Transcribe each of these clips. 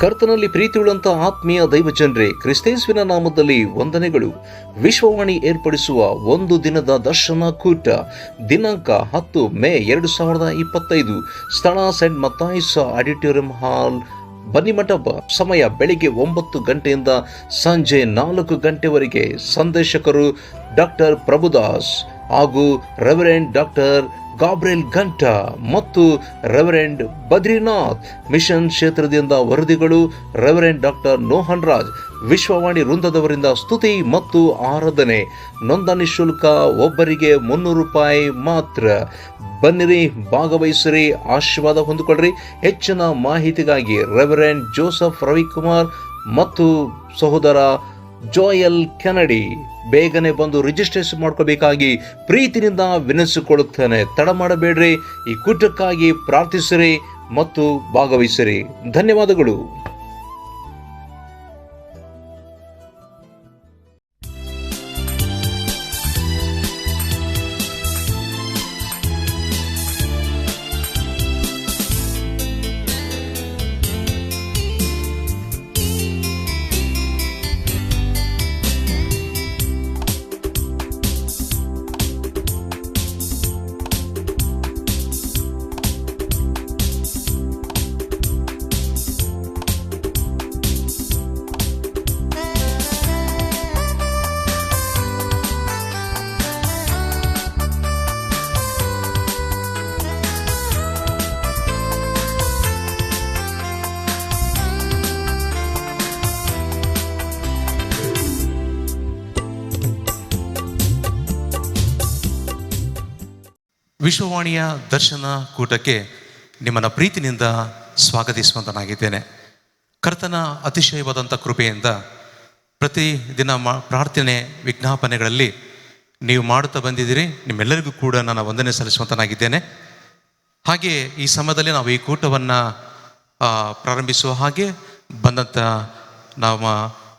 ಕರ್ತನಲ್ಲಿ ಪ್ರೀತಿಯುಳ್ಳಂತ ಆತ್ಮೀಯ ದೈವಜನರೇ, ಕ್ರಿಸ್ತೇಸುವಿನ ನಾಮದಲ್ಲಿ ವಂದನೆಗಳು. ವಿಶ್ವವಾಣಿ ಏರ್ಪಡಿಸುವ ಒಂದು ದಿನದ ದರ್ಶನ ಕೂಟ, ದಿನಾಂಕ 10 ಮೇ 2025, ಸ್ಥಳ ಸೆಂಟ್ ಮತ್ತಾಯಿಸ್ ಆಡಿಟೋರಿಯಂ ಹಾಲ್, ಬನ್ನಿಮಂಟಪ. ಸಮಯ ಬೆಳಿಗ್ಗೆ 9 ಗಂಟೆಯಿಂದ ಸಂಜೆ 4 ಗಂಟೆವರೆಗೆ. ಸಂದೇಶಕರು ಡಾಕ್ಟರ್ ಪ್ರಭುದಾಸ್ ಹಾಗೂ ರೆವರೆಂಡ್ ಡಾಕ್ಟರ್ ಗಾಬ್ರಿಯಲ್ ಘಂಟಾ ಮತ್ತು ರೆವರೆಂಡ್ ಬದ್ರಿನಾಥ್. ಮಿಷನ್ ಕ್ಷೇತ್ರದಿಂದ ವರದಿಗಳು ರೆವರೆಂಡ್ ಡಾಕ್ಟರ್ ನೋಹನ್ ರಾಜ್. ವಿಶ್ವವಾಣಿ ವೃಂದದವರಿಂದ ಸ್ತುತಿ ಮತ್ತು ಆರಾಧನೆ. ನೋಂದಣಿ ಶುಲ್ಕ ಒಬ್ಬರಿಗೆ ₹300 ಮಾತ್ರ. ಬನ್ನಿರಿ, ಭಾಗವಹಿಸಿರಿ, ಆಶೀರ್ವಾದ ಹೊಂದಿಕೊಳ್ಳ್ರಿ. ಹೆಚ್ಚಿನ ಮಾಹಿತಿಗಾಗಿ ರೆವರೆಂಡ್ ಜೋಸೆಫ್ ರವಿಕುಮಾರ್ ಮತ್ತು ಸಹೋದರ ಜೋಯಲ್ ಕೆನಡಿ ಬೇಗನೆ ಬಂದು ರಿಜಿಸ್ಟ್ರೇಷನ್ ಮಾಡ್ಕೋಬೇಕಾಗಿ ಪ್ರೀತಿನಿಂದ ವಿನಂತಿಸಿಕೊಳ್ಳುತ್ತೇನೆ. ತಡ ಮಾಡಬೇಡ್ರಿ. ಈ ಕೂಟಕ್ಕಾಗಿ ಪ್ರಾರ್ಥಿಸಿರಿ ಮತ್ತು ಭಾಗವಹಿಸಿರಿ. ಧನ್ಯವಾದಗಳು. ವಿಶ್ವವಾಣಿಯ ದರ್ಶನ ಕೂಟಕ್ಕೆ ನಿಮ್ಮನ್ನು ಪ್ರೀತಿನಿಂದ ಸ್ವಾಗತಿಸುವಂತನಾಗಿದ್ದೇನೆ. ಕರ್ತನ ಅತಿಶಯವಾದಂಥ ಕೃಪೆಯಿಂದ ಪ್ರತಿದಿನ ಪ್ರಾರ್ಥನೆ ವಿಜ್ಞಾಪನೆಗಳಲ್ಲಿ ನೀವು ಮಾಡುತ್ತಾ ಬಂದಿದ್ದೀರಿ. ನಿಮ್ಮೆಲ್ಲರಿಗೂ ಕೂಡ ನಾನು ವಂದನೆ ಸಲ್ಲಿಸುವಂತನಾಗಿದ್ದೇನೆ. ಹಾಗೆ ಈ ಸಮಯದಲ್ಲಿ ನಾವು ಈ ಕೂಟವನ್ನು ಪ್ರಾರಂಭಿಸುವ ಹಾಗೆ ಬಂದಂಥ ನಮ್ಮ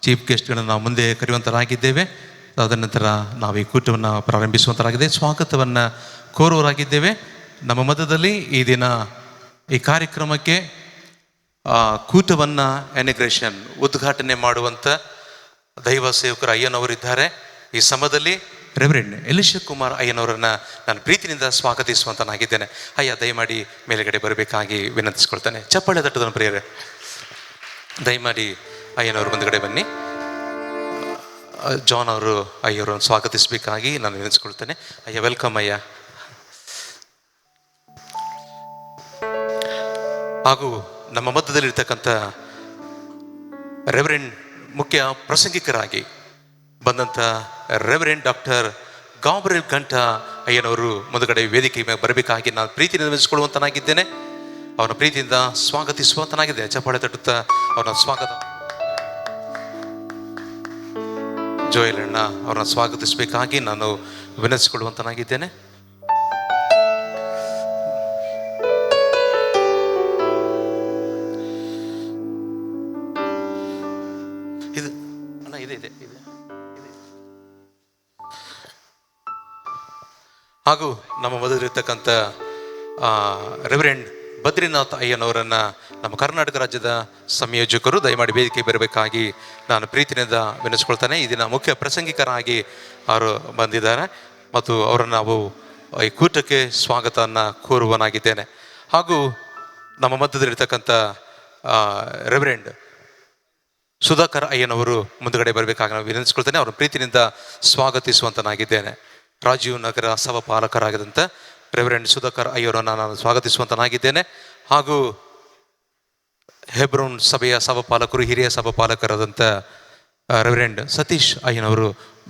ಚೀಫ್ ಗೆಸ್ಟ್ಗಳನ್ನು ನಾವು ಮುಂದೆ ಕರೆಯುವಂತರಾಗಿದ್ದೇವೆ. ತದನಂತರ ನಾವು ಈ ಕೂಟವನ್ನು ಪ್ರಾರಂಭಿಸುವಂತರಾಗಿದೆ. ಸ್ವಾಗತವನ್ನು ಕೋರುವರಾಗಿದ್ದೇವೆ. ನಮ್ಮ ಮಧ್ಯದಲ್ಲಿ ಈ ದಿನ ಈ ಕಾರ್ಯಕ್ರಮಕ್ಕೆ ಕೂಟವನ್ನು ಇನಾಗ್ರೇಷನ್ ಉದ್ಘಾಟನೆ ಮಾಡುವಂಥ ದೈವ ಸೇವಕರು ಅಯ್ಯನವರಿದ್ದಾರೆ. ಈ ಸಮಯದಲ್ಲಿ ರೆವರೆಂಡ್ ಎಲಿಶಾ ಕುಮಾರ್ ಅಯ್ಯನವರನ್ನು ನಾನು ಪ್ರೀತಿನಿಂದ ಸ್ವಾಗತಿಸುವಂತನಾಗಿದ್ದೇನೆ. ಅಯ್ಯ, ದಯಮಾಡಿ ಮೇಲುಗಡೆ ಬರಬೇಕಾಗಿ ವಿನಂತಿಸ್ಕೊಳ್ತೇನೆ. ಚಪ್ಪಾಳೆ ತಟ್ಟದನ್ನು ಪ್ರಿಯರೇ, ದಯಮಾಡಿ ಅಯ್ಯನವರು ಮುಂದುಗಡೆ ಬನ್ನಿ. ಜಾನ್ ಅವರು ಅಯ್ಯವ್ರನ್ನು ಸ್ವಾಗತಿಸಬೇಕಾಗಿ ನಾನು ವಿನಂತಿಸ್ಕೊಳ್ತೇನೆ. ಅಯ್ಯ, ವೆಲ್ಕಮ್ ಅಯ್ಯ. ಹಾಗೂ ನಮ್ಮ ಮಧ್ಯದಲ್ಲಿರ್ತಕ್ಕಂಥ ರೆವರೆಂಡ್ ಮುಖ್ಯ ಪ್ರಸಂಗಿಕರಾಗಿ ಬಂದಂಥ ರೆವರೆಂಡ್ ಡಾಕ್ಟರ್ ಗಾಬ್ರಿಯಲ್ ಘಂಟಾ ಅಯ್ಯನವರು ಮುಂದುಗಡೆ ವೇದಿಕೆ ಮೇಲೆ ಬರಬೇಕಾಗಿ ನಾನು ಪ್ರೀತಿಯಿಂದ ವಿನಿಸಿಕೊಳ್ಳುವಂತನಾಗಿದ್ದೇನೆ. ಅವನ ಪ್ರೀತಿಯಿಂದ ಸ್ವಾಗತಿಸುವಂತನಾಗಿದ್ದೇನೆ. ಚಪ್ಪಾಳೆ ತಟ್ಟುತ್ತಾ ಅವನ ಸ್ವಾಗತ. ಜೋಯಲ್ ಅಣ್ಣ ಅವ್ರನ್ನ ಸ್ವಾಗತಿಸಬೇಕಾಗಿ ನಾನು ವಿನಂತಿಸಿಕೊಳ್ಳುವಂತನಾಗಿದ್ದೇನೆ. ಹಾಗೂ ನಮ್ಮ ಮೊದಲಿರ್ತಕ್ಕಂಥ ರೆವರೆಂಡ್ ಬದ್ರಿನಾಥ್ ಅಯ್ಯನವರನ್ನು ನಮ್ಮ ಕರ್ನಾಟಕ ರಾಜ್ಯದ ಸಂಯೋಜಕರು ದಯಮಾಡಿ ವೇದಿಕೆ ಬರಬೇಕಾಗಿ ನಾನು ಪ್ರೀತಿನಿಂದ ವಿನಿಸ್ಕೊಳ್ತಾನೆ. ಈ ದಿನ ಮುಖ್ಯ ಪ್ರಸಂಗಿಕರಾಗಿ ಅವರು ಬಂದಿದ್ದಾರೆ ಮತ್ತು ಅವರನ್ನು ನಾವು ಈ ಕೂಟಕ್ಕೆ ಸ್ವಾಗತವನ್ನು ಕೋರುವನಾಗಿದ್ದೇನೆ. ಹಾಗೂ ನಮ್ಮ ಮಧ್ಯದಲ್ಲಿರ್ತಕ್ಕಂಥ ರೆವರೆಂಡ್ ಸುಧಾಕರ್ ಅಯ್ಯನವರು ಮುಂದುಗಡೆ ಬರಬೇಕಾಗಿ ನಾವು ವಿನಂತಿಸ್ಕೊಳ್ತೇನೆ. ಅವರ ಪ್ರೀತಿನಿಂದ ಸ್ವಾಗತಿಸುವಂತನಾಗಿದ್ದೇನೆ. ರಾಜೀವ್ ನಗರ ಸಭಾಪಾಲಕರಾಗಿದ್ದಂಥ ರೆವರೆಂಡ್ ಸುಧಾಕರ್ ಅಯ್ಯರನ್ನು ನಾನು ಸ್ವಾಗತಿಸುವಂತನಾಗಿದ್ದೇನೆ. ಹಾಗೂ ಹೆಬ್ರೋನ್ ಸಭೆಯ ಸಭಾಪಾಲಕರು, ಹಿರಿಯ ಸಭಾಪಾಲಕರಾದಂಥ ರೆವರೆಂಡ್ ಸತೀಶ್ ಅಯ್ಯನವರು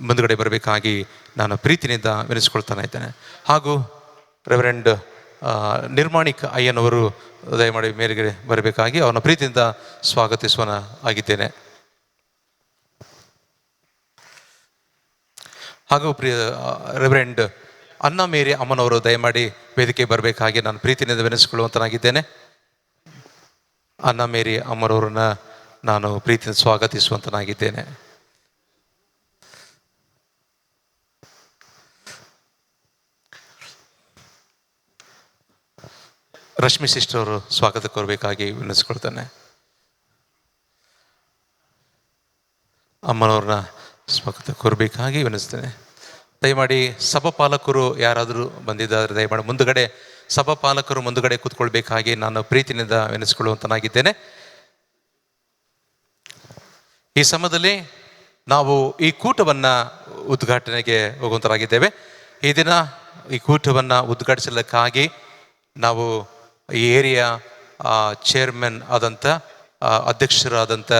ಮುಂದುಗಡೆ ಬರಬೇಕಾಗಿ ನಾನು ಪ್ರೀತಿನಿಂದ ವಿನಿಸ್ಕೊಳ್ತಾನೆ ಇದ್ದೇನೆ. ಹಾಗೂ ರೆವರೆಂಡ್ ನಿರ್ಮಾಣಿಕ್ ಅಯ್ಯನವರು ದಯಮಾಡಿ ಮೇಲೆಗೆ ಬರಬೇಕಾಗಿ ಅವನ ಪ್ರೀತಿಯಿಂದ ಸ್ವಾಗತಿಸುವನ ಆಗಿದ್ದೇನೆ. ಹಾಗೂ ಪ್ರಿಯ ರೆವರೆಂಡ್ ಅನ್ನ ಮೇರಿ ಅಮ್ಮನವರು ದಯಮಾಡಿ ವೇದಿಕೆ ಬರಬೇಕಾಗಿ ನಾನು ಪ್ರೀತಿನಿಂದ ವಿನಿಸಿಕೊಳ್ಳುವಂತನಾಗಿದ್ದೇನೆ. ಅನ್ನ ಮೇರಿ ಅಮ್ಮನವರನ್ನ ನಾನು ಪ್ರೀತಿಯಿಂದ ಸ್ವಾಗತಿಸುವಂತನಾಗಿದ್ದೇನೆ. ರಶ್ಮಿ ಸಿಸ್ಟರ್ ಅವರು ಸ್ವಾಗತ ಕೋರಬೇಕಾಗಿ ವಿನಂತಿಸ್ಕೊಳ್ತಾನೆ. ಅಮ್ಮನವ್ರನ್ನ ಸ್ವಾಗತ ಕೋರಬೇಕಾಗಿ ವಿನಿಸ್ತೇನೆ. ದಯಮಾಡಿ ಸಭಾಪಾಲಕರು ಯಾರಾದರೂ ಬಂದಿದ್ದಾರೆ ದಯಮಾಡಿ ಮುಂದುಗಡೆ ಸಭಾಪಾಲಕರು ಮುಂದುಗಡೆ ಕೂತ್ಕೊಳ್ಬೇಕಾಗಿ ನಾನು ಪ್ರೀತಿನಿಂದ ವಿನಿಸಿಕೊಳ್ಳುವಂತನಾಗಿದ್ದೇನೆ. ಈ ಸಮಯದಲ್ಲಿ ನಾವು ಈ ಕೂಟವನ್ನು ಉದ್ಘಾಟನೆಗೆ ಹೋಗುವಂತರಾಗಿದ್ದೇವೆ. ಈ ದಿನ ಈ ಕೂಟವನ್ನು ಉದ್ಘಾಟಿಸಲಿಕ್ಕಾಗಿ ನಾವು ಈ ಏರಿಯಾ ಚೇರ್ಮನ್ ಆದಂಥ ಅಧ್ಯಕ್ಷರಾದಂಥ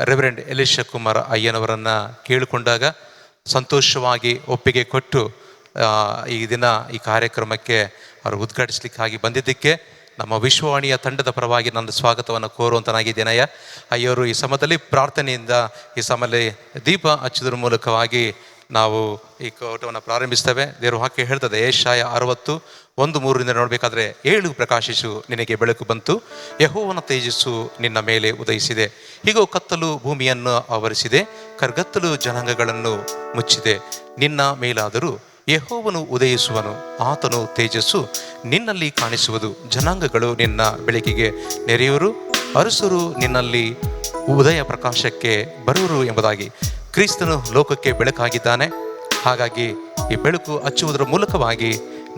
ರೆವರೆಂಡ್ ಎಲಿಶಾ ಕುಮಾರ್ ಅಯ್ಯನವರನ್ನು ಕೇಳಿಕೊಂಡಾಗ ಸಂತೋಷವಾಗಿ ಒಪ್ಪಿಗೆ ಕೊಟ್ಟು ಈ ದಿನ ಈ ಕಾರ್ಯಕ್ರಮಕ್ಕೆ ಅವರು ಉದ್ಘಾಟಿಸಲಿಕ್ಕಾಗಿ ಬಂದಿದ್ದಕ್ಕೆ ನಮ್ಮ ವಿಶ್ವವಾಣಿಯ ತಂಡದ ಪರವಾಗಿ ನನ್ನ ಸ್ವಾಗತವನ್ನು ಕೋರುವಂತನಾಗಿದ್ದೇನಯ್ಯ. ಅಯ್ಯವರು ಈ ಸಮಯದಲ್ಲಿ ಪ್ರಾರ್ಥನೆಯಿಂದ ಈ ಸಮಯದಲ್ಲಿ ದೀಪ ಹಚ್ಚೋದ್ರ ಮೂಲಕವಾಗಿ ನಾವು ಈ ಕೂಟವನ್ನು ಪ್ರಾರಂಭಿಸ್ತೇವೆ. ದೇವರು ವಾಕ್ಯ ಹೇಳ್ತದೆ, ಯೆಶಾಯ 60:1-3 ನೋಡಬೇಕಾದ್ರೆ, 7 ಪ್ರಕಾಶಿಸು, ನಿನಗೆ ಬೆಳಕು ಬಂತು, ಯೆಹೋವನ ತೇಜಸ್ಸು ನಿನ್ನ ಮೇಲೆ ಉದಯಿಸಿದೆ. ಹೀಗೋ ಕತ್ತಲು ಭೂಮಿಯನ್ನು ಆವರಿಸಿದೆ, ಕರ್ಗತ್ತಲು ಜನಾಂಗಗಳನ್ನು ಮುಚ್ಚಿದೆ. ನಿನ್ನ ಮೇಲಾದರೂ ಯೆಹೋವನು ಉದಯಿಸುವನು, ಆತನು ತೇಜಸ್ಸು ನಿನ್ನಲ್ಲಿ ಕಾಣಿಸುವುದು. ಜನಾಂಗಗಳು ನಿನ್ನ ಬೆಳಕಿಗೆ ನೆರೆಯುವರು, ಅರಸರು ನಿನ್ನಲ್ಲಿ ಉದಯ ಪ್ರಕಾಶಕ್ಕೆ ಬರುವರು ಎಂಬುದಾಗಿ. ಕ್ರಿಸ್ತನು ಲೋಕಕ್ಕೆ ಬೆಳಕಾಗಿದ್ದಾನೆ. ಹಾಗಾಗಿ ಈ ಬೆಳಕು ಹಚ್ಚುವುದರ ಮೂಲಕವಾಗಿ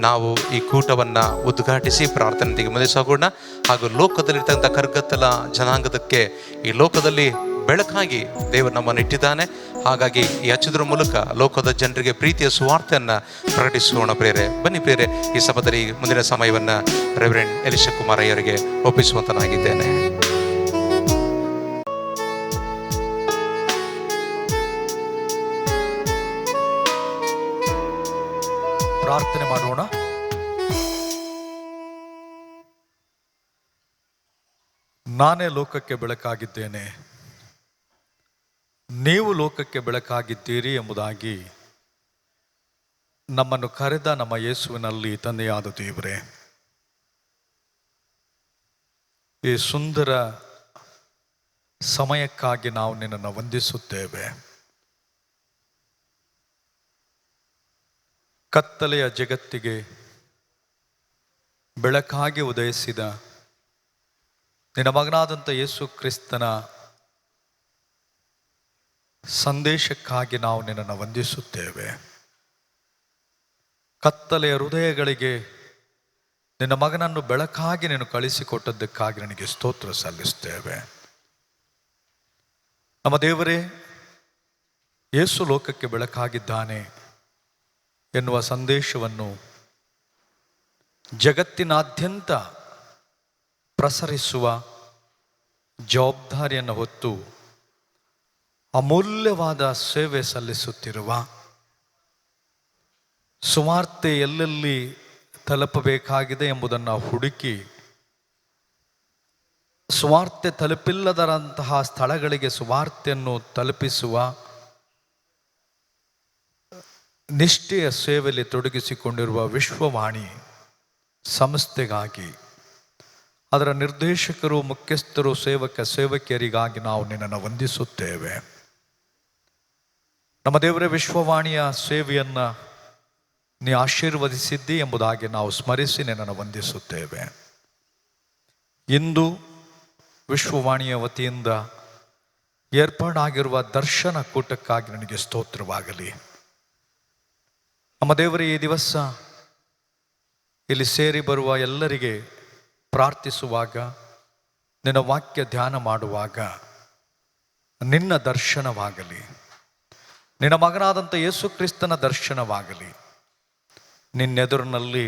ನಾವು ಈ ಕೂಟವನ್ನು ಉದ್ಘಾಟಿಸಿ ಪ್ರಾರ್ಥನೆಗೆ ಮುಂದೆ ಸಾಗೋಣ. ಹಾಗೂ ಲೋಕದಲ್ಲಿರ್ತಕ್ಕಂಥ ಕರ್ಗತ್ತಲ ಜನಾಂಗದಕ್ಕೆ ಈ ಲೋಕದಲ್ಲಿ ಬೆಳಕಾಗಿ ದೇವರು ನಮ್ಮನ್ನು ಇಟ್ಟಿದ್ದಾನೆ. ಹಾಗಾಗಿ ಈ ಹಚ್ಚೋದ್ರ ಮೂಲಕ ಲೋಕದ ಜನರಿಗೆ ಪ್ರೀತಿಯ ಸುವಾರ್ತೆಯನ್ನು ಪ್ರಕಟಿಸೋಣ ಪ್ರೇರೆ. ಬನ್ನಿ ಪ್ರೇರೆ, ಈ ಸಭದಲ್ಲಿ ಮುಂದಿನ ಸಮಯವನ್ನು ರೆವರೆಂಡ್ ಎಲಿಶಾ ಕುಮಾರ್ ಅಯ್ಯರಿಗೆ ಒಪ್ಪಿಸುವಂತನಾಗಿದ್ದೇನೆ. ಪ್ರಾರ್ಥನೆ ಮಾಡೋಣ. ನಾನೇ ಲೋಕಕ್ಕೆ ಬೆಳಕಾಗಿದ್ದೇನೆ, ನೀವು ಲೋಕಕ್ಕೆ ಬೆಳಕಾಗಿದ್ದೀರಿ ಎಂಬುದಾಗಿ ನಮ್ಮನ್ನು ಕರೆದ ನಮ್ಮ ಯೇಸುವಿನಲ್ಲಿ ತಂದೆಯಾದ ದೇವರೇ, ಈ ಸುಂದರ ಸಮಯಕ್ಕಾಗಿ ನಾವು ನಿನ್ನನ್ನು ವಂದಿಸುತ್ತೇವೆ. ಕತ್ತಲೆಯ ಜಗತ್ತಿಗೆ ಬೆಳಕಾಗಿ ಉದಯಿಸಿದ ನಿನ್ನ ಮಗನಾದಂಥ ಯೇಸು ಕ್ರಿಸ್ತನ ಸಂದೇಶಕ್ಕಾಗಿ ನಾವು ನಿನ್ನನ್ನು ವಂದಿಸುತ್ತೇವೆ. ಕತ್ತಲೆಯ ಹೃದಯಗಳಿಗೆ ನಿನ್ನ ಮಗನನ್ನು ಬೆಳಕಾಗಿ ನೀನು ಕಳಿಸಿಕೊಟ್ಟದ್ದಕ್ಕಾಗಿ ನನಗೆ ಸ್ತೋತ್ರ ಸಲ್ಲಿಸ್ತೇವೆ. ನಮ್ಮ ದೇವರೇ, ಯೇಸು ಲೋಕಕ್ಕೆ ಬೆಳಕಾಗಿದ್ದಾನೆ ಎನ್ನುವ ಸಂದೇಶವನ್ನು ಜಗತ್ತಿನಾದ್ಯಂತ ಪ್ರಸರಿಸುವ ಜವಾಬ್ದಾರಿಯನ್ನು ಹೊತ್ತು ಅಮೂಲ್ಯವಾದ ಸೇವೆ ಸಲ್ಲಿಸುತ್ತಿರುವ, ಸುವಾರ್ತೆ ಎಲ್ಲೆಲ್ಲಿ ತಲುಪಬೇಕಾಗಿದೆ ಎಂಬುದನ್ನು ಹುಡುಕಿ ಸುವಾರ್ತೆ ತಲುಪಿಲ್ಲದರಂತಹ ಸ್ಥಳಗಳಿಗೆ ಸುವಾರ್ತೆಯನ್ನು ತಲುಪಿಸುವ ನಿಷ್ಠೆಯ ಸೇವೆಯಲ್ಲಿ ತೊಡಗಿಸಿಕೊಂಡಿರುವ ವಿಶ್ವವಾಣಿ ಸಂಸ್ಥೆಗಾಗಿ, ಅದರ ನಿರ್ದೇಶಕರು, ಮುಖ್ಯಸ್ಥರು, ಸೇವಕಿಯರಿಗಾಗಿ ನಾವು ನಿನ್ನನ್ನು ವಂದಿಸುತ್ತೇವೆ. ನಮ್ಮ ದೇವರ ವಿಶ್ವವಾಣಿಯ ಸೇವೆಯನ್ನು ನೀ ಆಶೀರ್ವದಿಸಿದ್ದಿ ಎಂಬುದಾಗಿ ನಾವು ಸ್ಮರಿಸಿ ನಿನ್ನನ್ನು ವಂದಿಸುತ್ತೇವೆ. ಇಂದು ವಿಶ್ವವಾಣಿಯ ವತಿಯಿಂದ ಏರ್ಪಾಡಾಗಿರುವ ದರ್ಶನ ಕೂಟಕ್ಕಾಗಿ ನನಗೆ ಸ್ತೋತ್ರವಾಗಲಿ. ನಮ್ಮ ದೇವರೇ, ಈ ದಿವಸ ಇಲ್ಲಿ ಸೇರಿ ಬರುವ ಎಲ್ಲರಿಗೆ ಪ್ರಾರ್ಥಿಸುವಾಗ, ನಿನ್ನ ವಾಕ್ಯ ಧ್ಯಾನ ಮಾಡುವಾಗ ನಿನ್ನ ದರ್ಶನವಾಗಲಿ, ನಿನ್ನ ಮಗನಾದಂಥ ಯೇಸು ಕ್ರಿಸ್ತನ ದರ್ಶನವಾಗಲಿ. ನಿನ್ನೆದುರಿನಲ್ಲಿ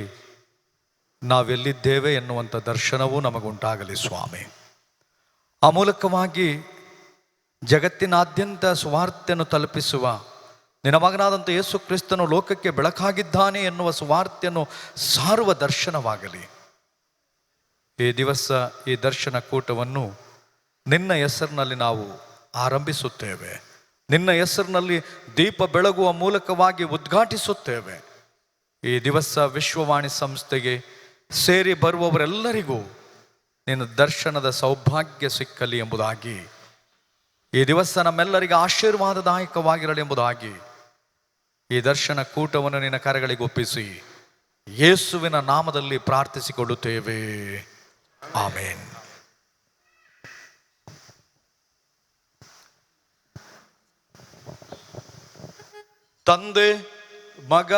ನಾವೆಲ್ಲಿದ್ದೇವೆ ಎನ್ನುವಂಥ ದರ್ಶನವೂ ನಮಗುಂಟಾಗಲಿ ಸ್ವಾಮಿ. ಆ ಮೂಲಕವಾಗಿ ಜಗತ್ತಿನಾದ್ಯಂತ ಸುವಾರ್ತೆಯನ್ನು ತಲುಪಿಸುವ ನಿನ್ನ ಮಗನಾದಂಥ ಯೇಸು ಕ್ರಿಸ್ತನು ಲೋಕಕ್ಕೆ ಬೆಳಕಾಗಿದ್ದಾನೆ ಎನ್ನುವ ಸುವಾರ್ತೆಯನ್ನು ಸಾರುವ ದರ್ಶನವಾಗಲಿ. ಈ ದಿವಸ ಈ ದರ್ಶನ ಕೂಟವನ್ನು ನಿನ್ನ ಹೆಸರಿನಲ್ಲಿ ನಾವು ಆರಂಭಿಸುತ್ತೇವೆ. ನಿನ್ನ ಹೆಸರಿನಲ್ಲಿ ದೀಪ ಬೆಳಗುವ ಮೂಲಕವಾಗಿ ಉದ್ಘಾಟಿಸುತ್ತೇವೆ. ಈ ದಿವಸ ವಿಶ್ವವಾಣಿ ಸಂಸ್ಥೆಗೆ ಸೇರಿ ಬರುವವರೆಲ್ಲರಿಗೂ ನಿನ್ನ ದರ್ಶನದ ಸೌಭಾಗ್ಯ ಸಿಕ್ಕಲಿ ಎಂಬುದಾಗಿ, ಈ ದಿವಸ ನಮ್ಮೆಲ್ಲರಿಗೆ ಆಶೀರ್ವಾದದಾಯಕವಾಗಿರಲಿ ಎಂಬುದಾಗಿ ಈ ದರ್ಶನ ಕೂಟವನ್ನು ನಿನ್ನ ಕರೆಗಳಿಗೆ ಒಪ್ಪಿಸಿ ಯೇಸುವಿನ ನಾಮದಲ್ಲಿ ಪ್ರಾರ್ಥಿಸಿಕೊಳ್ಳುತ್ತೇವೆ. ಆಮೆನ್. ತಂದೆ, ಮಗ,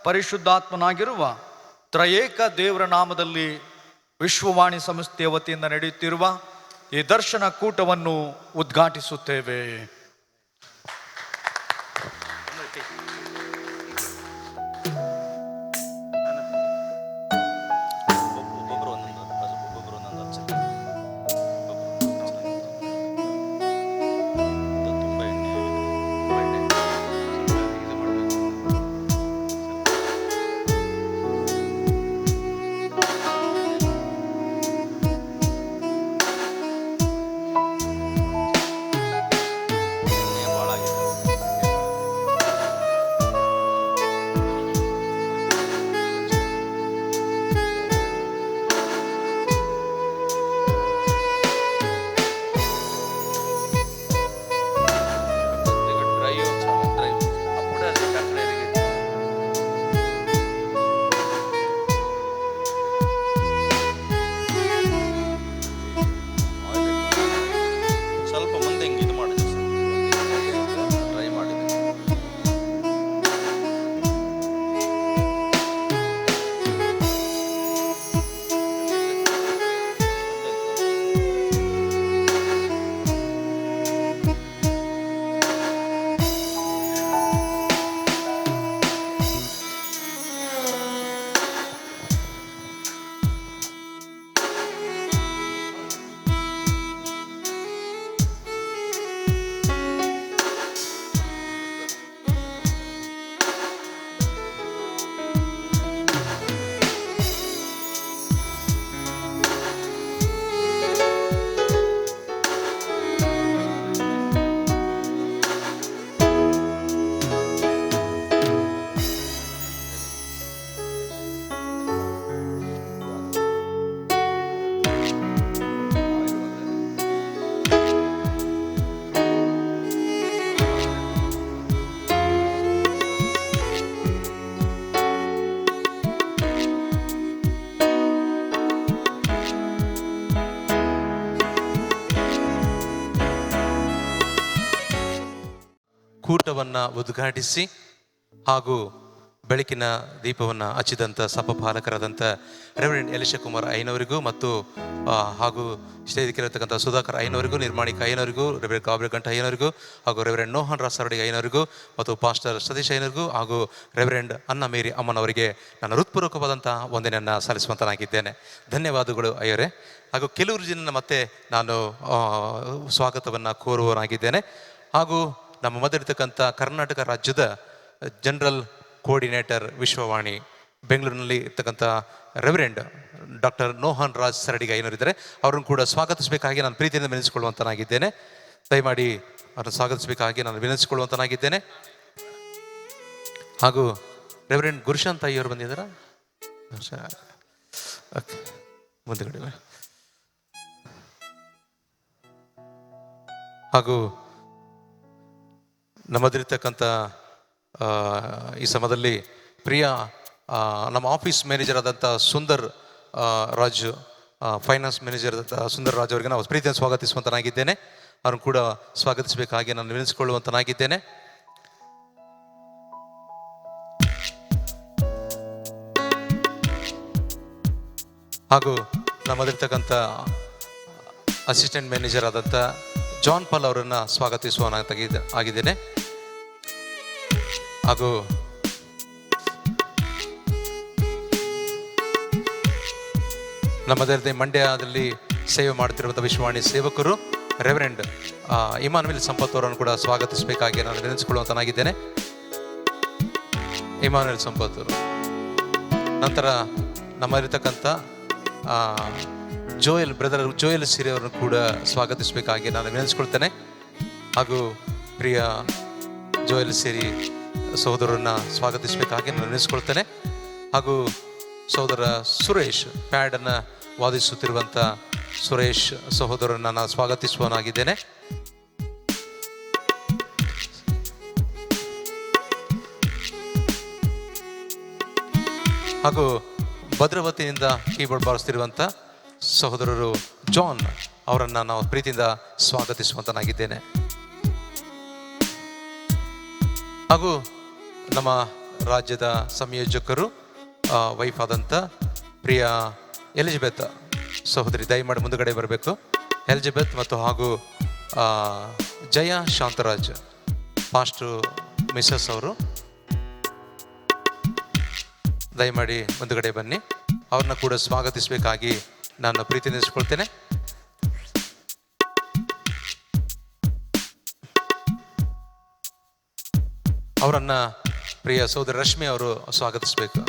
ಪರಿಶುದ್ಧಾತ್ಮನಾಗಿರುವ ತ್ರಯೇಕ ದೇವರ ನಾಮದಲ್ಲಿ ವಿಶ್ವವಾಣಿ ಸಂಸ್ಥೆಯ ವತಿಯಿಂದ ನಡೆಯುತ್ತಿರುವ ಈ ದರ್ಶನ ಕೂಟವನ್ನು ಉದ್ಘಾಟಿಸುತ್ತೇವೆ. ಕೂಟವನ್ನು ಉದ್ಘಾಟಿಸಿ ಹಾಗೂ ಬೆಳಕಿನ ದೀಪವನ್ನು ಹಚ್ಚಿದಂಥ ಸಭಾಪಾಲಕರಾದಂಥ ರೆವರೆಂಡ್ ಎಲಿಶಾ ಕುಮಾರ್ ಅಯ್ಯನವರಿಗೂ ಮತ್ತು ಹಾಗೂ ವೇದಿಕೆಯಲ್ಲಿರತಕ್ಕಂಥ ಸುಧಾಕರ್ ಅಯ್ಯನವರಿಗೂ, ನಿರ್ಮಾಣಿಕ ಅಯ್ಯನವರಿಗೂ, ರೆವರೆಂಡ್ ಗಾಬ್ರಿಕಂಠ ಅಯ್ಯನವರಿಗೂ ಹಾಗೂ ರೆವರೆಂಡ್ ನೋಹನ್ ರಾಸರಡಿ ಅಯ್ಯನವರಿಗೂ ಮತ್ತು ಪಾಸ್ಟರ್ ಸತೀಶ್ ಅಯ್ಯನವರಿಗೂ ಹಾಗೂ ರೆವರೆಂಡ್ ಅನ್ನ ಮೇರಿ ಅಮ್ಮನವರಿಗೆ ನಾನು ಹೃತ್ಪೂರ್ವಕವಾದಂಥ ವಂದನೆಯನ್ನು ಸಲ್ಲಿಸುವಂತನಾಗಿದ್ದೇನೆ. ಧನ್ಯವಾದಗಳು ಅಯ್ಯರೇ. ಹಾಗೂ ಕೆಲವರು ಜನ ಮತ್ತೆ ನಾನು ಸ್ವಾಗತವನ್ನು ಕೋರುವನಾಗಿದ್ದೇನೆ. ಹಾಗೂ ನಮ್ಮ ಮಧ್ಯವಿರ್ತಕ್ಕಂಥ ಕರ್ನಾಟಕ ರಾಜ್ಯದ ಜನರಲ್ ಕೋಆರ್ಡಿನೇಟರ್ ವಿಶ್ವವಾಣಿ ಬೆಂಗಳೂರಿನಲ್ಲಿ ಇರ್ತಕ್ಕಂಥ ರೆವರೆಂಡ್ ಡಾಕ್ಟರ್ ನೋಹನ್ ರಾಜ್ ಸರಡಿಗ ಏನರಿದ್ದಾರೆ, ಅವ್ರನ್ನು ಕೂಡ ಸ್ವಾಗತಿಸಬೇಕಾಗಿ ನಾನು ಪ್ರೀತಿಯಿಂದ ವಿನಂತಿಸಿಕೊಳ್ಳುವಂತನಾಗಿದ್ದೇನೆ. ದಯಮಾಡಿ ಅವ್ರನ್ನು ಸ್ವಾಗತಿಸಬೇಕಾಗಿ ನಾನು ವಿನಂತಿಸಿಕೊಳ್ಳುವಂತನಾಗಿದ್ದೇನೆ. ಹಾಗೂ ರೆವರೆಂಡ್ ಗುರುಶಾಂತ್ ಅಯ್ಯವರು ಬಂದಿದ್ದಾರಾ? ಮುಂದುಗಡೆ. ಹಾಗೂ ನಮ್ಮದಿರ್ತಕ್ಕಂಥ ಈ ಸಮಯದಲ್ಲಿ ಪ್ರಿಯ ನಮ್ಮ ಆಫೀಸ್ ಮ್ಯಾನೇಜರ್ ಆದಂಥ ಸುಂದರ್ ರಾಜ್, ಫೈನಾನ್ಸ್ ಮ್ಯಾನೇಜರ್ ಆದಂಥ ಸುಂದರ್ ರಾಜ್ ಅವರಿಗೆ ನಾವು ಪ್ರೀತಿಯನ್ನು ಸ್ವಾಗತಿಸುವಂತನಾಗಿದ್ದೇನೆ. ಅವ್ರನ್ನು ಕೂಡ ಸ್ವಾಗತಿಸಬೇಕಾಗಿ ನಾನು ವಿನಿಸಿಕೊಳ್ಳುವಂತನಾಗಿದ್ದೇನೆ. ಹಾಗೂ ನಮ್ಮದಿರ್ತಕ್ಕಂಥ ಅಸಿಸ್ಟೆಂಟ್ ಮ್ಯಾನೇಜರ್ ಆದಂಥ ಜಾನ್ ಪಾಲ್ ಅವರನ್ನು ಆಗಿದ್ದೇನೆ. ಹಾಗೂ ನಮ್ಮದೇ ಮಂಡ್ಯದಲ್ಲಿ ಸೇವೆ ಮಾಡುತ್ತಿರುವಂಥ ವಿಶ್ವವಾಣಿ ಸೇವಕರು ರೆವರೆಂಡ್ ಇಮಾನುವೇಲ್ ಸಂಪತ್ ಅವರನ್ನು ಕೂಡ ಸ್ವಾಗತಿಸಬೇಕಾಗಿ ನಾನು ವಿನಂತಿಸಿಕೊಳ್ಳುವಂತನಾಗಿದ್ದೇನೆ. ಇಮಾನುವೇಲ್ ಸಂಪತ್ ಅವರು. ನಂತರ ನಮ್ಮಲ್ಲಿರ್ತಕ್ಕಂಥ ಬ್ರದರ್ ಜೋಯಲ್ ಸಿರಿ ಅವರನ್ನು ಕೂಡ ಸ್ವಾಗತಿಸಬೇಕಾಗಿ ನಾನು ವಿನಂತಿಸಿಕೊಳ್ತೇನೆ. ಹಾಗೂ ಪ್ರಿಯ ಜೋಯಲ್ ಸಿರಿ ಸಹೋದರರನ್ನು ಸ್ವಾಗತಿಸಬೇಕಾಗಿ ನಾನು ವಿನಂತಿಸಿಕೊಳ್ತೇನೆ. ಹಾಗೂ ಸಹೋದರ ಸುರೇಶ್, ಪ್ಯಾಡನ್ನು ವಾದಿಸುತ್ತಿರುವಂಥ ಸುರೇಶ್ ಸಹೋದರರನ್ನು ನಾನು ಸ್ವಾಗತಿಸುವನಾಗಿದ್ದೇನೆ. ಹಾಗೂ ಭದ್ರಾವತಿಯಿಂದ ಕೀಬೋರ್ಡ್ ಬಾರಿಸ್ತಿರುವಂಥ ಸಹೋದರರು ಜಾನ್ ಅವರನ್ನು ನಾವು ಪ್ರೀತಿಯಿಂದ ಸ್ವಾಗತಿಸುವಂತನಾಗಿದ್ದೇನೆ. ಹಾಗೂ ನಮ್ಮ ರಾಜ್ಯದ ಸಂಯೋಜಕರು ವೈಫ್ ಆದಂಥ ಪ್ರಿಯ ಎಲಿಜಬೆತ್ ಸಹೋದರಿ ದಯಮಾಡಿ ಮುಂದುಗಡೆ ಬರಬೇಕು. ಎಲಿಜಬೆತ್ ಮತ್ತು ಹಾಗೂ ಜಯ ಶಾಂತರಾಜ್ ಪಾಸ್ಟರ್ ಮಿಸಸ್ ಅವರು ದಯಮಾಡಿ ಮುಂದುಗಡೆ ಬನ್ನಿ. ಅವ್ರನ್ನ ಕೂಡ ಸ್ವಾಗತಿಸಬೇಕಾಗಿ ನಾನು ಪ್ರೀತಿ ನಿಲ್ಲಿಸ್ಕೊಳ್ತೇನೆ. ಅವರನ್ನ ಪ್ರಿಯ ಸಹೋದರಿ ರಶ್ಮಿ ಅವರು ಸ್ವಾಗತಿಸಬೇಕು.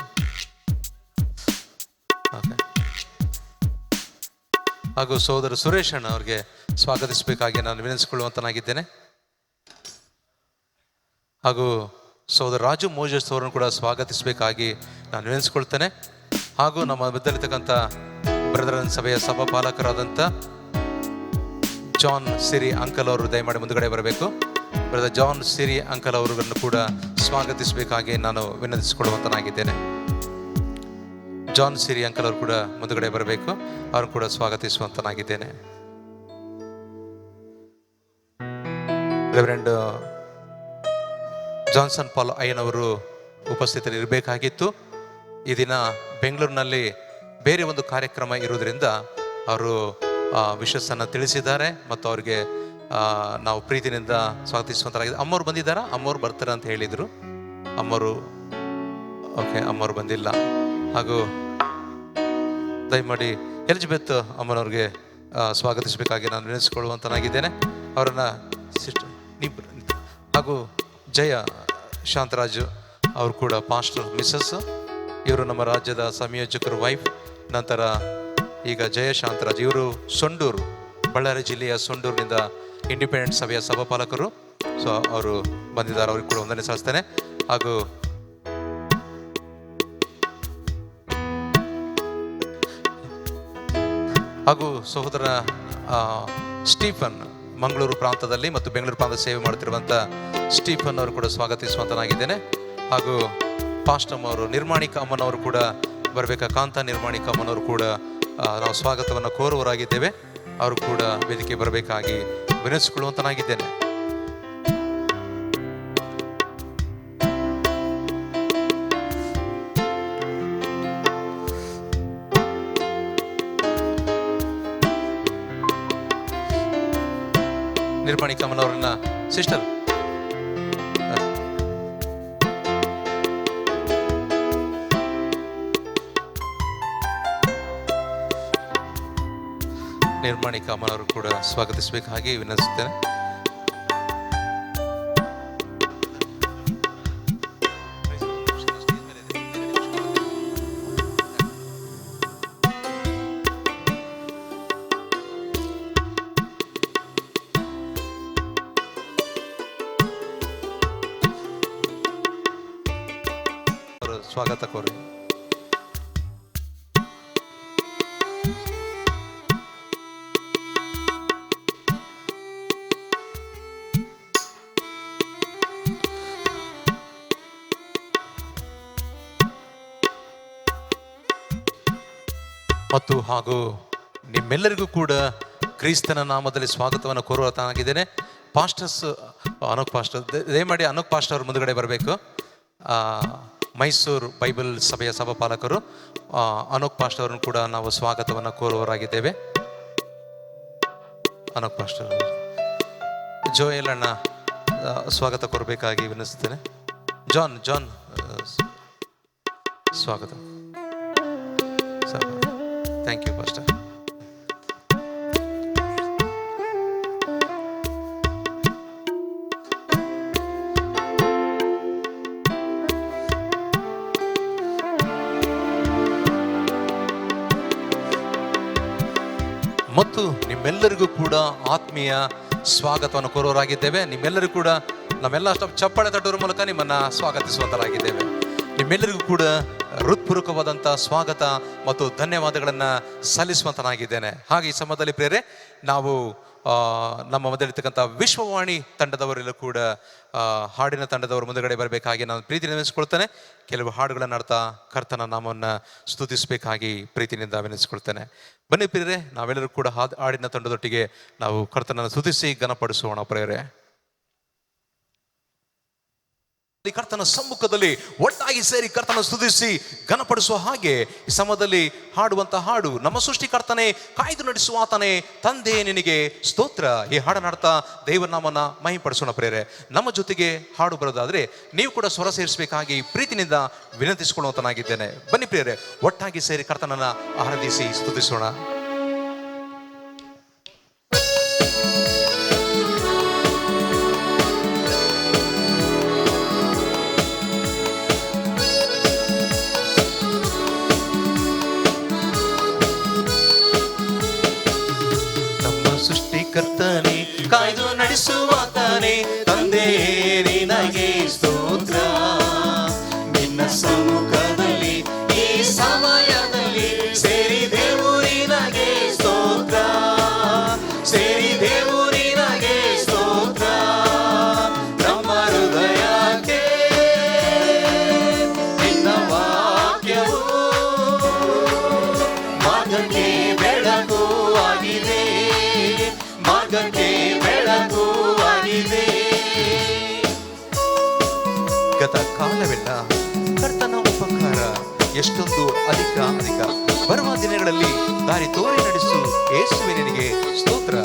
ಹಾಗೂ ಸಹೋದರ ಸುರೇಶ್ ಅಣ್ಣ ಅವ್ರಿಗೆ ಸ್ವಾಗತಿಸಬೇಕಾಗಿ ನಾನು ವಿನಂತಿಸಿಕೊಳ್ಳುವಂತನಾಗಿದ್ದೇನೆ. ಹಾಗೂ ಸಹೋದರ ರಾಜು ಮೋಜಸ್ ಅವರನ್ನು ಕೂಡ ಸ್ವಾಗತಿಸಬೇಕಾಗಿ ನಾನು ವಿನಂತಿಸಿಕೊಳ್ತೇನೆ. ಹಾಗೂ ನಮ್ಮ ಮಧ್ಯದಲ್ಲಿರ್ತಕ್ಕಂಥ ಬ್ರದರನ್ ಸಭೆಯ ಸಭಾಪಾಲಕರಾದಂಥ ಜಾನ್ ಸಿರಿ ಅಂಕಲ್ ಅವರು ದಯಮಾಡಿ ಮುಂದುಗಡೆ ಬರಬೇಕು. ಬ್ರದರ್ ಜಾನ್ ಸಿರಿ ಅಂಕಲ್ ಅವರನ್ನು ಕೂಡ ಸ್ವಾಗತಿಸಬೇಕಾಗಿ ನಾನು ವಿನಂತಿಸಿಕೊಳ್ಳುವಂತನಾಗಿದ್ದೇನೆ. ಜಾನ್ ಸಿರಿ ಅಂಕಲ್ ಅವರು ಕೂಡ ಮುಂದುಗಡೆ ಬರಬೇಕು. ಅವ್ರನ್ನು ಕೂಡ ಸ್ವಾಗತಿಸುವಂತನಾಗಿದ್ದೇನೆ. ರೆವರೆಂಡ್ ಜಾನ್ಸನ್ ಪಾಲ್ ಅಯ್ಯನವರು ಉಪಸ್ಥಿತರಲ್ಲಿ ಇರಬೇಕಾಗಿತ್ತು. ಈ ದಿನ ಬೆಂಗಳೂರಿನಲ್ಲಿ ಬೇರೆ ಒಂದು ಕಾರ್ಯಕ್ರಮ ಇರುವುದರಿಂದ ಅವರು ವಿಶಸ್ಸನ್ನು ತಿಳಿಸಿದ್ದಾರೆ ಮತ್ತು ಅವರಿಗೆ ನಾವು ಪ್ರೀತಿನಿಂದ ಸ್ವಾಗತಿಸುವಂತಾಗಿದೆ. ಅಮ್ಮವ್ರು ಬಂದಿದ್ದಾರಾ? ಅಮ್ಮವ್ರು ಬರ್ತಾರೆ ಅಂತ ಹೇಳಿದರು. ಅಮ್ಮವರು ಅಮ್ಮವ್ರು ಬಂದಿಲ್ಲ. ಹಾಗೂ ದಯಮಾಡಿ ಎಲಿಜಬೆತ್ ಅಮ್ಮನವ್ರಿಗೆ ಸ್ವಾಗತಿಸಬೇಕಾಗಿ ನಾನು ನೆನೆಸಿಕೊಳ್ಳುವಂತನಾಗಿದ್ದೇನೆ. ಅವರನ್ನು ಹಾಗೂ ಜಯ ಶಾಂತರಾಜು ಅವರು ಕೂಡ ಪಾಸ್ಟರ್ ಮಿಸಸ್. ಇವರು ನಮ್ಮ ರಾಜ್ಯದ ಸಂಯೋಜಕರು ವೈಫ್. ನಂತರ ಈಗ ಜಯ ಶಾಂತರಾಜ್ ಇವರು ಸೊಂಡೂರು, ಬಳ್ಳಾರಿ ಜಿಲ್ಲೆಯ ಸೊಂಡೂರಿನಿಂದ ಇಂಡಿಪೆಂಡೆಂಟ್ ಸಭೆಯ ಸಭಾಪಾಲಕರು. ಸೊ ಅವರು ಬಂದಿದ್ದಾರೆ, ಅವ್ರಿಗೆ ಕೂಡ ವಂದನೆ ಸಲ್ಲಿಸ್ತೇನೆ. ಹಾಗೂ ಸಹೋದರ ಸ್ಟೀಫನ್ ಮಂಗಳೂರು ಪ್ರಾಂತದಲ್ಲಿ ಮತ್ತು ಬೆಂಗಳೂರು ಪ್ರಾಂತ ಸೇವೆ ಮಾಡುತ್ತಿರುವಂಥ ಸ್ಟೀಫನ್ ಅವರು ಕೂಡ ಸ್ವಾಗತಿಸುವಂತನಾಗಿದ್ದೇನೆ. ಹಾಗೂ ಪಾಸ್ಟಮ್ ಅವರು ನಿರ್ಮಾಣಿಕ ಅಮ್ಮನವರು ಕೂಡ ಬರಬೇಕಾ. ಕಾಂತ ನಿರ್ಮಾಣಿಕ ಅಮ್ಮನವರು ಕೂಡ ನಾವು ಸ್ವಾಗತವನ್ನು ಕೋರುವರಾಗಿದ್ದೇವೆ. ಅವರು ಕೂಡ ವೇದಿಕೆ ಬರಬೇಕಾಗಿ ವಿನಂತಿಸಿಕೊಳ್ಳುವಂತನಾಗಿದ್ದೇನೆ. ನಿರ್ಮಾಣಿಕ ಅಮ್ಮನವರನ್ನ ಸಿಸ್ಟರ್ ನಿರ್ಮಾಣಿಕ ಅಮ್ಮನವರು ಕೂಡ ಸ್ವಾಗತಿಸಬೇಕಾಗಿ ವಿನಂತಿಸುತ್ತೇನೆ. ಸ್ವಾಗತ ಕೋರಿ. ಮತ್ತು ಹಾಗೂ ನಿಮ್ಮೆಲ್ಲರಿಗೂ ಕೂಡ ಕ್ರಿಸ್ತನ ನಾಮದಲ್ಲಿ ಸ್ವಾಗತವನ್ನು ಕೋರುವಂತಾಗಿದ್ದೇನೆ. ಪಾಸ್ಟರ್ಸ್ ಅನೋಕ್ ಪಾಸ್ಟರ್ ದಯಮಾಡಿ ಅನೋಕ್ ಪಾಸ್ಟರ್ ಅವರು ಮುಂದುಗಡೆ ಬರಬೇಕು. ಮೈಸೂರು ಬೈಬಲ್ ಸಭೆಯ ಸಭಾಪಾಲಕರು ಅನೋಕ್ ಪಾಸ್ಟರ್ ಅವರನ್ನು ಕೂಡ ನಾವು ಸ್ವಾಗತವನ್ನು ಕೋರುವವರಾಗಿದ್ದೇವೆ. ಅನೋಕ್ ಪಾಸ್ಟರ್ ಜೋಯಲ್ ಅಣ್ಣ ಸ್ವಾಗತ ಕೋರಬೇಕಾಗಿ ವಿನಂತಿಸುತ್ತೇನೆ. ಜಾನ್ ಸ್ವಾಗತ. Thank you pastor. ಮತ್ತು ನಿಮ್ಮೆಲ್ಲರಿಗೂ ಕೂಡ ಆತ್ಮೀಯ ಸ್ವಾಗತವನ್ನು ಕೋರುವರಾಗಿದ್ದೇವೆ. ನಿಮ್ಮೆಲ್ಲರಿಗೂ ಕೂಡ ನಮ್ಮೆಲ್ಲ ಚಪ್ಪಾಳೆ ತಟ್ಟುವ ಮೂಲಕ ನಿಮ್ಮನ್ನು ಸ್ವಾಗತಿಸುವಂತರಾಗಿದ್ದೇವೆ. ನಿಮ್ಮೆಲ್ಲರಿಗೂ ಕೂಡ ಹೃತ್ಪೂರ್ವಕವಾದಂಥ ಸ್ವಾಗತ ಮತ್ತು ಧನ್ಯವಾದಗಳನ್ನು ಸಲ್ಲಿಸುವಂತನಾಗಿದ್ದೇನೆ. ಹಾಗೆ ಈ ಸಮಯದಲ್ಲಿ ಪ್ರಿಯರೇ, ನಾವು ನಮ್ಮ ಮೊದಲಿರ್ತಕ್ಕಂಥ ವಿಶ್ವವಾಣಿ ತಂಡದವರೆಲ್ಲ ಕೂಡ ಹಾಡಿನ ತಂಡದವರು ಮುಂದುಗಡೆ ಬರಬೇಕಾಗಿ ನಾನು ಪ್ರೀತಿ ನೆನೆಸಿಕೊಳ್ತೇನೆ. ಕೆಲವು ಹಾಡುಗಳನ್ನು ಆಡ್ತಾ ಕರ್ತನ ನಾಮವನ್ನು ಸ್ತುತಿಸಬೇಕಾಗಿ ಪ್ರೀತಿನಿಂದ ವಿನಿಸಿಕೊಳ್ತೇನೆ. ಬನ್ನಿ ಪ್ರಿಯರೇ, ನಾವೆಲ್ಲರೂ ಕೂಡ ಹಾಡಿನ ತಂಡದೊಟ್ಟಿಗೆ ನಾವು ಕರ್ತನನ್ನು ಸ್ತುತಿಸಿ ಘನಪಡಿಸೋಣ ಪ್ರಿಯರೇ. ಈ ಕರ್ತನ ಸಮ್ಮುಖದಲ್ಲಿ ಒಟ್ಟಾಗಿ ಸೇರಿ ಕರ್ತನ ಸ್ತುತಿಸಿ ಘನಪಡಿಸುವ ಹಾಗೆ ಈ ಸಮಯದಲ್ಲಿ ಹಾಡುವಂತ ಹಾಡು, ನಮ್ಮ ಸೃಷ್ಟಿಕರ್ತನೆ ಕಾಯ್ದು ನಡೆಸುವ ಆತನೇ ತಂದೆ ನಿನಗೆ ಸ್ತೋತ್ರ. ಈ ಹಾಡನ್ನು ಹಾಡ್ತಾ ದೇವರ ನಾಮನ ಮಹಿಮೆಪಡಿಸೋಣ ಪ್ರೇರೆ. ನಮ್ಮ ಜೊತೆಗೆ ಹಾಡು ಬರೋದಾದ್ರೆ ನೀವು ಕೂಡ ಸ್ವರ ಸೇರಿಸಬೇಕಾಗಿ ಪ್ರೀತಿನಿಂದ ವಿನಂತಿಸಿಕೊಳ್ಳುವಂತನಾಗಿದ್ದೇನೆ. ಬನ್ನಿ ಪ್ರೇರೆ, ಒಟ್ಟಾಗಿ ಸೇರಿ ಕರ್ತನನ್ನ ಆರಾಧಿಸಿ ಸ್ತುತಿಸೋಣ. ಕರ್ತನೆ ಕಾಯ್ದು ನಡೆಸುವಾತನೇ ತಂದೆ ನಿನಗೆ ಸ್ತೋತ್ರ. ನಿನ್ನ ಸಮ್ಮುಖದಲ್ಲಿ ಈ ಸಮಯದಲ್ಲಿ ಸೇರಿದೆವು ನಿನಗೆ ಸ್ತೋತ್ರ, ಸೇರಿದೆವು ನಿನಗೆ ಸ್ತೋತ್ರ. ನಮ್ಮ ಹೃದಯಕ್ಕೆ ನಿನ್ನ ವಾಕ್ಯವು ಮಾರ್ಗಕ್ಕೆ ಬೆಳಕು ಆಗಿದೆ, ಮಾರ್ಗಕ್ಕೆ ಬೆಳಕು ಆಗಿದೆ. ಗತ ಕಾಲವೆಲ್ಲ ಕರ್ತನ ಉಪಕಾರ ಎಷ್ಟೊಂದು ಅಧಿಕ ಅಧಿಕ. ಬರುವ ದಿನಗಳಲ್ಲಿ ದಾರಿ ತೋರಿ ನಡೆಸು ಯೇಸುವೆ ನಿನಗೆ ಸ್ತೋತ್ರ.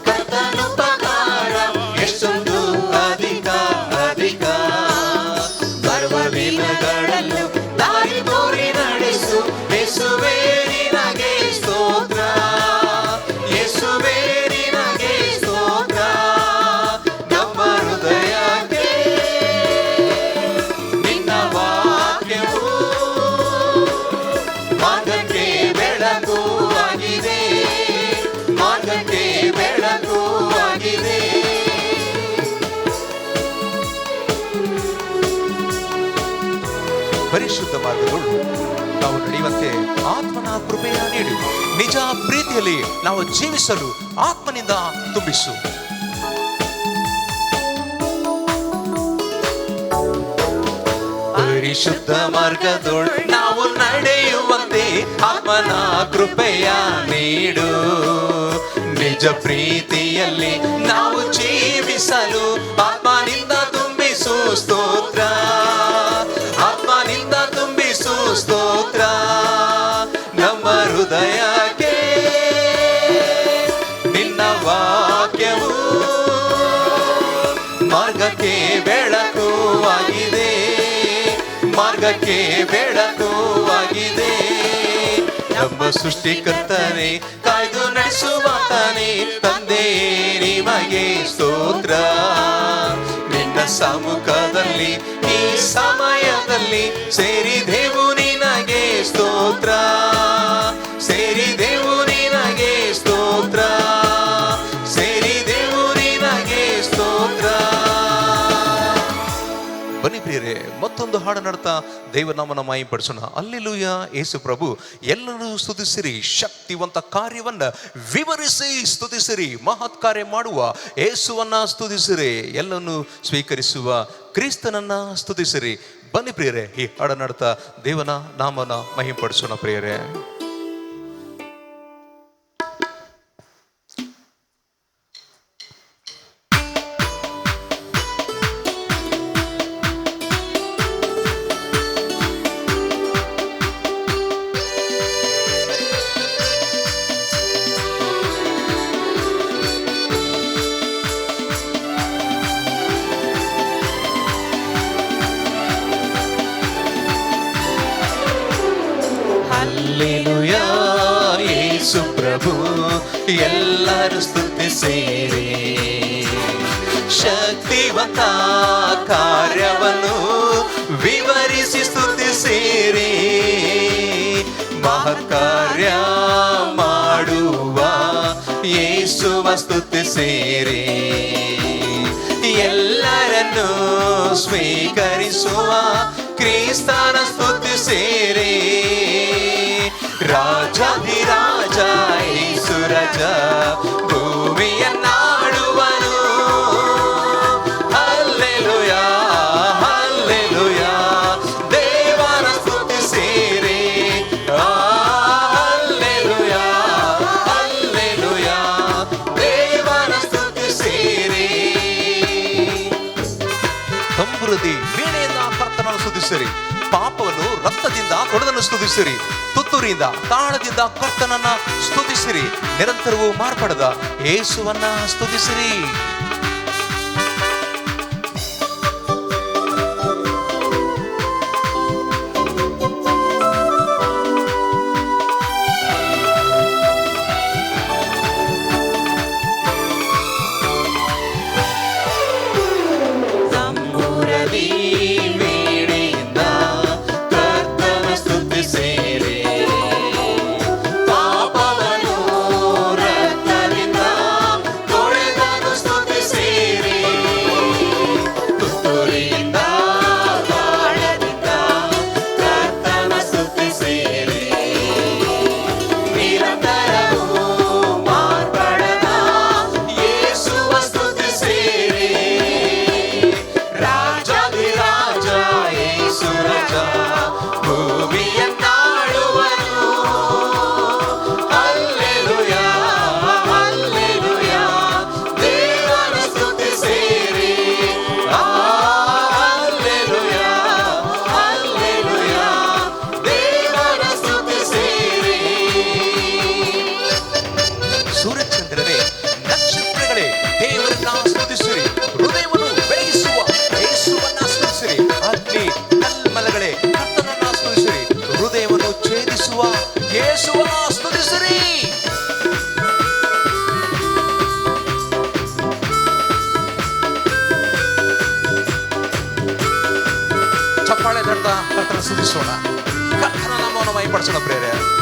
ಕರ್ತನ ಉಪಕಾರ ಎಷ್ಟೊಂದು ಅಧಿಕ ಅಧಿಕ. ಬರುವ ದಿನಗಳಲ್ಲೂ ದಾರಿ ತೋರಿ ನಡೆಸು ಯೇಸುವೇ ನಿನಗೆ ಸ್ತೋತ್ರ, ಯೇಸುವೇ ನಿನಗೆ ಸ್ತೋತ್ರ. ನಮ್ಮ ಹೃದಯಕ್ಕೆ ನಿನ್ನ ವಾಕ್ಯವು ಮಾರ್ಗಕ್ಕೆ ಬೆಳಕು ಆಗಿದೆ, ಮಾರ್ಗಕ್ಕೆ ಬೆಳಕು ಆಗಿದೆ. ಪರಿಶುದ್ಧ ಮಾರ್ಗಗಳು ನಾವು ನಡೆಯುವಂತೆ ಆತ್ಮನ ಕೃಪೆಯ ನೀಡು. ನಿಜ ಪ್ರೀತಿಯಲ್ಲಿ ನಾವು ಜೀವಿಸಲು ಆತ್ಮನಿಂದ ತುಂಬಿಸು. ಪರಿಶುದ್ಧ ಮಾರ್ಗದೊಳು ನಾವು ನಡೆಯುವಂತೆ ಆತ್ಮನ ಕೃಪೆಯ ನೀಡು. ನಿಜ ಪ್ರೀತಿಯಲ್ಲಿ ನಾವು ಜೀವಿಸಲು ಆತ್ಮನಿಂದ ತುಂಬಿಸು ಸ್ತೋತ್ರ, ಆತ್ಮನಿಂದ ತುಂಬಿಸು ಸ್ತೋತ್ರ. ನಮ್ಮ ಹೃದಯಕ್ಕೆ ನಿನ್ನ ವಾಕ್ಯವು ಮಾರ್ಗಕ್ಕೆ ಬೆಳಕು ಆಗಿದೆ, ಮಾರ್ಗಕ್ಕೆ ಬೆಳಕು ಆಗಿದೆ. ನಮ್ಮ ಸೃಷ್ಟಿಕರ್ತನೆ ಕಾಯ್ದು ನಡೆಸುವಾತನೇ ತಂದೆ ನಿಮಗೆ ಸ್ತೋತ್ರ. ನಿನ್ನ ಸಮ್ಮುಖದಲ್ಲಿ ಈ ಸಮಯದಲ್ಲಿ ಸೇರಿದೆವು ನಿನಗೆ ಸ್ತೋತ್ರ, ಸೇರಿದೆವು ನಿನಗೆ ಸ್ತೋತ್ರ, ಸೇರಿದೆವು ನಿನಗೆ ಸ್ತೋತ್ರ. ಬನ್ನಿ ಪ್ರಿಯರೇ, ಮತ್ತೊಂದು ಹಾಡು ನಡ್ತಾ ದೇವನಾಮನ ಮಹಿಮೆಪಡಿಸೋಣ. ಹಲ್ಲೆಲೂಯ. ಯೇಸು ಪ್ರಭು ಎಲ್ಲರೂ ಸ್ತುತಿಸಿರಿ, ಶಕ್ತಿವಂತ ಕಾರ್ಯವನ್ನ ವಿವರಿಸಿ ಸ್ತುತಿಸಿರಿ, ಮಹತ್ ಕಾರ್ಯ ಮಾಡುವ ಯೇಸುವನ್ನ ಸ್ತುತಿಸಿರಿ, ಎಲ್ಲನ್ನು ಸ್ವೀಕರಿಸುವ ಕ್ರಿಸ್ತನನ್ನ ಸ್ತುತಿಸಿರಿ. ಬನ್ನಿ ಪ್ರಿಯರೇ, ಈ ಹಾಡು ನಡ್ತಾ ದೇವನ ನಾಮನ ಮಹಿಮೆಪಡಿಸೋಣ ಪ್ರಿಯರೇ. ಹಲ್ಲೆಲೂಯಾ ಯೇಸು ಪ್ರಭು ಎಲ್ಲರೂ ಸ್ತುತಿಸಿರಿ. ಶಕ್ತಿವಂತ ಕಾರ್ಯವನ್ನು ವಿವರಿಸಿ ಸ್ತುತಿಸಿರಿ. ಮಹತ್ಕಾರ್ಯ ಮಾಡುವ ಯೇಸುವ ಸ್ತುತಿಸಿರಿ. ಎಲ್ಲರನ್ನು ಸ್ವೀಕರಿಸುವ ಕ್ರಿಸ್ತನ ಸ್ತುತಿಸಿರಿ. ರಾಜಾಧಿರಾಜ ಯೇಸು ರಾಜ ಭೂಮಿಯನ್ನಾಡುವನು. ಹಲ್ಲೆಲೂಯಾ ಹಲ್ಲೆಲೂಯಾ ದೇವರ ಸ್ತುತಿಸಿರಿ. ಹಲ್ಲೆಲೂಯಾ ಹಲ್ಲೆಲೂಯಾ ದೇವರ ಸ್ತುತಿಸಿರಿ. ಪಾಪವನ್ನು ರಕ್ತದಿಂದ ತೊಳೆದನ್ನು ಸ್ತುತಿಸಿರಿ. ತುತ್ತೂರಿಯಿಂದ ತಾಳದಿಂದ ಕರ್ತನನ್ನ ಸ್ತುತಿಸಿರಿ. ನಿರಂತರವೂ ಮಾರ್ಪಡದ ಯೇಸುವನ್ನ ಸ್ತುತಿಸಿರಿ. ಸೂರ್ಯಚಂದ್ರರೇ, ನಕ್ಷತ್ರಗಳೇ, ದೇವರನ್ನ ಸ್ತುತಿಸಿರಿ. ಹೃದಯವನ್ನು ಬೆಳಗಿಸುವ ಯೇಸುವನ್ನ ಸ್ತುತಿಸಿರಿ. ಅಗ್ನಿ ಕಲ್ಮಲಗಳೇ, ಕರ್ತನನ್ನ ಸ್ತುತಿಸಿರಿ. ಹೃದಯವನ್ನು ಛೇದಿಸುವ ಯೇಸುವನ್ನ ಸ್ತುತಿಸಿರಿ. ಚಪ್ಪಾಳೆ ತಡ್ತಾ ಕರ್ತನ ಸ್ತುತಿಸೋಣ. ಕರ್ತನ ನಾಮವನ್ನು ಮಹಿಮೆಪಡಿಸೋಣ ಪ್ರೇರೆ.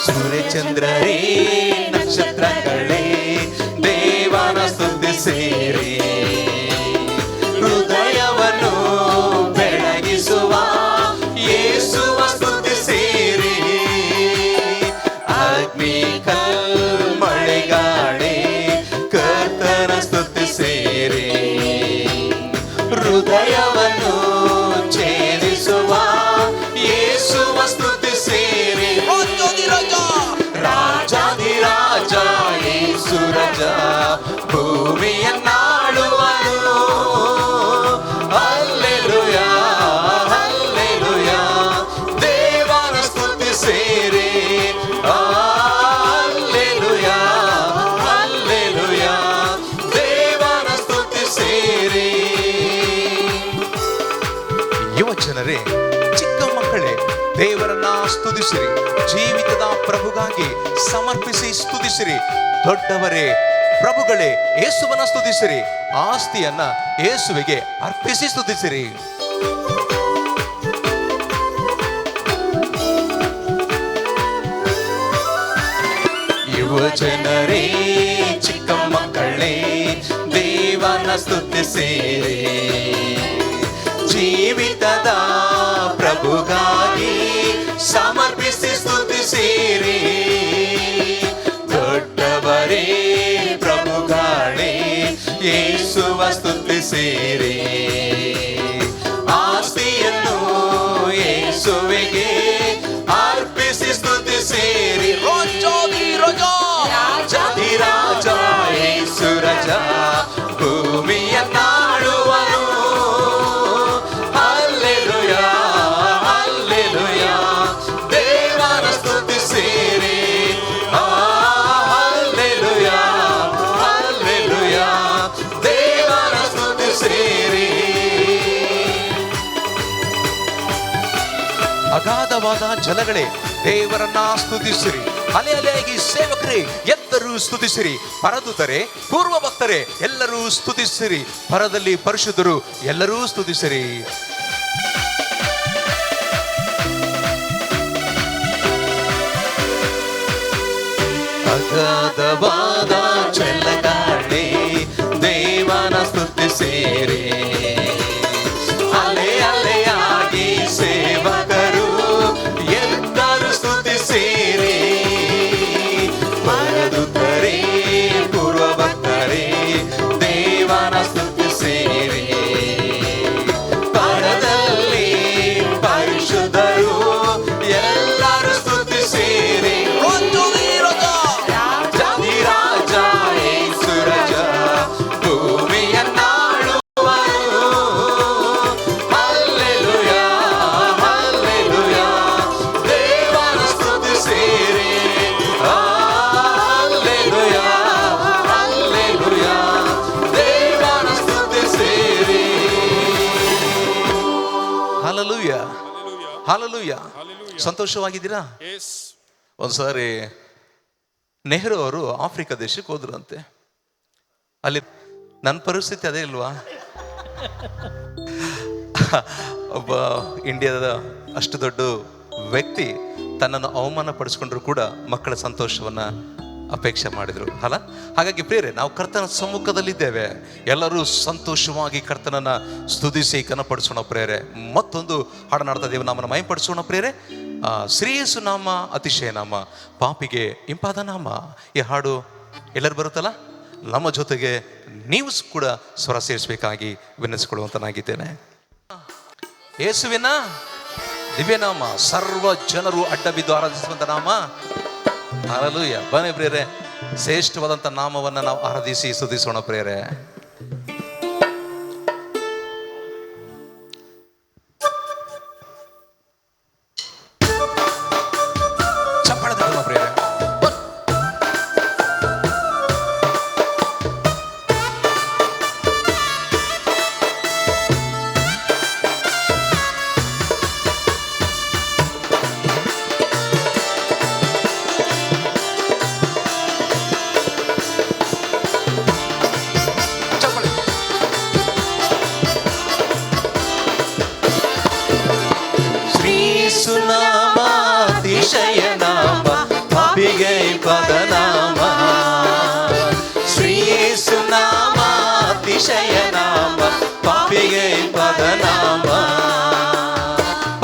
ಸೂರ್ಯಚಂದ್ರರೇ, ನಕ್ಷತ್ರಗಳೇ, ದೇವನ ಸ್ತುತಿಸಿರಿ. ಹೃದಯವನ್ನು ಬೆಳಗಿಸುವ ಯೇಸುವ ಸ್ತುತಿಸಿರಿ. ಅಗ್ನಿ ಕಲ್ಮಳೆಗಾಳೆ, ಕರ್ತನ ಸ್ತುತಿಸಿರಿ. ಹೃದಯವನ್ನು ಛೇದಿಸುವ ಯೇಸುವ ಸ್ತುತಿಸಿರಿ. ರಾಜಾಧಿರಾಜ ಯೇಸು ರಾಜ, ಭೂಮಿಯನ್ನಾಳುವನು. ಹಲ್ಲೆಲೂಯಾ, ಹಲ್ಲೆಲೂಯಾ, ದೇವರ ಸ್ತುತಿಸಿರಿ. ಹಲ್ಲೆಲೂಯಾ, ಹಲ್ಲೆಲೂಯಾ, ದೇವರ ಸ್ತುತಿಸಿರಿ. ಯುವಜನರೇ, ಚಿಕ್ಕ ಮಕ್ಕಳೇ, ದೇವರನ್ನ ಸ್ತುತಿಸಿರಿ. ಜೀವಿತದ ಪ್ರಭುಗಾಗಿ ಸಮರ್ಪಿಸಿ ಸ್ತುತಿಸಿರಿ. ದೊಡ್ಡವರೇ, ಪ್ರಭುಗಳೇ, ಯೇಸುವನ್ನ ಸ್ತುತಿಸಿರಿ. ಆಸ್ತಿಯನ್ನ ಯೇಸುವಿಗೆ ಅರ್ಪಿಸಿ ಸ್ತುತಿಸಿರಿ. ಯುವಜನರೇ, ಚಿಕ್ಕ ಮಕ್ಕಳೇ, ದೇವನ ಸ್ತುತಿಸಿರಿ. ಜೀವಿತದ ಪ್ರಭುಗಾಗಿ ಸಮರ್ಪಿಸಿ ಸ್ತುತಿಸಿರಿ. ದೊಡ್ಡವರೇ, ಪ್ರಭುಗಳೇ, ಯೇಸುವ ಸ್ತುತಿಸಿರಿ. ಆಸ್ತಿಯನ್ನು ಯೇಸುವಿಗೆ ಅರ್ಪಿಸಿ ಸ್ತುತಿಸಿರಿ. ರಾಜಾಧಿರಾಜ ಯೇಸು ರಾಜ, ಭೂಮಿಯನ್ನಾಳುವನು. ಹಲ್ಲೆಲೂಯಾ, ಹಲ್ಲೆಲೂಯಾ, ದೇವರ ಸ್ತುತಿಸಿರಿ. ಹಲ್ಲೆಲೂಯಾ, ಹಲ್ಲೆಲೂಯಾ, ದೇವರ ಸ್ತುತಿಸಿರಿ. ಅಗಾಧವಾದ ಜಲಗಳೇ, ದೇವರನ್ನ ಸ್ತುತಿಸಿರಿ. ಅಲೆ ಅಲೆಯಾಗಿ ಸೇವಕರೇ, ಎಲ್ಲರೂ ಸ್ತುತಿಸಿರಿ. ಪರದೂತರೇ, ಪೂರ್ವ ಭಕ್ತರೇ, ಎಲ್ಲರೂ ಸ್ತುತಿಸಿರಿ. ಪರದಲ್ಲಿ ಪರಿಶುದ್ಧರು, ಎಲ್ಲರೂ ಸ್ತುತಿಸಿರಿ. ಅಗಾಧವಾದ ಜಲಗಳೇ, ದೇವನ ಸ್ತುತಿಸಿರಿ. ಅಲೆ ಅಲೆಯಾಗಿ ಸೇವಕರು ಎಲ್ಲರೂ ಸ್ತುತಿಸಿರಿ. ಪರದೂತರೇ, ಪೂರ್ವ ಭಕ್ತರೇ, ದೇವನ ಸ್ತುತಿಸಿರಿ. ಪರದಲ್ಲಿ ಪರಿಶುದ್ಧರು ಎಲ್ಲರೂ ಸ್ತುತಿಸಿರಿ. ರಾಜಾಧಿರಾಜ ಯೇಸು ರಾಜ, ಭೂಮಿಯನ್ನಾಳುವನು. ಹಾಲೆಲೂಯಾ. ಸಂತೋಷವಾಗಿದ್ದೀರಾ? ಒಂದ್ಸಾರಿ ನೆಹರು ಅವರು ಆಫ್ರಿಕಾ ದೇಶಕ್ಕೆ ಹೋದ್ರಂತೆ. ಅಲ್ಲಿ ನನ್ನ ಪರಿಸ್ಥಿತಿ ಅದೇ ಇಲ್ವಾ? ಒಬ್ಬ ಇಂಡಿಯಾದ ಅಷ್ಟು ದೊಡ್ಡ ವ್ಯಕ್ತಿ ತನ್ನನ್ನು ಅವಮಾನ ಪಡಿಸ್ಕೊಂಡ್ರು ಕೂಡ ಮಕ್ಕಳ ಸಂತೋಷವನ್ನ ಅಪೇಕ್ಷೆ ಮಾಡಿದ್ರು ಅಲ್ಲ. ಹಾಗಾಗಿ ಪ್ರಿಯರೇ, ನಾವು ಕರ್ತನ ಸಮ್ಮುಖದಲ್ಲಿದ್ದೇವೆ. ಎಲ್ಲರೂ ಸಂತೋಷವಾಗಿ ಕರ್ತನನ್ನ ಸ್ತುತಿಸಿ ಕನಪಡಿಸೋಣ ಪ್ರಿಯರೇ. ಮತ್ತೊಂದು ಹಾಡನಾಡ್ತಾ ದೇವನಾಮನ ಮಹಿಮೆಪಡಿಸೋಣ ಪ್ರಿಯರೇ. ಶ್ರೀಯೇಸು ನಾಮ ಅತಿಶಯ ನಾಮ, ಪಾಪಿಗೆ ಇಂಪಾದ ನಾಮ. ಈ ಹಾಡು ಎಲ್ಲರೂ ಬರುತ್ತಲ್ಲ, ನಮ್ಮ ಜೊತೆಗೆ ನೀವು ಕೂಡ ಸ್ವರ ಸೇರಿಸಬೇಕಾಗಿ ವಿನಂತಿಸಿಕೊಳ್ಳುವಂತನಾಗಿದ್ದೇನೆ. ಯೇಸುವಿನ ದಿವ್ಯನಾಮ ಸರ್ವ ಜನರು ಅಡ್ಡ ಬಿದ್ದು ಆರಾಧಿಸುವಂತ ನಾಮ. ಹಾಲೆಲೂಯ. ಬನ್ನಿ ಪ್ರಿಯರೇ, ಶ್ರೇಷ್ಠವಾದಂಥ ನಾಮವನ್ನು ನಾವು ಆರಾಧಿಸಿ ಸ್ತುತಿಸೋಣ ಪ್ರಿಯರೇ. ಚಪ್ಪಳದ ಪ್ರಿಯರೇ. ಸುನಾಮ ಅತಿಶಯ ನಾಮ, ಪಾಪಿಗೆ ಪದನಾಮ. ಶ್ರೀಯೇಸು ನಾಮ ಅತಿಶಯ ನಾಮ, ಪಾಪಿಗೆ ಪದನಾಮ.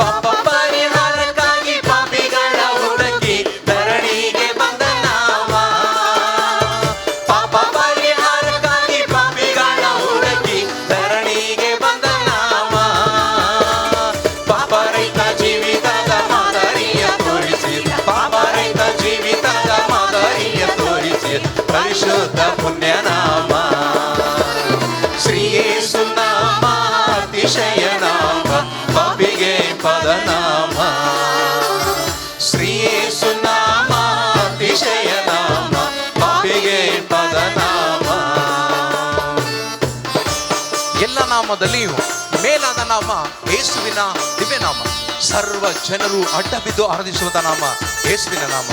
ಪಾಪ ಪರಿಹಾರಕ್ಕಾಗಿ ಪಾಪಿಗಳ ಹುಡುಕಿ ಧರಣಿಗೆ ಬಂದ ನಾಮ. ಪಾಪ ಪರಿಹಾರಕ್ಕಾಗಿ ಪಾಪಿಗಳ ಹುಡುಕಿ ಧರಣಿಗೆ ಬಂದ ನಾಮ. ಪಾಪ ರಹಿತ ಜೀವಿತದ ಮಾದರಿಯ ತೋರಿಸಿ, ಪಾಪ ರಹಿತ ಜೀವಿತದ ಮಾದರಿಯ ತೋರಿಸಿ, ಪರಿಶುದ್ಧ ಪುಣ್ಯ ನಾಮ. ಶ್ರೀಯೇಸು ನಾಮ ಅತಿಶಯ ನಾಮ, ಪಾಪಿಗೆ ಪದನಾಮ. ಶ್ರೀಯೇಸು ನಾಮ ಅತಿಶಯ ನಾಮ, ಪಾಪಿಗೆ ಪದನಾಮ. ಎಲ್ಲ ನಾಮದಲ್ಲಿಯೂ ಮೇಲಾದ ನಾಮ ಯೇಸುವಿನ ದಿವ್ಯನಾಮ. ಸರ್ವ ಜನರು ಅಡ್ಡ ಬಿದ್ದು ಆರಾಧಿಸುವಂತ ನಾಮ ಯೇಸುವಿನ ನಾಮ.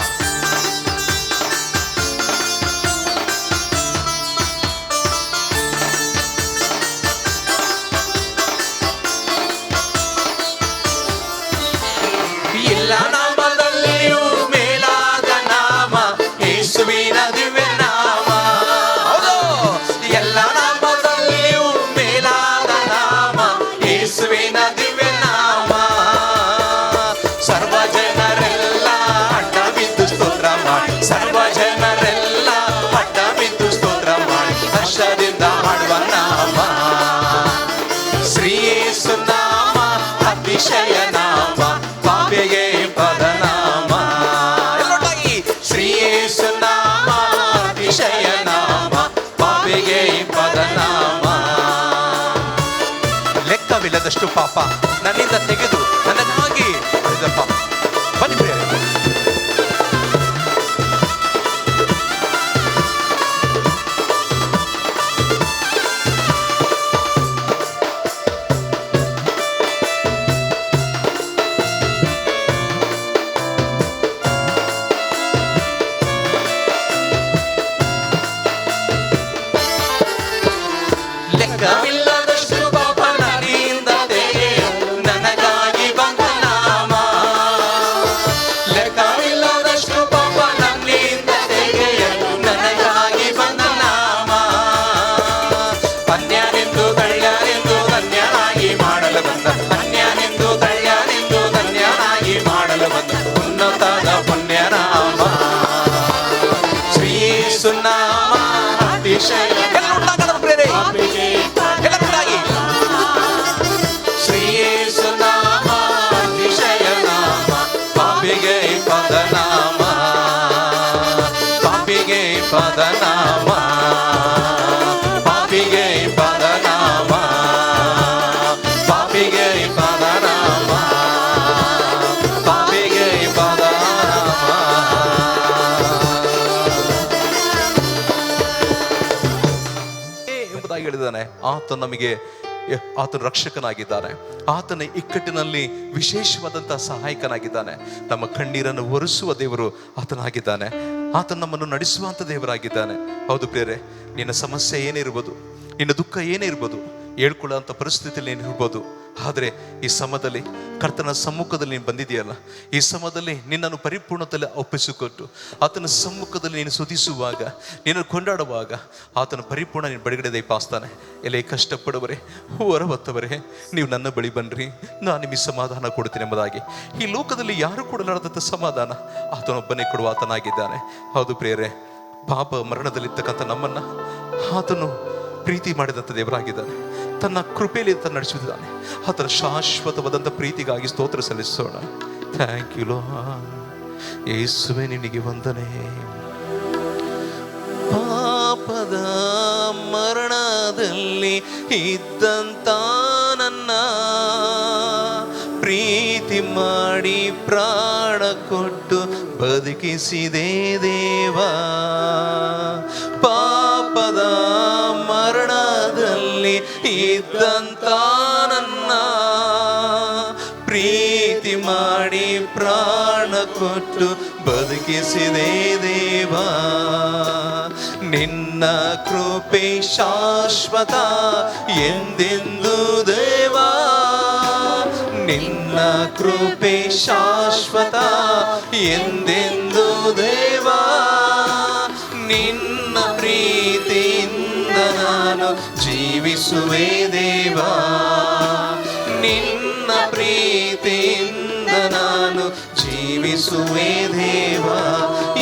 ಎಲ್ಲ ನಾಮದಲ್ಲಿಯೂ ಮೇಲಾದ ನಾಮ ಯೇಸುವಿನ ದಿವ್ಯ ನಾಮ. ಎಲ್ಲ ನಾಮದಲ್ಲಿಯೂ ಮೇಲಾದ ನಾಮ ಯೇಸುವಿನ ದಿವ್ಯ ನಾಮ. ಸರ್ವ ಜನರೆಲ್ಲ ಅಡ್ಡ ಬಿದ್ದು ಸ್ತೋತ್ರ ಮಾಡಿ, ಸರ್ವ ಜನರೆಲ್ಲ ಅಡ್ಡ ಬಿದ್ದು ಸ್ತೋತ್ರ ಮಾಡಿ, ಹರ್ಷದಿಂದ ಮಾಡುವ ನಾಮ. ಶ್ರೀಯೇಸು ನಾಮ ಅತಿಶಯ ನಾಮ, ಪಾಪಿಗೆ ಪದನಾಮ. ಶ್ರೀಯೇಸು ನಾಮ ಅತಿಶಯ ನಾಮ, ಪಾಪಿಗೆ ಪದನಾಮ. ಲೆಕ್ಕವಿಲ್ಲದಷ್ಟು ಪಾಪ ನನ್ನಿಂದ ತೆಗೆದು ನನಗಾಗಿ ಮಾಡಿದ ಪಾಪ. ಬನ್ನಿ ಪ್ರಿಯರೇ, ಲೆಕ್ಕವಿಲ್ಲದಷ್ಟು ಪಾಪ ನನ್ನಿಂದ ತೆಗೆಯು, ನನಗಾಗಿ ಬಂದ ನಾಮ. ಲೆಕ್ಕವಿಲ್ಲದಷ್ಟು ಪಾಪ ನನ್ನಿಂದ ತೆಗೆಯಲು, ನನಗಾಗಿ ಬಂದ ನಾಮ. ಅನ್ಯನೆಂದು ತಳ್ಳ್ಯಾನೆಂದು ಧನ್ಯನಾಗಿ ಮಾಡಲು ಬಂದ, ಅನ್ಯನೆಂದು ತಳ್ಳ್ಯಾನೆಂದು ಧನ್ಯನಾಗಿ ಮಾಡಲು ಬಂದ ಉನ್ನತದ ಪುಣ್ಯ ನಾಮ. ಶ್ರೀಯೇಸು ನಾಮ ಅತಿಶಯ ಶ್ರೀಯೇಸು ನಾಮ ಅತಿಶಯ ನಾಮ, ಪಾಪಿಗೆ ಪದನಾಮ. ಪಾಪಿಗೆ ಪದನಾಮ, ಪಾಪಿಗೆ ಪದನಾಮ, ಪಾಪಿಗೆ ಪದನಾಮ, ಪಾಪಿಗೆ ಪದನಾಮ. ಎಂಬುದಾಗಿ ಹೇಳಿದ್ದಾನೆ. ಆತ ನಮಗೆ ಆತನು ರಕ್ಷಕನಾಗಿದ್ದಾನೆ. ಆತನ ಇಕ್ಕಟ್ಟಿನಲ್ಲಿ ವಿಶೇಷವಾದಂತಹ ಸಹಾಯಕನಾಗಿದ್ದಾನೆ. ನಮ್ಮ ಕಣ್ಣೀರನ್ನು ಒರೆಸುವ ದೇವರು ಆತನಾಗಿದ್ದಾನೆ. ಆತನು ನಮ್ಮನ್ನು ನಡೆಸುವಂಥ ದೇವರಾಗಿದ್ದಾನೆ. ಹೌದು ಪ್ರಿಯರೇ, ನಿನ್ನ ಸಮಸ್ಯೆ ಏನೇ ಇರ್ಬೋದು, ನಿನ್ನ ದುಃಖ ಏನೇ ಇರ್ಬೋದು, ಹೇಳ್ಕೊಳ್ಳೋಂಥ ಪರಿಸ್ಥಿತಿಯಲ್ಲಿ ಏನಿರ್ಬೋದು, ಆದರೆ ಈ ಸಮಯದಲ್ಲಿ ಕರ್ತನ ಸಮ್ಮುಖದಲ್ಲಿ ನೀನು ಬಂದಿದೆಯಲ್ಲ, ಈ ಸಮಯದಲ್ಲಿ ನಿನ್ನನ್ನು ಪರಿಪೂರ್ಣತೆಯಲ್ಲಿ ಒಪ್ಪಿಸಿಕೊಟ್ಟು ಆತನ ಸಮ್ಮುಖದಲ್ಲಿ ನೀನು ಸ್ತುತಿಸುವಾಗ, ನೀನು ಕೊಂಡಾಡುವಾಗ ಆತನ ಪರಿಪೂರ್ಣ ನೀನು ಬಡಿಗಡೆ ದಯಪಾಸ್ತಾನೆ. ಎಲ್ಲೇ ಕಷ್ಟಪಡುವರೆ, ಹೊರಬತ್ತವರೇ, ನೀವು ನನ್ನ ಬಳಿ ಬನ್ನಿರಿ, ನಾನು ನಿಮಗೆ ಸಮಾಧಾನ ಕೊಡ್ತೀನಿ ಎಂಬುದಾಗಿ. ಈ ಲೋಕದಲ್ಲಿ ಯಾರು ಕೊಡಲಾರದಂಥ ಸಮಾಧಾನ ಆತನೊಬ್ಬನೇ ಕೊಡುವ ಆತನಾಗಿದ್ದಾನೆ. ಹೌದು ಪ್ರಿಯರೇ, ಪಾಪ ಮರಣದಲ್ಲಿರ್ತಕ್ಕಂಥ ನಮ್ಮನ್ನು ಆತನು ಪ್ರೀತಿ ಮಾಡಿದಂಥ ದೇವರಾಗಿದ್ದಾನೆ. ತನ್ನ ಕೃಪೆಯಲ್ಲಿ ತನ್ನ ನಡೆಸಿದ್ದಾನೆ. ಆತನ ಶಾಶ್ವತವಾದಂಥ ಪ್ರೀತಿಗಾಗಿ ಸ್ತೋತ್ರ ಸಲ್ಲಿಸೋಣ. Thank you lord. ಯೇಸುವೆ ನಿನಗೆ ವಂದನೆ. ಪಾಪದ ಮರಣದಲ್ಲಿ ಇದ್ದಂತ ನನ್ನ ಪ್ರೀತಿ ಮಾಡಿ ಪ್ರಾಣ ಕೊಟ್ಟು ಬದುಕಿಸಿದೆ ದೇವಾ. ಪಾಪದ ಮರಣದಲ್ಲಿ ಇದ್ದಂತ ನನ್ನ ಪ್ರೀತಿ ಮಾಡಿ ಪ್ರಾಣ ಕೊಟ್ಟು ಬದುಕಿಸಿದೆ ದೇವಾ. ನಿನ್ನ ಕೃಪೆ ಶಾಶ್ವತ ಎಂದೆಂದು ದೇವಾ. ನಿನ್ನ ಕೃಪೆ ಶಾಶ್ವತ ಎಂದೆಂದು ದೇವಾ. ನಿನ್ನ ಪ್ರೀತಿಯಿಂದ ನಾನು ಜೀವಿಸುವೆ ದೇವಾ. ನಿನ್ನ ಪ್ರೀತಿಯಿಂದ ನಾನು ಜೀವಿಸುವೆ ದೇವಾ.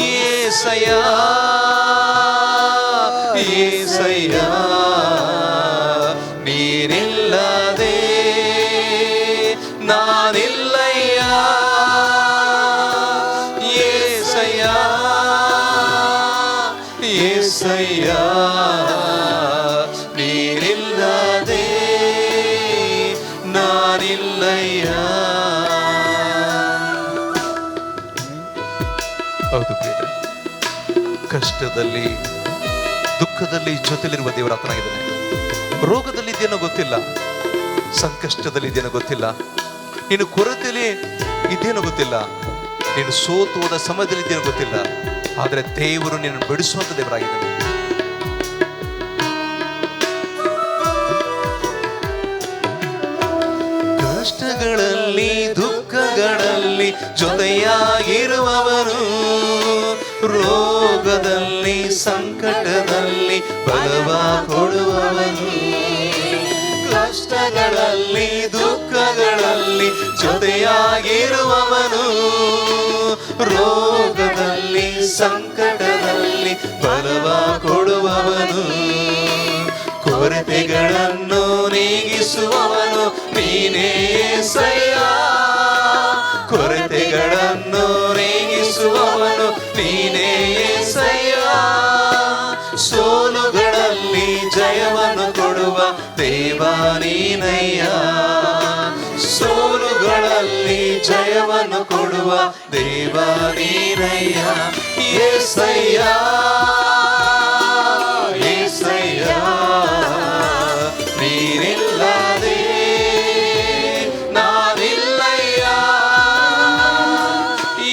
ಯೇಸಯ್ಯ, ಯೇಸಯ್ಯ, ನೀನಿಲ್ಲದೆ ನಾನಿಲ್ಲಯ್ಯ. ಯೇಸಯ್ಯ, ಯೇಸಯ್ಯ, ನೀನಿಲ್ಲದೆ ನಾನಿಲ್ಲಯ್ಯ. ಹೌದು ಪ್ರಿಯರೇ, ಕಷ್ಟದಲ್ಲಿ ದುಃಖದಲ್ಲಿ ಜೊತೆಲಿರುವ ದೇವರ ಆತನಾಗಿದ್ದಾನೆ. ರೋಗದಲ್ಲಿ ಇದೇನೋ ಗೊತ್ತಿಲ್ಲ, ಸಂಕಷ್ಟದಲ್ಲಿ ಇದೇನೋ ಗೊತ್ತಿಲ್ಲ, ನೀನು ಕೊರತೆಯಲ್ಲಿ ಇದೇನೋ ಗೊತ್ತಿಲ್ಲ, ನೀನು ಸೋತು ಹೋದ ಸಮಯದಲ್ಲಿ ಇದೇನೋ ಗೊತ್ತಿಲ್ಲ, ಆದರೆ ದೇವರು ನಿನ್ನ ಬಿಡಿಸುವಂತ ದೇವರಾಗಿದ್ದಾನೆ. ಕಷ್ಟಗಳಲ್ಲಿ ದುಃಖಗಳಲ್ಲಿ ಜೊತೆಯಾಗಿರುವವನು, ರೋಗದಲ್ಲಿ ಸಂಕಟದಲ್ಲಿ ಬಲವ ಕೊಡುವವನು. ಕಷ್ಟಗಳಲ್ಲಿ ದುಃಖಗಳಲ್ಲಿ ಜೊತೆಯಾಗಿರುವವನು, ರೋಗದಲ್ಲಿ ಸಂಕಟದಲ್ಲಿ ಬಲವ ಕೊಡುವವನು. ಕೊರತೆಗಳನ್ನು ನೀಗಿಸುವವನು ನೀನೇ యేసయ్య. ಕೊರತೆಗಳನ್ನು ನೀಗಿಸುವವನು ನೀನೇ యేసయ్ಯ. ಸೋಲುಗಳಲ್ಲಿ ಜಯವನ್ನು ಕೊಡುವ ದೇವ ನೀನಯ್ಯ. ಸೋಲುಗಳಲ್ಲಿ ಜಯವನ್ನು ಕೊಡುವ ದೇವ ನೀನಯ್ಯ. యేసయ్య, యేసయ్య, ನೀನಿಲ್ಲದೆ ನಾನಿಲ್ಲಯ್ಯ.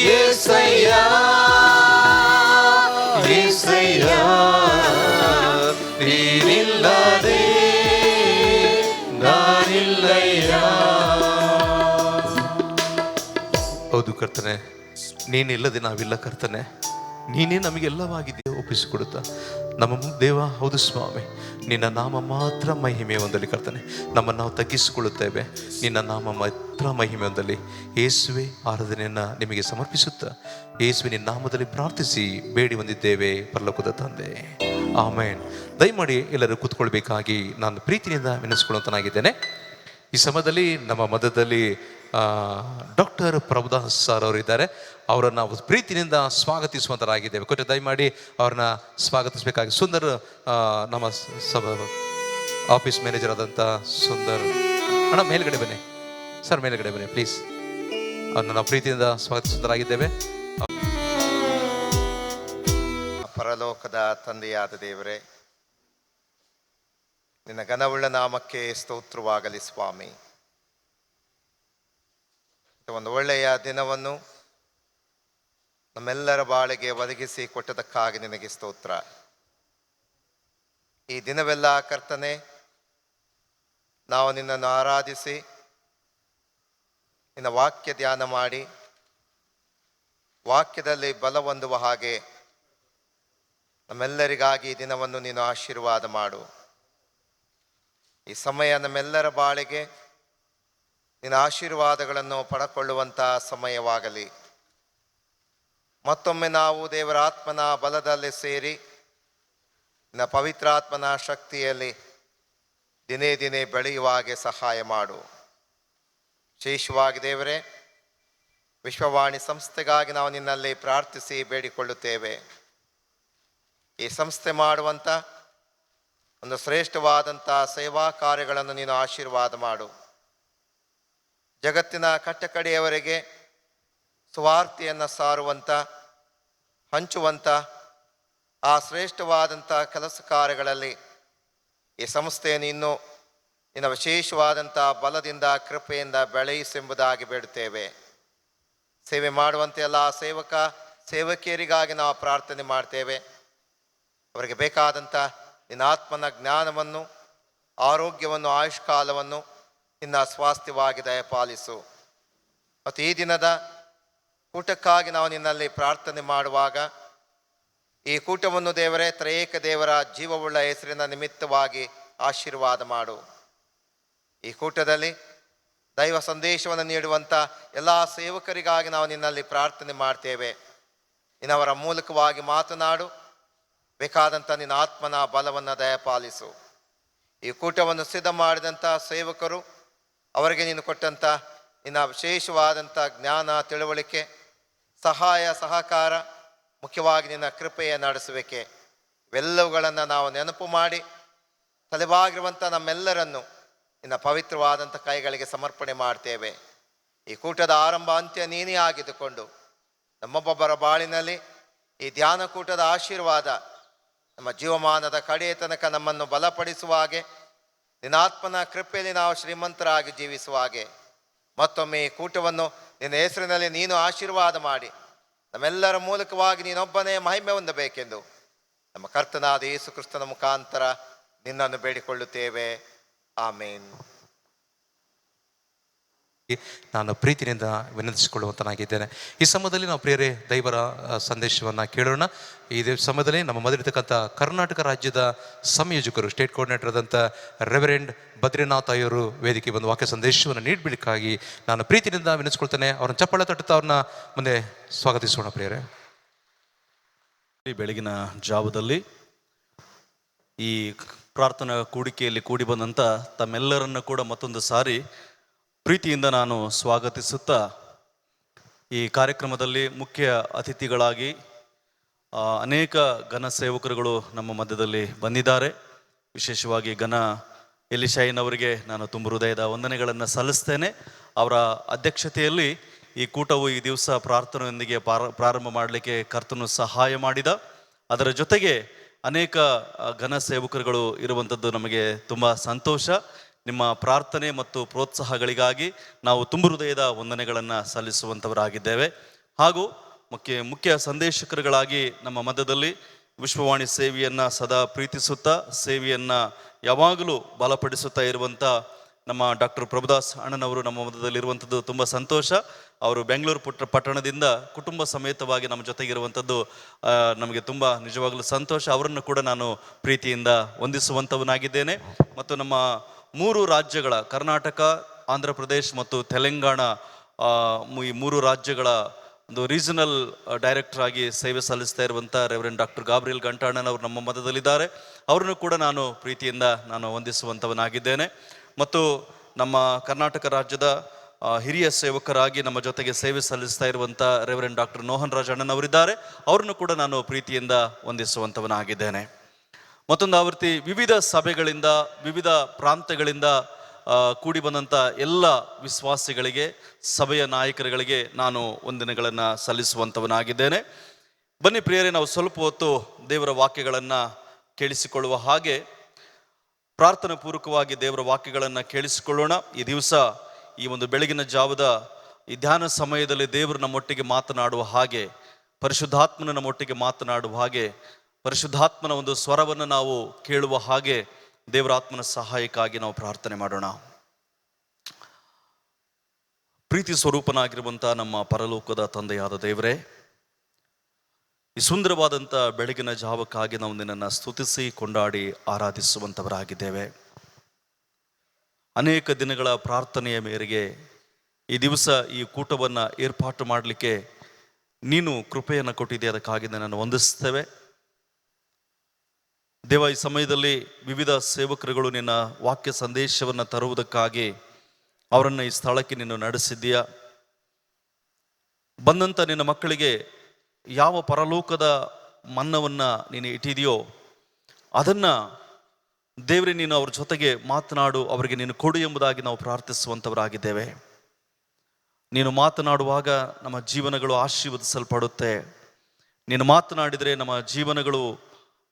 యేసయ్య, యేసయ్య, ನೀನಿಲ್ಲದೆ ನಾನಿಲ್ಲಯ್ಯ. ಹೌದು ಕರ್ತನೆ, ನೀನಿಲ್ಲದೆ ನಾವಿಲ್ಲ ಕರ್ತನೆ. ನೀನೇ ನಮಗೆಲ್ಲವಾಗಿದೆಯೋ ಒಪ್ಪಿಸಿಕೊಡುತ್ತಾ ನಮ್ಮ ದೇವ. ಹೌದು ಸ್ವಾಮಿ, ನಿನ್ನ ನಾಮ ಮಾತ್ರ ಮಹಿಮೆ ಹೊಂದಲಿ ಕರ್ತನೆ. ನಮ್ಮನ್ನು ನಾವು ತಗ್ಗಿಸಿಕೊಳ್ಳುತ್ತೇವೆ, ನಿನ್ನ ನಾಮ ಮಾತ್ರ ಮಹಿಮೆ ಹೊಂದಲಿ. ಯೇಸುವೆ, ಆರಾಧನೆಯನ್ನು ನಿಮಗೆ ಸಮರ್ಪಿಸುತ್ತಾ ಯೇಸುವಿನ ನಾಮದಲ್ಲಿ ಪ್ರಾರ್ಥಿಸಿ ಬೇಡಿ ಹೊಂದಿದ್ದೇವೆ ಪರಲೋಕದ ತಂದೆ, ಆಮೇನ್. ದಯಮಾಡಿ ಎಲ್ಲರೂ ಕೂತ್ಕೊಳ್ಬೇಕಾಗಿ ನಾನು ಪ್ರೀತಿನಿಂದ ವಿನಂತಿಸಿಕೊಳ್ಳುವಂತನಾಗಿದ್ದೇನೆ. ಈ ಸಮಯದಲ್ಲಿ ನಮ್ಮ ಮಧ್ಯದಲ್ಲಿ ಡಾಕ್ಟರ್ ಪ್ರಭುದಾಸ್ ಸರ್ ಅವರಿದ್ದಾರೆ. ಅವರನ್ನು ನಾವು ಪ್ರೀತಿನಿಂದ ಸ್ವಾಗತಿಸುವಂತರಾಗಿದ್ದೇವೆ. ಕೊಟ್ಟೆ ದಯಮಾಡಿ ಅವ್ರನ್ನ ಸ್ವಾಗತಿಸಬೇಕಾಗಿ ಸುಂದರ್, ನಮ್ಮ ಆಫೀಸ್ ಮ್ಯಾನೇಜರ್ ಆದಂಥ ಸುಂದರ್ ಅಣ್ಣ ಮೇಲ್ಗಡೆ ಬನ್ನಿ ಸರ್, ಮೇಲ್ಗಡೆ ಬನ್ನಿ ಪ್ಲೀಸ್. ಅವ್ರನ್ನ ನಾವು ಪ್ರೀತಿಯಿಂದ ಸ್ವಾಗತಿಸುವಂತರಾಗಿದ್ದೇವೆ. ಪರಲೋಕದ ತಂದೆಯಾದ ದೇವರೇ, ನಿನ್ನ ಘನವುಳ್ಳ ನಾಮಕ್ಕೆ ಸ್ತೋತ್ರವಾಗಲಿ ಸ್ವಾಮಿ. ಒಂದು ಒಳ್ಳೆಯ ದಿನವನ್ನು ನಮ್ಮೆಲ್ಲರ ಬಾಳಿಗೆ ಒದಗಿಸಿ ಕೊಟ್ಟದಕ್ಕಾಗಿ ನಿನಗೆ ಸ್ತೋತ್ರ. ಈ ದಿನವೆಲ್ಲ ಕರ್ತನೆ, ನಾವು ನಿನ್ನನ್ನು ಆರಾಧಿಸಿ ನಿನ್ನ ವಾಕ್ಯ ಧ್ಯಾನ ಮಾಡಿ ವಾಕ್ಯದಲ್ಲಿ ಬಲ ಹೊಂದುವ ಹಾಗೆ ನಮ್ಮೆಲ್ಲರಿಗಾಗಿ ಈ ದಿನವನ್ನು ನೀನು ಆಶೀರ್ವಾದ ಮಾಡು. ಈ ಸಮಯ ನಮ್ಮೆಲ್ಲರ ಬಾಳಿಗೆ ನಿನ್ನ ಆಶೀರ್ವಾದಗಳನ್ನು ಪಡಕೊಳ್ಳುವಂಥ ಸಮಯವಾಗಲಿ. ಮತ್ತೊಮ್ಮೆ ನಾವು ದೇವರ ಆತ್ಮನ ಬಲದಲ್ಲಿ ಸೇರಿ ನಿನ್ನ ಪವಿತ್ರಾತ್ಮನ ಶಕ್ತಿಯಲ್ಲಿ ದಿನೇ ದಿನೇ ಬೆಳೆಯುವ ಹಾಗೆ ಸಹಾಯ ಮಾಡು. ವಿಶೇಷವಾಗಿ ದೇವರೇ, ವಿಶ್ವವಾಣಿ ಸಂಸ್ಥೆಗಾಗಿ ನಾವು ನಿನ್ನಲ್ಲಿ ಪ್ರಾರ್ಥಿಸಿ ಬೇಡಿಕೊಳ್ಳುತ್ತೇವೆ. ಈ ಸಂಸ್ಥೆ ಮಾಡುವಂಥ ಒಂದು ಶ್ರೇಷ್ಠವಾದಂಥ ಸೇವಾ ಕಾರ್ಯಗಳನ್ನು ನೀನು ಆಶೀರ್ವಾದ ಮಾಡು. ಜಗತ್ತಿನ ಕಟ್ಟಕಡೆಯವರೆಗೆ ಸುವಾರ್ತೆಯನ್ನು ಸಾರುವಂಥ, ಹಂಚುವಂಥ ಆ ಶ್ರೇಷ್ಠವಾದಂಥ ಕೆಲಸ ಕಾರ್ಯಗಳಲ್ಲಿ ಈ ಸಂಸ್ಥೆಯನ್ನು ಇನ್ನೂ ನಿನ್ನ ವಿಶೇಷವಾದಂಥ ಬಲದಿಂದ ಕೃಪೆಯಿಂದ ಬೆಳೆಯಿಸೆಂಬುದಾಗಿ ಬೇಡುತ್ತೇವೆ. ಸೇವೆ ಮಾಡುವಂತೆ ಎಲ್ಲ ಸೇವಕಿಯರಿಗಾಗಿ ನಾವು ಪ್ರಾರ್ಥನೆ ಮಾಡ್ತೇವೆ. ಅವರಿಗೆ ಬೇಕಾದಂಥ ನಿನ್ನ ಆತ್ಮನ ಜ್ಞಾನವನ್ನು, ಆರೋಗ್ಯವನ್ನು, ಆಯುಷ್ಕಾಲವನ್ನು ನಿನ್ನ ಸ್ವಾಸ್ಥ್ಯವಾಗಿ ದಯಪಾಲಿಸು. ಮತ್ತು ಈ ದಿನದ ಕೂಟಕ್ಕಾಗಿ ನಾವು ನಿನ್ನಲ್ಲಿ ಪ್ರಾರ್ಥನೆ ಮಾಡುವಾಗ ಈ ಕೂಟವನ್ನು ದೇವರೇ ತ್ರಯೇಕ ದೇವರ ಜೀವವುಳ್ಳ ಹೆಸರಿನ ನಿಮಿತ್ತವಾಗಿ ಆಶೀರ್ವಾದ ಮಾಡು. ಈ ಕೂಟದಲ್ಲಿ ದೈವ ಸಂದೇಶವನ್ನು ನೀಡುವಂಥ ಎಲ್ಲ ಸೇವಕರಿಗಾಗಿ ನಾವು ನಿನ್ನಲ್ಲಿ ಪ್ರಾರ್ಥನೆ ಮಾಡ್ತೇವೆ. ನಿನ್ನವರ ಮೂಲಕವಾಗಿ ಮಾತನಾಡು, ಬೇಕಾದಂಥ ನಿನ್ನ ಆತ್ಮನ ಬಲವನ್ನು ದಯಪಾಲಿಸು. ಈ ಕೂಟವನ್ನು ಸಿದ್ಧ ಮಾಡಿದಂಥ ಸೇವಕರು, ಅವರಿಗೆ ನೀನು ಕೊಟ್ಟಂಥ ನಿನ್ನ ವಿಶೇಷವಾದಂಥ ಜ್ಞಾನ, ತಿಳುವಳಿಕೆ, ಸಹಾಯ, ಸಹಕಾರ, ಮುಖ್ಯವಾಗಿ ನಿನ್ನ ಕೃಪೆಯ ನಡೆಸುವಿಕೆ ಇವೆಲ್ಲವುಗಳನ್ನು ನಾವು ನೆನಪು ಮಾಡಿ ತಲೆಬಾಗಿರುವಂಥ ನಮ್ಮೆಲ್ಲರನ್ನು ನಿನ್ನ ಪವಿತ್ರವಾದಂಥ ಕೈಗಳಿಗೆ ಸಮರ್ಪಣೆ ಮಾಡ್ತೇವೆ. ಈ ಕೂಟದ ಆರಂಭ ಅಂತ್ಯ ನೀನೇ ಆಗಿದ್ದುಕೊಂಡು ನಮ್ಮೊಬ್ಬೊಬ್ಬರ ಬಾಳಿನಲ್ಲಿ ಈ ಧ್ಯಾನ ಕೂಟದ ಆಶೀರ್ವಾದ ನಮ್ಮ ಜೀವಮಾನದ ಕಡೆಯ ತನಕ ನಮ್ಮನ್ನು ಬಲಪಡಿಸುವ ಹಾಗೆ, ನಿನ್ನಾತ್ಮನ ಕೃಪೆಯಲ್ಲಿ ನಾವು ಶ್ರೀಮಂತರಾಗಿ ಜೀವಿಸುವ ಹಾಗೆ, ಮತ್ತೊಮ್ಮೆ ಈ ಕೂಟವನ್ನು ನಿನ್ನ ಹೆಸರಿನಲ್ಲಿ ನೀನು ಆಶೀರ್ವಾದ ಮಾಡಿ ನಮ್ಮೆಲ್ಲರ ಮೂಲಕವಾಗಿ ನೀನೊಬ್ಬನೇ ಮಹಿಮೆ ಹೊಂದಬೇಕೆಂದು ನಮ್ಮ ಕರ್ತನಾದ ಯೇಸು ಕ್ರಿಸ್ತನ ಮುಖಾಂತರ ನಿನ್ನನ್ನು ಬೇಡಿಕೊಳ್ಳುತ್ತೇವೆ. ಆಮೇನ್. ನಾನು ಪ್ರೀತಿನಿಂದ ವಿನಂತಿಸಿಕೊಳ್ಳುವಂತನಾಗಿದ್ದೇನೆ. ಈ ಸಮಯದಲ್ಲಿ ನಾವು ಪ್ರಿಯರೇ ದೈವರ ಸಂದೇಶವನ್ನು ಕೇಳೋಣ. ಈ ಸಮಯದಲ್ಲಿ ನಮ್ಮ ಮೊದಲಿರ್ತಕ್ಕಂಥ ಕರ್ನಾಟಕ ರಾಜ್ಯದ ಸಂಯೋಜಕರು, ಸ್ಟೇಟ್ ಕೋಆರ್ಡಿನೇಟರ್ ಆದಂಥ ರೆವರೆಂಡ್ ಬದ್ರಿನಾಥ್ ಅಯ್ಯರು ವೇದಿಕೆ ಬಂದು ವಾಕ್ಯ ಸಂದೇಶವನ್ನು ನೀಡಬೇಕಾಗಿ ನಾನು ಪ್ರೀತಿನಿಂದ ವಿನಂತಿಸ್ಕೊಳ್ತೇನೆ. ಅವ್ರನ್ನ ಚಪ್ಪಾಳೆ ತಟ್ಟುತ್ತಾ ಅವ್ರನ್ನ ಮುಂದೆ ಸ್ವಾಗತಿಸೋಣ. ಪ್ರಿಯರೇ, ಬೆಳಗಿನ ಜಾವದಲ್ಲಿ ಈ ಪ್ರಾರ್ಥನಾ ಕೂಡಿಕೆಯಲ್ಲಿ ಕೂಡಿ ಬಂದಂಥ ತಮ್ಮೆಲ್ಲರನ್ನು ಕೂಡ ಮತ್ತೊಂದು ಸಾರಿ ಪ್ರೀತಿಯಿಂದ ನಾನು ಸ್ವಾಗತಿಸುತ್ತಾ, ಈ ಕಾರ್ಯಕ್ರಮದಲ್ಲಿ ಮುಖ್ಯ ಅತಿಥಿಗಳಾಗಿ ಅನೇಕ ಘನ ಸೇವಕರುಗಳು ನಮ್ಮ ಮಧ್ಯದಲ್ಲಿ ಬಂದಿದ್ದಾರೆ. ವಿಶೇಷವಾಗಿ ಘನ ಎಲಿಶಾಯಿನವರಿಗೆ ನಾನು ತುಂಬ ಹೃದಯದ ವಂದನೆಗಳನ್ನು ಸಲ್ಲಿಸ್ತೇನೆ. ಅವರ ಅಧ್ಯಕ್ಷತೆಯಲ್ಲಿ ಈ ಕೂಟವು ಈ ದಿವಸ ಪ್ರಾರ್ಥನೆಯೊಂದಿಗೆ ಪ್ರಾರಂಭ ಮಾಡಲಿಕ್ಕೆ ಕರ್ತನು ಸಹಾಯ ಮಾಡಿದ. ಅದರ ಜೊತೆಗೆ ಅನೇಕ ಘನ ಸೇವಕರುಗಳು ಇರುವಂಥದ್ದು ನಮಗೆ ತುಂಬ ಸಂತೋಷ. ನಿಮ್ಮ ಪ್ರಾರ್ಥನೆ ಮತ್ತು ಪ್ರೋತ್ಸಾಹಗಳಿಗಾಗಿ ನಾವು ತುಂಬ ಹೃದಯದ ವಂದನೆಗಳನ್ನು ಸಲ್ಲಿಸುವಂಥವರಾಗಿದ್ದೇವೆ. ಹಾಗೂ ಮುಖ್ಯ ಸಂದೇಶಕರುಗಳಾಗಿ ನಮ್ಮ ಮಧ್ಯದಲ್ಲಿ ವಿಶ್ವವಾಣಿ ಸೇವೆಯನ್ನು ಸದಾ ಪ್ರೀತಿಸುತ್ತಾ ಸೇವೆಯನ್ನು ಯಾವಾಗಲೂ ಬಲಪಡಿಸುತ್ತಾ ಇರುವಂಥ ನಮ್ಮ ಡಾಕ್ಟರ್ ಪ್ರಭುದಾಸ್ ಅಣ್ಣನವರು ನಮ್ಮ ಮಧ್ಯದಲ್ಲಿರುವಂಥದ್ದು ತುಂಬ ಸಂತೋಷ. ಅವರು ಬೆಂಗಳೂರು ಪಟ್ಟಣದಿಂದ ಕುಟುಂಬ ಸಮೇತವಾಗಿ ನಮ್ಮ ಜೊತೆಗಿರುವಂಥದ್ದು ನಮಗೆ ತುಂಬ ನಿಜವಾಗಲೂ ಸಂತೋಷ. ಅವರನ್ನು ಕೂಡ ನಾನು ಪ್ರೀತಿಯಿಂದ ವಂದಿಸುವಂಥವನಾಗಿದ್ದೇನೆ. ಮತ್ತು ನಮ್ಮ 3 ರಾಜ್ಯಗಳ ಕರ್ನಾಟಕ, ಆಂಧ್ರ ಪ್ರದೇಶ್ ಮತ್ತು ತೆಲಂಗಾಣ, ಈ 3 ರಾಜ್ಯಗಳ ಒಂದು ರೀಜನಲ್ ಡೈರೆಕ್ಟರ್ ಆಗಿ ಸೇವೆ ಸಲ್ಲಿಸ್ತಾ ಇರುವಂಥ ರೆವರೆಂಡ್ ಡಾಕ್ಟರ್ ಗಾಬ್ರಿಯಲ್ ಗಂಟಾಣನವರು ನಮ್ಮ ಮಧ್ಯದಲ್ಲಿದ್ದಾರೆ. ಅವರನ್ನು ಕೂಡ ನಾನು ಪ್ರೀತಿಯಿಂದ ವಂದಿಸುವಂಥವನಾಗಿದ್ದೇನೆ. ಮತ್ತು ನಮ್ಮ ಕರ್ನಾಟಕ ರಾಜ್ಯದ ಹಿರಿಯ ಸೇವಕರಾಗಿ ನಮ್ಮ ಜೊತೆಗೆ ಸೇವೆ ಸಲ್ಲಿಸ್ತಾ ಇರುವಂಥ ರೆವರೆಂಡ್ ಡಾಕ್ಟರ್ ಮೋಹನ್ ರಾಜ್ ಅಣ್ಣನವರಿದ್ದಾರೆ. ಅವರನ್ನು ಕೂಡ ನಾನು ಪ್ರೀತಿಯಿಂದ ವಂದಿಸುವಂಥವನಾಗಿದ್ದೇನೆ. ಮತ್ತೊಂದು ಆವೃತ್ತಿ ವಿವಿಧ ಸಭೆಗಳಿಂದ, ವಿವಿಧ ಪ್ರಾಂತ್ಯಗಳಿಂದ ಕೂಡಿ ಬಂದಂಥ ಎಲ್ಲ ವಿಶ್ವಾಸಿಗಳಿಗೆ, ಸಭೆಯ ನಾಯಕರುಗಳಿಗೆ ನಾನು ವಂದನೆಗಳನ್ನು ಸಲ್ಲಿಸುವಂಥವನಾಗಿದ್ದೇನೆ. ಬನ್ನಿ ಪ್ರಿಯರೇ, ನಾವು ಸ್ವಲ್ಪ ಹೊತ್ತು ದೇವರ ವಾಕ್ಯಗಳನ್ನು ಕೇಳಿಸಿಕೊಳ್ಳುವ ಹಾಗೆ ಪ್ರಾರ್ಥನಾ ಪೂರ್ವಕವಾಗಿ ದೇವರ ವಾಕ್ಯಗಳನ್ನು ಕೇಳಿಸಿಕೊಳ್ಳೋಣ. ಈ ದಿವಸ ಈ ಒಂದು ಬೆಳಗಿನ ಜಾವದ ಈ ಧ್ಯಾನ ಸಮಯದಲ್ಲಿ ದೇವರು ನಮ್ಮೊಟ್ಟಿಗೆ ಮಾತನಾಡುವ ಹಾಗೆ, ಪರಿಶುದ್ಧಾತ್ಮನ ನಮ್ಮೊಟ್ಟಿಗೆ ಮಾತನಾಡುವ ಹಾಗೆ, ಪರಿಶುದ್ಧಾತ್ಮನ ಒಂದು ಸ್ವರವನ್ನು ನಾವು ಕೇಳುವ ಹಾಗೆ ದೇವರ ಆತ್ಮನ ಸಹಾಯಕ್ಕಾಗಿ ನಾವು ಪ್ರಾರ್ಥನೆ ಮಾಡೋಣ. ಪ್ರೀತಿ ಸ್ವರೂಪನಾಗಿರುವಂಥ ನಮ್ಮ ಪರಲೋಕದ ತಂದೆಯಾದ ದೇವರೇ, ಈ ಸುಂದರವಾದಂಥ ಬೆಳಗಿನ ಜಾವಕ್ಕಾಗಿ ನಾವು ನಿನ್ನನ್ನು ಸ್ತುತಿಸಿ ಕೊಂಡಾಡಿ ಆರಾಧಿಸುವಂಥವರಾಗಿದ್ದೇವೆ. ಅನೇಕ ದಿನಗಳ ಪ್ರಾರ್ಥನೆಯ ಮೇರೆಗೆ ಈ ದಿವಸ ಈ ಕೂಟವನ್ನು ಏರ್ಪಾಟು ಮಾಡಲಿಕ್ಕೆ ನೀನು ಕೃಪೆಯನ್ನು ಕೊಟ್ಟಿದ್ದೆ. ಅದಕ್ಕಾಗಿ ನನ್ನನ್ನು ವಂದಿಸ್ತೇವೆ ದೇವ. ಈ ಸಮಯದಲ್ಲಿ ವಿವಿಧ ಸೇವಕರುಗಳು ನಿನ್ನ ವಾಕ್ಯ ಸಂದೇಶವನ್ನು ತರುವುದಕ್ಕಾಗಿ ಅವರನ್ನು ಈ ಸ್ಥಳಕ್ಕೆ ನೀನು ನಡೆಸಿದ್ದೀಯ. ಬಂದಂಥ ನಿನ್ನ ಮಕ್ಕಳಿಗೆ ಯಾವ ಪರಲೋಕದ ಮನ್ನವನ್ನು ನೀನು ಇಟ್ಟಿದೆಯೋ ಅದನ್ನು ದೇವರೇ ನೀನು ಅವ್ರ ಜೊತೆಗೆ ಮಾತನಾಡು, ಅವರಿಗೆ ನೀನು ಕೊಡು ಎಂಬುದಾಗಿ ನಾವು ಪ್ರಾರ್ಥಿಸುವಂಥವರಾಗಿದ್ದೇವೆ. ನೀನು ಮಾತನಾಡುವಾಗ ನಮ್ಮ ಜೀವನಗಳು ಆಶೀರ್ವದಿಸಲ್ಪಡುತ್ತೆ. ನೀನು ಮಾತನಾಡಿದರೆ ನಮ್ಮ ಜೀವನಗಳು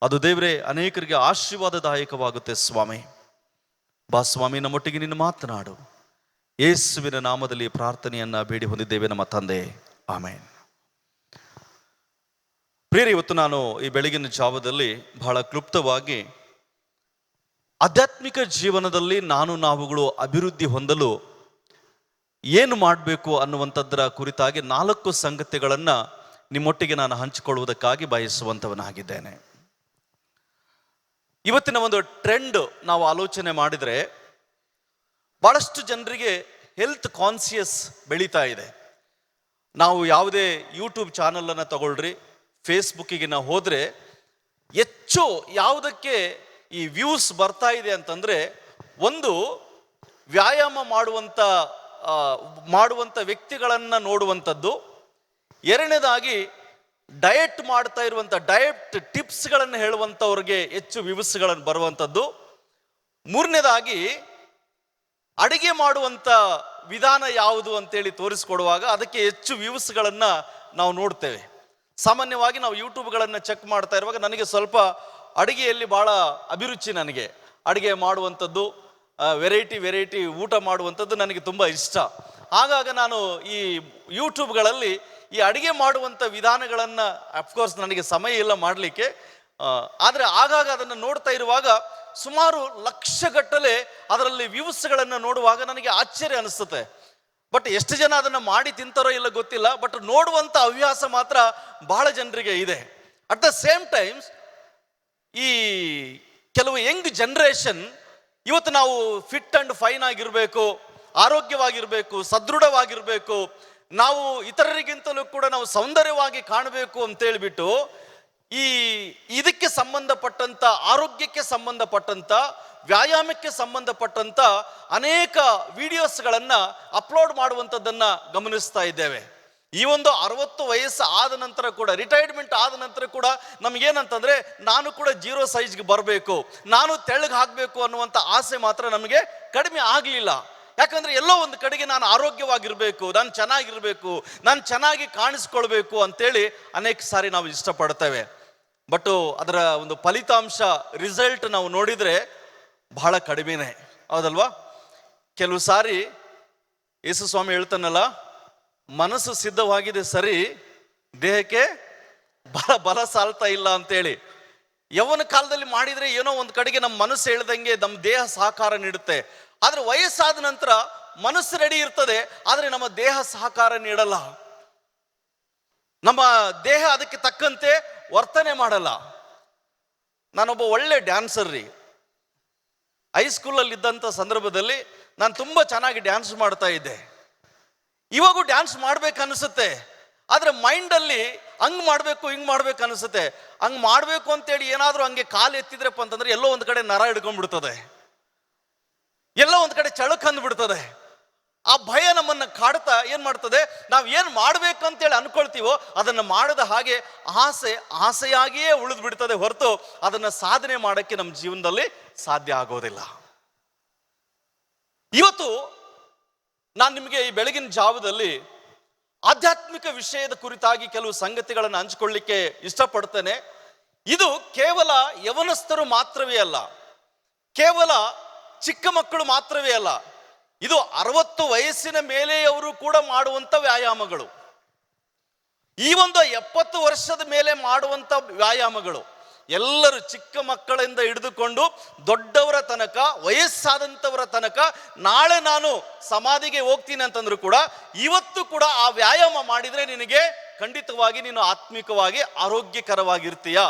ಅದು ದೇವರೇ ಅನೇಕರಿಗೆ ಆಶೀರ್ವಾದದಾಯಕವಾಗುತ್ತೆ. ಸ್ವಾಮಿ ಬಾ ಸ್ವಾಮಿ, ನಮ್ಮೊಟ್ಟಿಗೆ ನೀನು ಮಾತನಾಡು. ಯೇಸುವಿನ ನಾಮದಲ್ಲಿ ಪ್ರಾರ್ಥನೆಯನ್ನು ಬೇಡಿ ಹೊಂದಿದ್ದೇವೆ ನಮ್ಮ ತಂದೆ, ಆಮೇನ್. ಪ್ರಿಯರೇ, ಇವತ್ತು ನಾನು ಈ ಬೆಳಗಿನ ಜಾವದಲ್ಲಿ ಬಹಳ ಕ್ಲುಪ್ತವಾಗಿ ಆಧ್ಯಾತ್ಮಿಕ ಜೀವನದಲ್ಲಿ ನಾವುಗಳು ಅಭಿವೃದ್ಧಿ ಹೊಂದಲು ಏನು ಮಾಡಬೇಕು ಅನ್ನುವಂಥದ್ದರ ಕುರಿತಾಗಿ 4 ಸಂಗತಿಗಳನ್ನು ನಿಮ್ಮೊಟ್ಟಿಗೆ ನಾನು ಹಂಚಿಕೊಳ್ಳುವುದಕ್ಕಾಗಿ ಬಯಸುವಂಥವನಾಗಿದ್ದೇನೆ. ಇವತ್ತಿನ ಒಂದು ಟ್ರೆಂಡ್ ನಾವು ಆಲೋಚನೆ ಮಾಡಿದರೆ ಬಹಳಷ್ಟು ಜನರಿಗೆ ಹೆಲ್ತ್ ಕಾನ್ಸಿಯಸ್ ಬೆಳೀತಾ ಇದೆ. ನಾವು ಯಾವುದೇ ಯೂಟ್ಯೂಬ್ ಚಾನಲನ್ನು ತಗೊಳ್ರಿ, ಫೇಸ್ಬುಕ್ಕಿಗೆ ನಾವು ಹೋದರೆ ಹೆಚ್ಚು ಯಾವುದಕ್ಕೆ ಈ ವ್ಯೂಸ್ ಬರ್ತಾ ಇದೆ ಅಂತಂದರೆ, ಒಂದು ವ್ಯಾಯಾಮ ಮಾಡುವಂಥ ವ್ಯಕ್ತಿಗಳನ್ನು ನೋಡುವಂಥದ್ದು, ಎರಡನೇದಾಗಿ ಡಯಟ್ ಮಾಡ್ತಾ ಇರುವಂಥ ಡಯಟ್ ಟಿಪ್ಸ್ಗಳನ್ನು ಹೇಳುವಂಥವ್ರಿಗೆ ಹೆಚ್ಚು ವ್ಯೂಸ್ಗಳನ್ನು ಬರುವಂಥದ್ದು, ಮೂರನೇದಾಗಿ ಅಡಿಗೆ ಮಾಡುವಂಥ ವಿಧಾನ ಯಾವುದು ಅಂತೇಳಿ ತೋರಿಸ್ಕೊಡುವಾಗ ಅದಕ್ಕೆ ಹೆಚ್ಚು ವ್ಯೂಸ್ಗಳನ್ನು ನಾವು ನೋಡ್ತೇವೆ. ಸಾಮಾನ್ಯವಾಗಿ ನಾವು ಯೂಟ್ಯೂಬ್ಗಳನ್ನು ಚೆಕ್ ಮಾಡ್ತಾ ಇರುವಾಗ ನನಗೆ ಸ್ವಲ್ಪ ಅಡುಗೆಯಲ್ಲಿ ಭಾಳ ಅಭಿರುಚಿ. ನನಗೆ ಅಡುಗೆ ಮಾಡುವಂಥದ್ದು, ವೆರೈಟಿ ಊಟ ಮಾಡುವಂಥದ್ದು ನನಗೆ ತುಂಬ ಇಷ್ಟ. ಆಗಾಗ ನಾನು ಈ ಯೂಟ್ಯೂಬ್ಗಳಲ್ಲಿ ಈ ಅಡುಗೆ ಮಾಡುವಂಥ ವಿಧಾನಗಳನ್ನು, ಅಫ್ಕೋರ್ಸ್ ನನಗೆ ಸಮಯ ಇಲ್ಲ ಮಾಡಲಿಕ್ಕೆ, ಆದರೆ ಆಗಾಗ ಅದನ್ನು ನೋಡ್ತಾ ಇರುವಾಗ ಸುಮಾರು ಲಕ್ಷಗಟ್ಟಲೆ ಅದರಲ್ಲಿ ವ್ಯೂಸ್ಗಳನ್ನು ನೋಡುವಾಗ ನನಗೆ ಆಶ್ಚರ್ಯ ಅನಿಸುತ್ತೆ. ಬಟ್ ಎಷ್ಟು ಜನ ಅದನ್ನು ಮಾಡಿ ತಿಂತಾರೋ ಇಲ್ಲ ಗೊತ್ತಿಲ್ಲ, ಬಟ್ ನೋಡುವಂಥ ಹವ್ಯಾಸ ಮಾತ್ರ ಬಹಳ ಜನರಿಗೆ ಇದೆ. ಅಟ್ ದ ಸೇಮ್ ಟೈಮ್ಸ್ ಈ ಕೆಲವು ಯಂಗ್ ಜನರೇಷನ್ ಇವತ್ತು ನಾವು ಫಿಟ್ ಅಂಡ್ ಫೈನ್ ಆಗಿರಬೇಕು, ಆರೋಗ್ಯವಾಗಿರಬೇಕು, ಸದೃಢವಾಗಿರಬೇಕು, ನಾವು ಇತರರಿಗಿಂತಲೂ ಕೂಡ ನಾವು ಸೌಂದರ್ಯವಾಗಿ ಕಾಣಬೇಕು ಅಂತೇಳ್ಬಿಟ್ಟು ಇದಕ್ಕೆ ಸಂಬಂಧಪಟ್ಟಂಥ, ಆರೋಗ್ಯಕ್ಕೆ ಸಂಬಂಧಪಟ್ಟಂಥ, ವ್ಯಾಯಾಮಕ್ಕೆ ಸಂಬಂಧಪಟ್ಟಂಥ ಅನೇಕ ವಿಡಿಯೋಸ್ಗಳನ್ನು ಅಪ್ಲೋಡ್ ಮಾಡುವಂಥದ್ದನ್ನು ಗಮನಿಸ್ತಾ ಇದ್ದೇವೆ. ಈ ಒಂದು 60 ವಯಸ್ಸು ಆದ ನಂತರ ಕೂಡ, ರಿಟೈರ್ಮೆಂಟ್ ಆದ ನಂತರ ಕೂಡ ನಮಗೇನಂತಂದರೆ ನಾನು ಕೂಡ 0 ಸೈಜ್ಗೆ ಬರಬೇಕು, ನಾನು ತೆಳ್ಳಗೆ ಹಾಕಬೇಕು ಅನ್ನುವಂಥ ಆಸೆ ಮಾತ್ರ ನಮಗೆ ಕಡಿಮೆ ಆಗಲಿಲ್ಲ. ಯಾಕಂದರೆ ಎಲ್ಲೋ ಒಂದು ಕಡೆಗೆ ನಾನು ಆರೋಗ್ಯವಾಗಿರಬೇಕು, ನಾನು ಚೆನ್ನಾಗಿರಬೇಕು, ನಾನು ಚೆನ್ನಾಗಿ ಕಾಣಿಸ್ಕೊಳ್ಬೇಕು ಅಂತೇಳಿ ಅನೇಕ ಸಾರಿ ನಾವು ಇಷ್ಟಪಡ್ತೇವೆ. ಬಟ್ ಅದರ ಒಂದು ಫಲಿತಾಂಶ, ರಿಸಲ್ಟ್ ನಾವು ನೋಡಿದರೆ ಬಹಳ ಕಡಿಮೆನೇ, ಹೌದಲ್ವಾ? ಕೆಲವು ಸಾರಿ ಯೇಸು ಸ್ವಾಮಿ ಹೇಳ್ತಾನಲ್ಲ, ಮನಸ್ಸು ಸಿದ್ಧವಾಗಿದೆ ಸರಿ, ದೇಹಕ್ಕೆ ಬಲ ಸಾಲ್ತಾ ಇಲ್ಲ ಅಂತೇಳಿ. ಯೌವನ ಕಾಲದಲ್ಲಿ ಮಾಡಿದರೆ ಏನೋ ಒಂದು ಕಡೆಗೆ ನಮ್ಮ ಮನಸ್ಸು ಹೇಳ್ದಂಗೆ ನಮ್ಮ ದೇಹ ಸಹಕಾರ ನೀಡುತ್ತೆ. ಆದರೆ ವಯಸ್ಸಾದ ನಂತರ ಮನಸ್ಸು ರೆಡಿ ಇರ್ತದೆ, ಆದರೆ ನಮ್ಮ ದೇಹ ಸಹಕಾರ ನೀಡಲ್ಲ. ನಮ್ಮ ದೇಹ ಅದಕ್ಕೆ ತಕ್ಕಂತೆ ವರ್ತನೆ ಮಾಡಲ್ಲ. ನಾನೊಬ್ಬ ಒಳ್ಳೆ ಡ್ಯಾನ್ಸರ್ ರೀ. ಹೈಸ್ಕೂಲಲ್ಲಿ ಇದ್ದಂಥ ಸಂದರ್ಭದಲ್ಲಿ ನಾನು ತುಂಬ ಚೆನ್ನಾಗಿ ಡ್ಯಾನ್ಸ್ ಮಾಡ್ತಾ ಇದ್ದೆ. ಇವಾಗೂ ಡ್ಯಾನ್ಸ್ ಮಾಡ್ಬೇಕು ಅನಿಸುತ್ತೆ, ಆದರೆ ಮೈಂಡಲ್ಲಿ ಹಂಗೆ ಮಾಡಬೇಕು ಹಿಂಗೆ ಮಾಡ್ಬೇಕು ಅನಿಸುತ್ತೆ. ಹಂಗೆ ಮಾಡಬೇಕು ಅಂತೇಳಿ ಏನಾದರೂ ಹಂಗೆ ಕಾಲು ಎತ್ತಿದ್ರಪ್ಪ ಅಂತಂದ್ರೆ ಎಲ್ಲೋ ಒಂದು ಕಡೆ ನರ ಹಿಡ್ಕೊಂಡ್ಬಿಡ್ತದೆ, ಎಲ್ಲೋ ಒಂದು ಕಡೆ ಚಳಕ್ ಅಂದ್ಬಿಡ್ತದೆ. ಆ ಭಯ ನಮ್ಮನ್ನು ಕಾಡ್ತಾ ಏನು ಮಾಡ್ತದೆ, ನಾವು ಏನು ಮಾಡ್ಬೇಕಂತೇಳಿ ಅನ್ಕೊಳ್ತೀವೋ ಅದನ್ನು ಮಾಡದ ಹಾಗೆ ಆಸೆಯಾಗಿಯೇ ಉಳಿದು ಬಿಡ್ತದೆ ಹೊರತು ಅದನ್ನು ಸಾಧನೆ ಮಾಡೋಕ್ಕೆ ನಮ್ಮ ಜೀವನದಲ್ಲಿ ಸಾಧ್ಯ ಆಗೋದಿಲ್ಲ. ಇವತ್ತು ನಾನು ನಿಮಗೆ ಈ ಬೆಳಗಿನ ಜಾವದಲ್ಲಿ ಆಧ್ಯಾತ್ಮಿಕ ವಿಷಯದ ಕುರಿತಾಗಿ ಕೆಲವು ಸಂಗತಿಗಳನ್ನು ಹಂಚಿಕೊಳ್ಳಿಕ್ಕೆ ಇಷ್ಟಪಡ್ತೇನೆ. ಇದು ಕೇವಲ ಯವನಸ್ಥರು ಮಾತ್ರವೇ ಅಲ್ಲ, ಕೇವಲ ಚಿಕ್ಕ ಮಕ್ಕಳು ಮಾತ್ರವೇ ಅಲ್ಲ, ಇದು 60 ವಯಸ್ಸಿನ ಮೇಲೆಯವರು ಕೂಡ ಮಾಡುವಂತ ವ್ಯಾಯಾಮಗಳು. ಈ ಒಂದು 70 ವರ್ಷದ ಮೇಲೆ ಮಾಡುವಂತ ವ್ಯಾಯಾಮಗಳು. ಎಲ್ಲರೂ ಚಿಕ್ಕ ಮಕ್ಕಳಿಂದ ಹಿಡಿದುಕೊಂಡು ದೊಡ್ಡವರ ತನಕ, ವಯಸ್ಸಾದಂಥವರ ತನಕ, ನಾಳೆ ನಾನು ಸಮಾಧಿಗೆ ಹೋಗ್ತೀನಿ ಅಂತಂದ್ರು ಕೂಡ ಇವತ್ತು ಕೂಡ ಆ ವ್ಯಾಯಾಮ ಮಾಡಿದ್ರೆ ನಿನಗೆ ಖಂಡಿತವಾಗಿ ನೀನು ಆತ್ಮಿಕವಾಗಿ ಆರೋಗ್ಯಕರವಾಗಿರ್ತೀಯ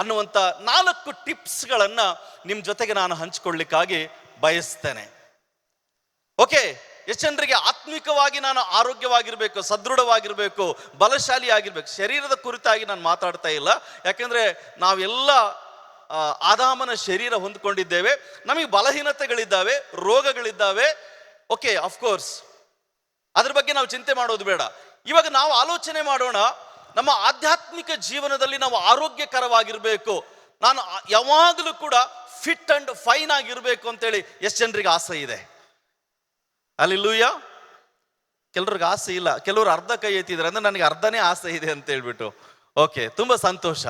ಅನ್ನುವಂಥ 4 ಟಿಪ್ಸ್ಗಳನ್ನು ನಿಮ್ಮ ಜೊತೆಗೆ ನಾನು ಹಂಚಿಕೊಳ್ಳಿಕ್ಕಾಗಿ ಬಯಸ್ತೇನೆ. ಓಕೆ, ಎಷ್ಟು ಜನರಿಗೆ ಆತ್ಮಿಕವಾಗಿ ನಾನು ಆರೋಗ್ಯವಾಗಿರ್ಬೇಕು, ಸದೃಢವಾಗಿರ್ಬೇಕು, ಬಲಶಾಲಿ ಆಗಿರ್ಬೇಕು? ಶರೀರದ ಕುರಿತಾಗಿ ನಾನು ಮಾತಾಡ್ತಾ ಇಲ್ಲ, ಯಾಕೆಂದ್ರೆ ನಾವೆಲ್ಲ ಆದಾಮನ ಶರೀರ ಹೊಂದ್ಕೊಂಡಿದ್ದೇವೆ. ನಮಗೆ ಬಲಹೀನತೆಗಳಿದ್ದಾವೆ, ರೋಗಗಳಿದ್ದಾವೆ. ಓಕೆ, ಅಫ್ಕೋರ್ಸ್ ಅದ್ರ ಬಗ್ಗೆ ನಾವು ಚಿಂತೆ ಮಾಡೋದು ಬೇಡ. ಇವಾಗ ನಾವು ಆಲೋಚನೆ ಮಾಡೋಣ, ನಮ್ಮ ಆಧ್ಯಾತ್ಮಿಕ ಜೀವನದಲ್ಲಿ ನಾವು ಆರೋಗ್ಯಕರವಾಗಿರ್ಬೇಕು, ನಾನು ಯಾವಾಗಲೂ ಕೂಡ ಫಿಟ್ ಅಂಡ್ ಫೈನ್ ಆಗಿರ್ಬೇಕು ಅಂತೇಳಿ ಎಷ್ಟು ಜನರಿಗೆ ಆಸೆ ಇದೆ? ಅಲ್ಲಿಲ್ಲೂಯ್ಯ. ಕೆಲವ್ರಿಗೆ ಆಸೆ ಇಲ್ಲ, ಕೆಲವರು ಅರ್ಧ ಕೈ ಎತ್ತಿದ್ರೆ ಅಂದ್ರೆ ನನಗೆ ಅರ್ಧನೇ ಆಸೆ ಇದೆ ಅಂತ ಹೇಳ್ಬಿಟ್ಟು. ಓಕೆ, ತುಂಬಾ ಸಂತೋಷ.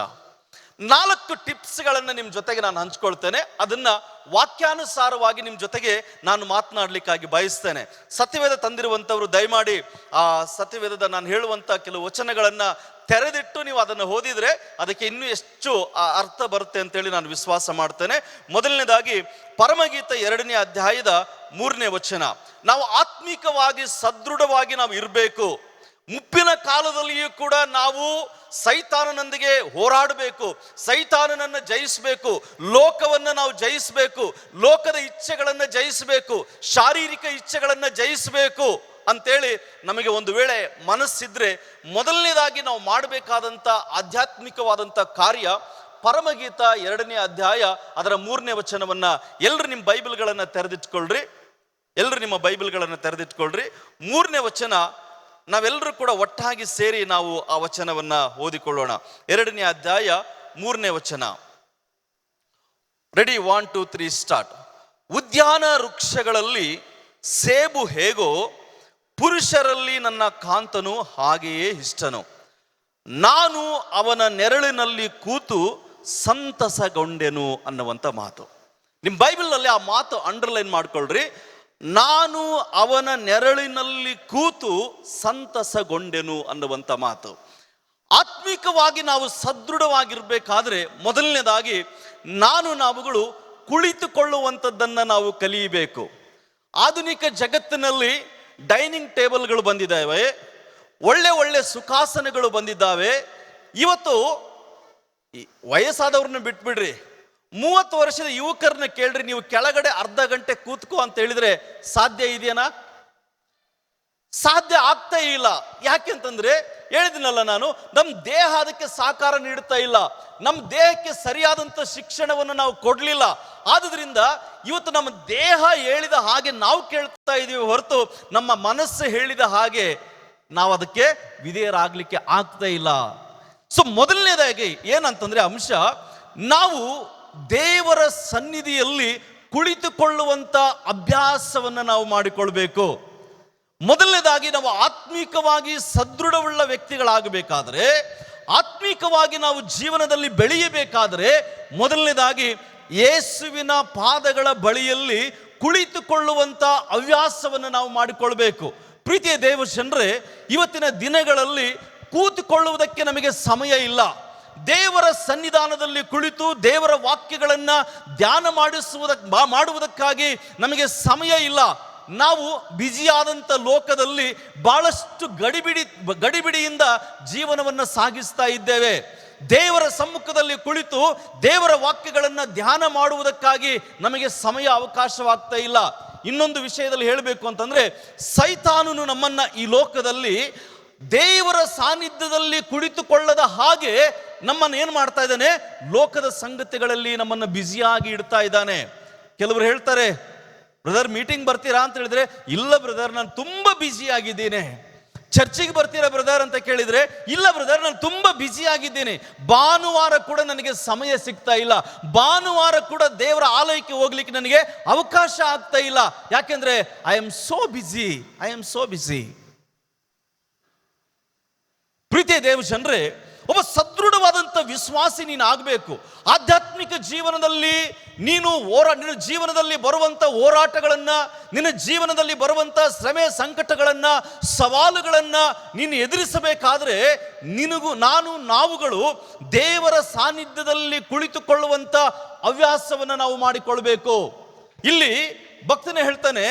4 ಟಿಪ್ಸ್ಗಳನ್ನು ನಿಮ್ಮ ಜೊತೆಗೆ ನಾನು ಹಂಚ್ಕೊಳ್ತೇನೆ. ಅದನ್ನ ವಾಕ್ಯಾನುಸಾರವಾಗಿ ನಿಮ್ಮ ಜೊತೆಗೆ ನಾನು ಮಾತನಾಡ್ಲಿಕ್ಕಾಗಿ ಬಯಸ್ತೇನೆ. ಸತ್ಯವೇದ ತಂದಿರುವಂಥವ್ರು ದಯಮಾಡಿ ಆ ಸತ್ಯವೇದದ ನಾನು ಹೇಳುವಂತ ಕೆಲವು ವಚನಗಳನ್ನ ತೆರೆದಿಟ್ಟು ನೀವು ಅದನ್ನು ಓದಿದ್ರೆ ಅದಕ್ಕೆ ಇನ್ನೂ ಎಷ್ಟು ಅರ್ಥ ಬರುತ್ತೆ ಅಂತೇಳಿ ನಾನು ವಿಶ್ವಾಸ ಮಾಡ್ತೇನೆ. ಮೊದಲನೇದಾಗಿ ಪರಮಗೀತ 2ನೇ ಅಧ್ಯಾಯದ 3ನೇ ವಚನ. ನಾವು ಆತ್ಮಿಕವಾಗಿ ಸದೃಢವಾಗಿ ನಾವು ಇರಬೇಕು. ಮುಪ್ಪಿನ ಕಾಲದಲ್ಲಿಯೂ ಕೂಡ ನಾವು ಸೈತಾನನೊಂದಿಗೆ ಹೋರಾಡಬೇಕು, ಸೈತಾನನನ್ನು ಜಯಿಸಬೇಕು, ಲೋಕವನ್ನು ನಾವು ಜಯಿಸಬೇಕು, ಲೋಕದ ಇಚ್ಛೆಗಳನ್ನು ಜಯಿಸಬೇಕು, ಶಾರೀರಿಕ ಇಚ್ಛೆಗಳನ್ನು ಜಯಿಸಬೇಕು ಅಂತೇಳಿ ನಮಗೆ ಒಂದು ವೇಳೆ ಮನಸ್ಸಿದ್ರೆ ಮೊದಲನೇದಾಗಿ ನಾವು ಮಾಡಬೇಕಾದಂಥ ಆಧ್ಯಾತ್ಮಿಕವಾದಂಥ ಕಾರ್ಯ ಪರಮಗೀತ 2ನೇ ಅಧ್ಯಾಯ ಅದರ 3ನೇ ವಚನವನ್ನ ಎಲ್ಲರೂ ನಿಮ್ಮ ಬೈಬಲ್ಗಳನ್ನು ತೆರೆದಿಟ್ಕೊಳ್ರಿ. ಎಲ್ಲರೂ ನಿಮ್ಮ ಬೈಬಲ್ಗಳನ್ನು ತೆರೆದಿಟ್ಕೊಳ್ರಿ. 3ನೇ ವಚನ ನಾವೆಲ್ಲರೂ ಕೂಡ ಒಟ್ಟಾಗಿ ಸೇರಿ ನಾವು ಆ ವಚನವನ್ನ ಓದಿಕೊಳ್ಳೋಣ. 2ನೇ ಅಧ್ಯಾಯ 3ನೇ ವಚನ. Ready, 1 2 3 start. ಉದ್ಯಾನ ವೃಕ್ಷಗಳಲ್ಲಿ ಸೇಬು ಹೇಗೋ, ಪುರುಷರಲ್ಲಿ ನನ್ನ ಕಾಂತನು ಹಾಗೆಯೇ ಇಷ್ಟನು. ನಾನು ಅವನ ನೆರಳಿನಲ್ಲಿ ಕೂತು ಸಂತಸಗೊಂಡೆನು ಅನ್ನುವಂಥ ಮಾತು. ನಿಮ್ಮ ಬೈಬಲ್ನಲ್ಲಿ ಆ ಮಾತು ಅಂಡರ್ಲೈನ್ ಮಾಡ್ಕೊಳ್ರಿ. ನಾನು ಅವನ ನೆರಳಿನಲ್ಲಿ ಕೂತು ಸಂತಸಗೊಂಡೆನು ಅನ್ನುವಂಥ ಮಾತು. ಆತ್ಮಿಕವಾಗಿ ನಾವು ಸದೃಢವಾಗಿರ್ಬೇಕಾದ್ರೆ ಮೊದಲನೇದಾಗಿ ನಾವುಗಳು ಕುಳಿತುಕೊಳ್ಳುವಂಥದ್ದನ್ನು ನಾವು ಕಲಿಯಬೇಕು. ಆಧುನಿಕ ಜಗತ್ತಿನಲ್ಲಿ ಡೈನಿಂಗ್ ಟೇಬಲ್ಗಳು ಬಂದಿದ್ದಾವೆ, ಒಳ್ಳೆ ಸುಖಾಸನಗಳು ಬಂದಿದ್ದಾವೆ. ಇವತ್ತು ವಯಸ್ಸಾದವ್ರನ್ನ ಬಿಟ್ಬಿಡ್ರಿ, 30 ವರ್ಷದ ಯುವಕರನ್ನ ಕೇಳ್ರಿ, ನೀವು ಕೆಳಗಡೆ ಅರ್ಧ ಗಂಟೆ ಕೂತ್ಕೋ ಅಂತ ಹೇಳಿದ್ರೆ ಸಾಧ್ಯ ಇದೆಯಾ? ಸಾಧ್ಯ ಆಗ್ತಾ ಇಲ್ಲ. ಯಾಕೆಂತಂದ್ರೆ ಹೇಳಿದಿನಲ್ಲ ನಾನು, ನಮ್ಮ ದೇಹ ಅದಕ್ಕೆ ಸಹಕಾರ ನೀಡುತ್ತಾ ಇಲ್ಲ, ನಮ್ಮ ದೇಹಕ್ಕೆ ಸರಿಯಾದಂಥ ಶಿಕ್ಷಣವನ್ನು ನಾವು ಕೊಡ್ಲಿಲ್ಲ. ಆದ್ರಿಂದ ಇವತ್ತು ನಮ್ಮ ದೇಹ ಹೇಳಿದ ಹಾಗೆ ನಾವು ಕೇಳ್ತಾ ಇದೀವಿ ಹೊರತು ನಮ್ಮ ಮನಸ್ಸು ಹೇಳಿದ ಹಾಗೆ ನಾವು ಅದಕ್ಕೆ ವಿಧೇಯರಾಗ್ಲಿಕ್ಕೆ ಆಗ್ತಾ ಇಲ್ಲ. ಸೊ ಮೊದಲನೇದಾಗಿ ಏನಂತಂದ್ರೆ ಅಂಶ, ನಾವು ದೇವರ ಸನ್ನಿಧಿಯಲ್ಲಿ ಕುಳಿತುಕೊಳ್ಳುವಂತ ಅಭ್ಯಾಸವನ್ನು ನಾವು ಮಾಡಿಕೊಳ್ಬೇಕು. ಮೊದಲನೇದಾಗಿ ನಾವು ಆತ್ಮಿಕವಾಗಿ ಸದೃಢವುಳ್ಳ ವ್ಯಕ್ತಿಗಳಾಗಬೇಕಾದ್ರೆ, ಆತ್ಮಿಕವಾಗಿ ನಾವು ಜೀವನದಲ್ಲಿ ಬೆಳೆಯಬೇಕಾದ್ರೆ ಮೊದಲನೇದಾಗಿ ಯೇಸುವಿನ ಪಾದಗಳ ಬಳಿಯಲ್ಲಿ ಕುಳಿತುಕೊಳ್ಳುವಂತ ಹವ್ಯಾಸವನ್ನು ನಾವು ಮಾಡಿಕೊಳ್ಬೇಕು. ಪ್ರೀತಿಯ ದೇವ ಜನರೇ, ಇವತ್ತಿನ ದಿನಗಳಲ್ಲಿ ಕೂತುಕೊಳ್ಳುವುದಕ್ಕೆ ನಮಗೆ ಸಮಯ ಇಲ್ಲ. ದೇವರ ಸನ್ನಿಧಾನದಲ್ಲಿ ಕುಳಿತು ದೇವರ ವಾಕ್ಯಗಳನ್ನು ಧ್ಯಾನ ಮಾಡುವುದಕ್ಕಾಗಿ ನಮಗೆ ಸಮಯ ಇಲ್ಲ. ನಾವು ಬ್ಯುಸಿಯಾದಂಥ ಲೋಕದಲ್ಲಿ ಬಹಳಷ್ಟು ಗಡಿಬಿಡಿಯಿಂದ ಜೀವನವನ್ನು ಸಾಗಿಸ್ತಾ ಇದ್ದೇವೆ. ದೇವರ ಸಮ್ಮುಖದಲ್ಲಿ ಕುಳಿತು ದೇವರ ವಾಕ್ಯಗಳನ್ನು ಧ್ಯಾನ ಮಾಡುವುದಕ್ಕಾಗಿ ನಮಗೆ ಸಮಯ ಅವಕಾಶವಾಗ್ತಾ ಇಲ್ಲ. ಇನ್ನೊಂದು ವಿಷಯದಲ್ಲಿ ಹೇಳಬೇಕು ಅಂತಂದ್ರೆ, ಸೈತಾನನು ನಮ್ಮನ್ನ ಈ ಲೋಕದಲ್ಲಿ ದೇವರ ಸಾನ್ನಿಧ್ಯದಲ್ಲಿ ಕುಳಿತುಕೊಳ್ಳದ ಹಾಗೆ ನಮ್ಮನ್ನು ಏನು ಮಾಡ್ತಾ ಇದ್ದಾನೆ, ಲೋಕದ ಸಂಗತಿಗಳಲ್ಲಿ ನಮ್ಮನ್ನು ಬ್ಯುಸಿಯಾಗಿ ಇಡ್ತಾ ಇದ್ದಾನೆ. ಕೆಲವರು ಹೇಳ್ತಾರೆ, ಬ್ರದರ್ ಮೀಟಿಂಗ್ ಬರ್ತೀರಾ ಅಂತ ಹೇಳಿದ್ರೆ, ಇಲ್ಲ ಬ್ರದರ್ ನಾನು ತುಂಬಾ ಬ್ಯುಸಿ ಆಗಿದ್ದೀನಿ. ಚರ್ಚಿಗೆ ಬರ್ತೀರಾ ಬ್ರದರ್ ಅಂತ ಕೇಳಿದ್ರೆ, ಇಲ್ಲ ಬ್ರದರ್ ನಾನು ತುಂಬಾ ಬ್ಯುಸಿ ಆಗಿದ್ದೀನಿ, ಭಾನುವಾರ ಕೂಡ ನನಗೆ ಸಮಯ ಸಿಗ್ತಾ ಇಲ್ಲ, ಭಾನುವಾರ ಕೂಡ ದೇವರ ಆಲಯಕ್ಕೆ ಹೋಗ್ಲಿಕ್ಕೆ ನನಗೆ ಅವಕಾಶ ಆಗ್ತಾ ಇಲ್ಲ. ಯಾಕೆಂದ್ರೆ ಐ ಆಮ್ ಸೋ ಬಿಸಿ. ಪ್ರೀತಿಯ ದೇವ ಜನರೇ, ಒಬ್ಬ ಸದೃಢವಾದಂಥ ವಿಶ್ವಾಸಿ ನೀನು ಆಗಬೇಕು. ಆಧ್ಯಾತ್ಮಿಕ ಜೀವನದಲ್ಲಿ ನಿನ್ನ ಜೀವನದಲ್ಲಿ ಬರುವಂಥ ಹೋರಾಟಗಳನ್ನು, ನಿನ್ನ ಜೀವನದಲ್ಲಿ ಬರುವಂಥ ಶ್ರಮೆ ಸಂಕಟಗಳನ್ನು, ಸವಾಲುಗಳನ್ನು ನೀನು ಎದುರಿಸಬೇಕಾದ್ರೆ ನಾವುಗಳು ದೇವರ ಸಾನ್ನಿಧ್ಯದಲ್ಲಿ ಕುಳಿತುಕೊಳ್ಳುವಂಥ ಹವ್ಯಾಸವನ್ನು ನಾವು ಮಾಡಿಕೊಳ್ಬೇಕು. ಇಲ್ಲಿ ಭಕ್ತನೇ ಹೇಳ್ತಾನೆ,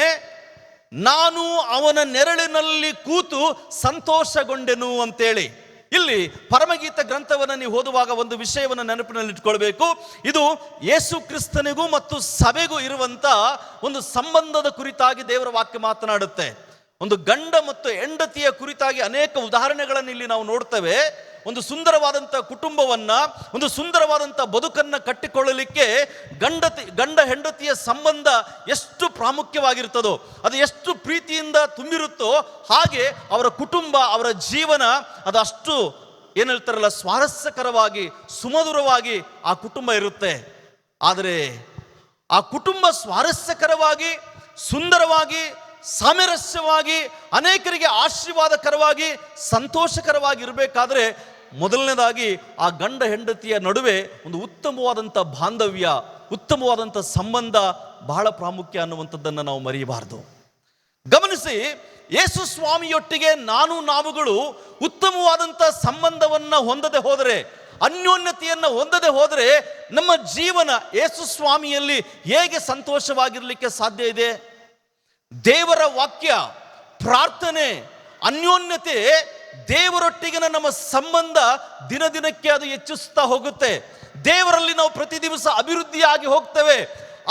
ನಾನು ಅವನ ನೆರಳಿನಲ್ಲಿ ಕೂತು ಸಂತೋಷಗೊಂಡೆನು ಅಂತೇಳಿ. ಇಲ್ಲಿ ಪರಮಗೀತ ಗ್ರಂಥವನ್ನು ನೀವು ಓದುವಾಗ ಒಂದು ವಿಷಯವನ್ನು ನೆನಪಿನಲ್ಲಿ ಇಟ್ಕೊಳ್ಬೇಕು. ಇದು ಯೇಸು ಕ್ರಿಸ್ತನಿಗೂ ಮತ್ತು ಸಭೆಗೂ ಇರುವಂತ ಒಂದು ಸಂಬಂಧದ ಕುರಿತಾಗಿ ದೇವರ ವಾಕ್ಯ ಮಾತನಾಡುತ್ತೆ. ಒಂದು ಗಂಡ ಮತ್ತು ಹೆಂಡತಿಯ ಕುರಿತಾಗಿ ಅನೇಕ ಉದಾಹರಣೆಗಳನ್ನು ಇಲ್ಲಿ ನಾವು ನೋಡ್ತೇವೆ. ಒಂದು ಸುಂದರವಾದಂಥ ಕುಟುಂಬವನ್ನ, ಒಂದು ಸುಂದರವಾದಂಥ ಬದುಕನ್ನ ಕಟ್ಟಿಕೊಳ್ಳಲಿಕ್ಕೆ ಗಂಡ ಹೆಂಡತಿಯ ಸಂಬಂಧ ಎಷ್ಟು ಪ್ರಾಮುಖ್ಯವಾಗಿರ್ತದೋ, ಅದು ಎಷ್ಟು ಪ್ರೀತಿಯಿಂದ ತುಂಬಿರುತ್ತೋ, ಹಾಗೆ ಅವರ ಕುಟುಂಬ, ಅವರ ಜೀವನ ಅದು ಅಷ್ಟು ಏನು ಹೇಳ್ತಾರಲ್ಲ, ಸ್ವಾರಸ್ಯಕರವಾಗಿ ಸುಮಧುರವಾಗಿ ಆ ಕುಟುಂಬ ಇರುತ್ತೆ. ಆದರೆ ಆ ಕುಟುಂಬ ಸ್ವಾರಸ್ಯಕರವಾಗಿ, ಸುಂದರವಾಗಿ, ಸಾಮರಸ್ಯವಾಗಿ, ಅನೇಕರಿಗೆ ಆಶೀರ್ವಾದಕರವಾಗಿ, ಸಂತೋಷಕರವಾಗಿ ಇರಬೇಕಾದ್ರೆ ಮೊದಲನೇದಾಗಿ ಆ ಗಂಡ ಹೆಂಡತಿಯ ನಡುವೆ ಒಂದು ಉತ್ತಮವಾದಂಥ ಬಾಂಧವ್ಯ, ಉತ್ತಮವಾದಂಥ ಸಂಬಂಧ ಬಹಳ ಪ್ರಾಮುಖ್ಯ ಅನ್ನುವಂಥದ್ದನ್ನು ನಾವು ಮರೆಯಬಾರದು. ಗಮನಿಸಿ, ಯೇಸು ಸ್ವಾಮಿಯೊಟ್ಟಿಗೆ ನಾವುಗಳು ಉತ್ತಮವಾದಂಥ ಸಂಬಂಧವನ್ನು ಹೊಂದದೆ ಹೋದರೆ, ಅನ್ಯೋನ್ಯತೆಯನ್ನು ಹೊಂದದೆ ಹೋದರೆ ನಮ್ಮ ಜೀವನ ಯೇಸು ಸ್ವಾಮಿಯಲ್ಲಿ ಹೇಗೆ ಸಂತೋಷವಾಗಿರಲಿಕ್ಕೆ ಸಾಧ್ಯ ಇದೆ? ದೇವರ ವಾಕ್ಯ, ಪ್ರಾರ್ಥನೆ, ಅನ್ಯೋನ್ಯತೆ, ದೇವರೊಟ್ಟಿಗಿನ ನಮ್ಮ ಸಂಬಂಧ ದಿನ ದಿನಕ್ಕೆ ಅದು ಹೆಚ್ಚಿಸ್ತಾ ಹೋಗುತ್ತೆ. ದೇವರಲ್ಲಿ ನಾವು ಪ್ರತಿ ದಿವಸ ಅಭಿವೃದ್ಧಿಯಾಗಿ ಹೋಗ್ತೇವೆ.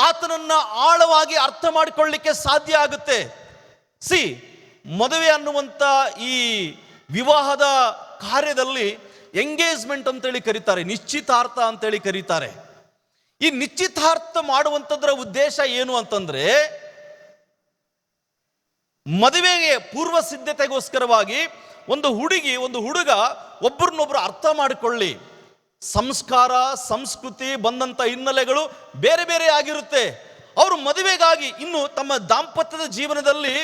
ಆತನನ್ನ ಆಳವಾಗಿ ಅರ್ಥ ಮಾಡಿಕೊಳ್ಳಲಿಕ್ಕೆ ಸಾಧ್ಯ ಆಗುತ್ತೆ. ಮದುವೆ ಅನ್ನುವಂಥ ಈ ವಿವಾಹದ ಕಾರ್ಯದಲ್ಲಿ ಎಂಗೇಜ್ಮೆಂಟ್ ಅಂತೇಳಿ ಕರೀತಾರೆ, ನಿಶ್ಚಿತಾರ್ಥ ಅಂತೇಳಿ ಕರೀತಾರೆ. ಈ ನಿಶ್ಚಿತಾರ್ಥ ಮಾಡುವಂಥದ್ರ ಉದ್ದೇಶ ಏನು ಅಂತಂದ್ರೆ, ಮದುವೆಗೆ ಪೂರ್ವ ಸಿದ್ಧತೆಗೋಸ್ಕರವಾಗಿ ಒಂದು ಹುಡುಗಿ, ಒಂದು ಹುಡುಗ ಒಬ್ಬರನ್ನೊಬ್ಬರು ಅರ್ಥ ಮಾಡಿಕೊಳ್ಳಿ. ಸಂಸ್ಕಾರ, ಸಂಸ್ಕೃತಿ, ಬಂದಂಥ ಹಿನ್ನೆಲೆಗಳು ಬೇರೆ ಬೇರೆ ಆಗಿರುತ್ತೆ. ಅವರು ಮದುವೆಗಾಗಿ ಇನ್ನು ತಮ್ಮ ದಾಂಪತ್ಯದ ಜೀವನದಲ್ಲಿ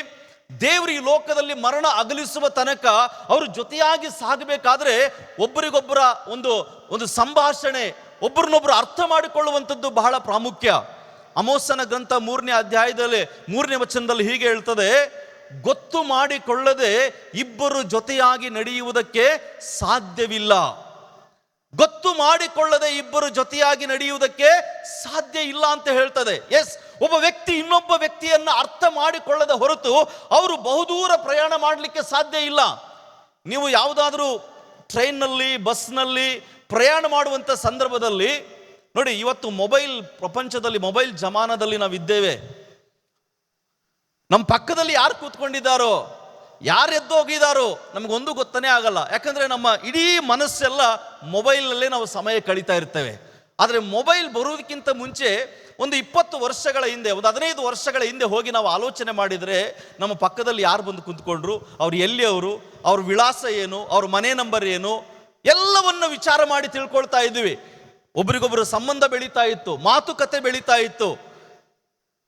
ದೇವರು ಈ ಲೋಕದಲ್ಲಿ ಮರಣ ಅಗಲಿಸುವ ತನಕ ಅವರು ಜೊತೆಯಾಗಿ ಸಾಗಬೇಕಾದ್ರೆ ಒಬ್ಬರಿಗೊಬ್ಬರ ಒಂದು ಸಂಭಾಷಣೆ, ಒಬ್ಬರನ್ನೊಬ್ಬರು ಅರ್ಥ ಮಾಡಿಕೊಳ್ಳುವಂಥದ್ದು ಬಹಳ ಪ್ರಾಮುಖ್ಯ. ಅಮೋಸನ ಗ್ರಂಥ 3ನೇ ಅಧ್ಯಾಯದಲ್ಲಿ 3ನೇ ವಚನದಲ್ಲಿ ಹೀಗೆ ಹೇಳ್ತದೆ, ಗೊತ್ತು ಮಾಡಿಕೊಳ್ಳದೆ ಇಬ್ಬರು ಜೊತೆಯಾಗಿ ನಡೆಯುವುದಕ್ಕೆ ಸಾಧ್ಯವಿಲ್ಲ. ಗೊತ್ತು ಮಾಡಿಕೊಳ್ಳದೆ ಇಬ್ಬರು ಜೊತೆಯಾಗಿ ನಡೆಯುವುದಕ್ಕೆ ಸಾಧ್ಯ ಇಲ್ಲ ಅಂತ ಹೇಳ್ತದೆ. ಒಬ್ಬ ವ್ಯಕ್ತಿ ಇನ್ನೊಬ್ಬ ವ್ಯಕ್ತಿಯನ್ನ ಅರ್ಥ ಮಾಡಿಕೊಳ್ಳದ ಹೊರತು ಅವರು ಬಹುದೂರ ಪ್ರಯಾಣ ಮಾಡಲಿಕ್ಕೆ ಸಾಧ್ಯ ಇಲ್ಲ. ನೀವು ಯಾವುದಾದ್ರೂ ಟ್ರೈನ್ನಲ್ಲಿ, ಬಸ್ನಲ್ಲಿ ಪ್ರಯಾಣ ಮಾಡುವಂಥ ಸಂದರ್ಭದಲ್ಲಿ ನೋಡಿ, ಇವತ್ತು ಮೊಬೈಲ್ ಪ್ರಪಂಚದಲ್ಲಿ, ಮೊಬೈಲ್ ಜಮಾನದಲ್ಲಿ ನಾವಿದ್ದೇವೆ. ನಮ್ಮ ಪಕ್ಕದಲ್ಲಿ ಯಾರು ಕೂತ್ಕೊಂಡಿದ್ದಾರೋ, ಯಾರು ಎದ್ದೋಗಿದ್ದಾರೋ ನಮಗೊಂದು ಗೊತ್ತನೇ ಆಗಲ್ಲ. ಯಾಕಂದ್ರೆ ನಮ್ಮ ಇಡೀ ಮನಸ್ಸೆಲ್ಲ ಮೊಬೈಲಲ್ಲೇ ನಾವು ಸಮಯ ಕಳೀತಾ ಇರ್ತೇವೆ. ಆದರೆ ಮೊಬೈಲ್ ಬರುವುದಕ್ಕಿಂತ ಮುಂಚೆ ಒಂದು 20 ವರ್ಷಗಳ ಹಿಂದೆ, ಒಂದು 15 ವರ್ಷಗಳ ಹಿಂದೆ ಹೋಗಿ ನಾವು ಆಲೋಚನೆ ಮಾಡಿದರೆ ನಮ್ಮ ಪಕ್ಕದಲ್ಲಿ ಯಾರು ಬಂದು ಕುಂತ್ಕೊಂಡ್ರು, ಅವ್ರು ಎಲ್ಲಿ, ಅವ್ರ ವಿಳಾಸ ಏನು, ಅವ್ರ ಮನೆ ನಂಬರ್ ಏನು, ಎಲ್ಲವನ್ನು ವಿಚಾರ ಮಾಡಿ ತಿಳ್ಕೊಳ್ತಾ ಇದ್ವಿ. ಒಬ್ರಿಗೊಬ್ಬರು ಸಂಬಂಧ ಬೆಳೀತಾ ಇತ್ತು, ಮಾತುಕತೆ ಬೆಳೀತಾ ಇತ್ತು.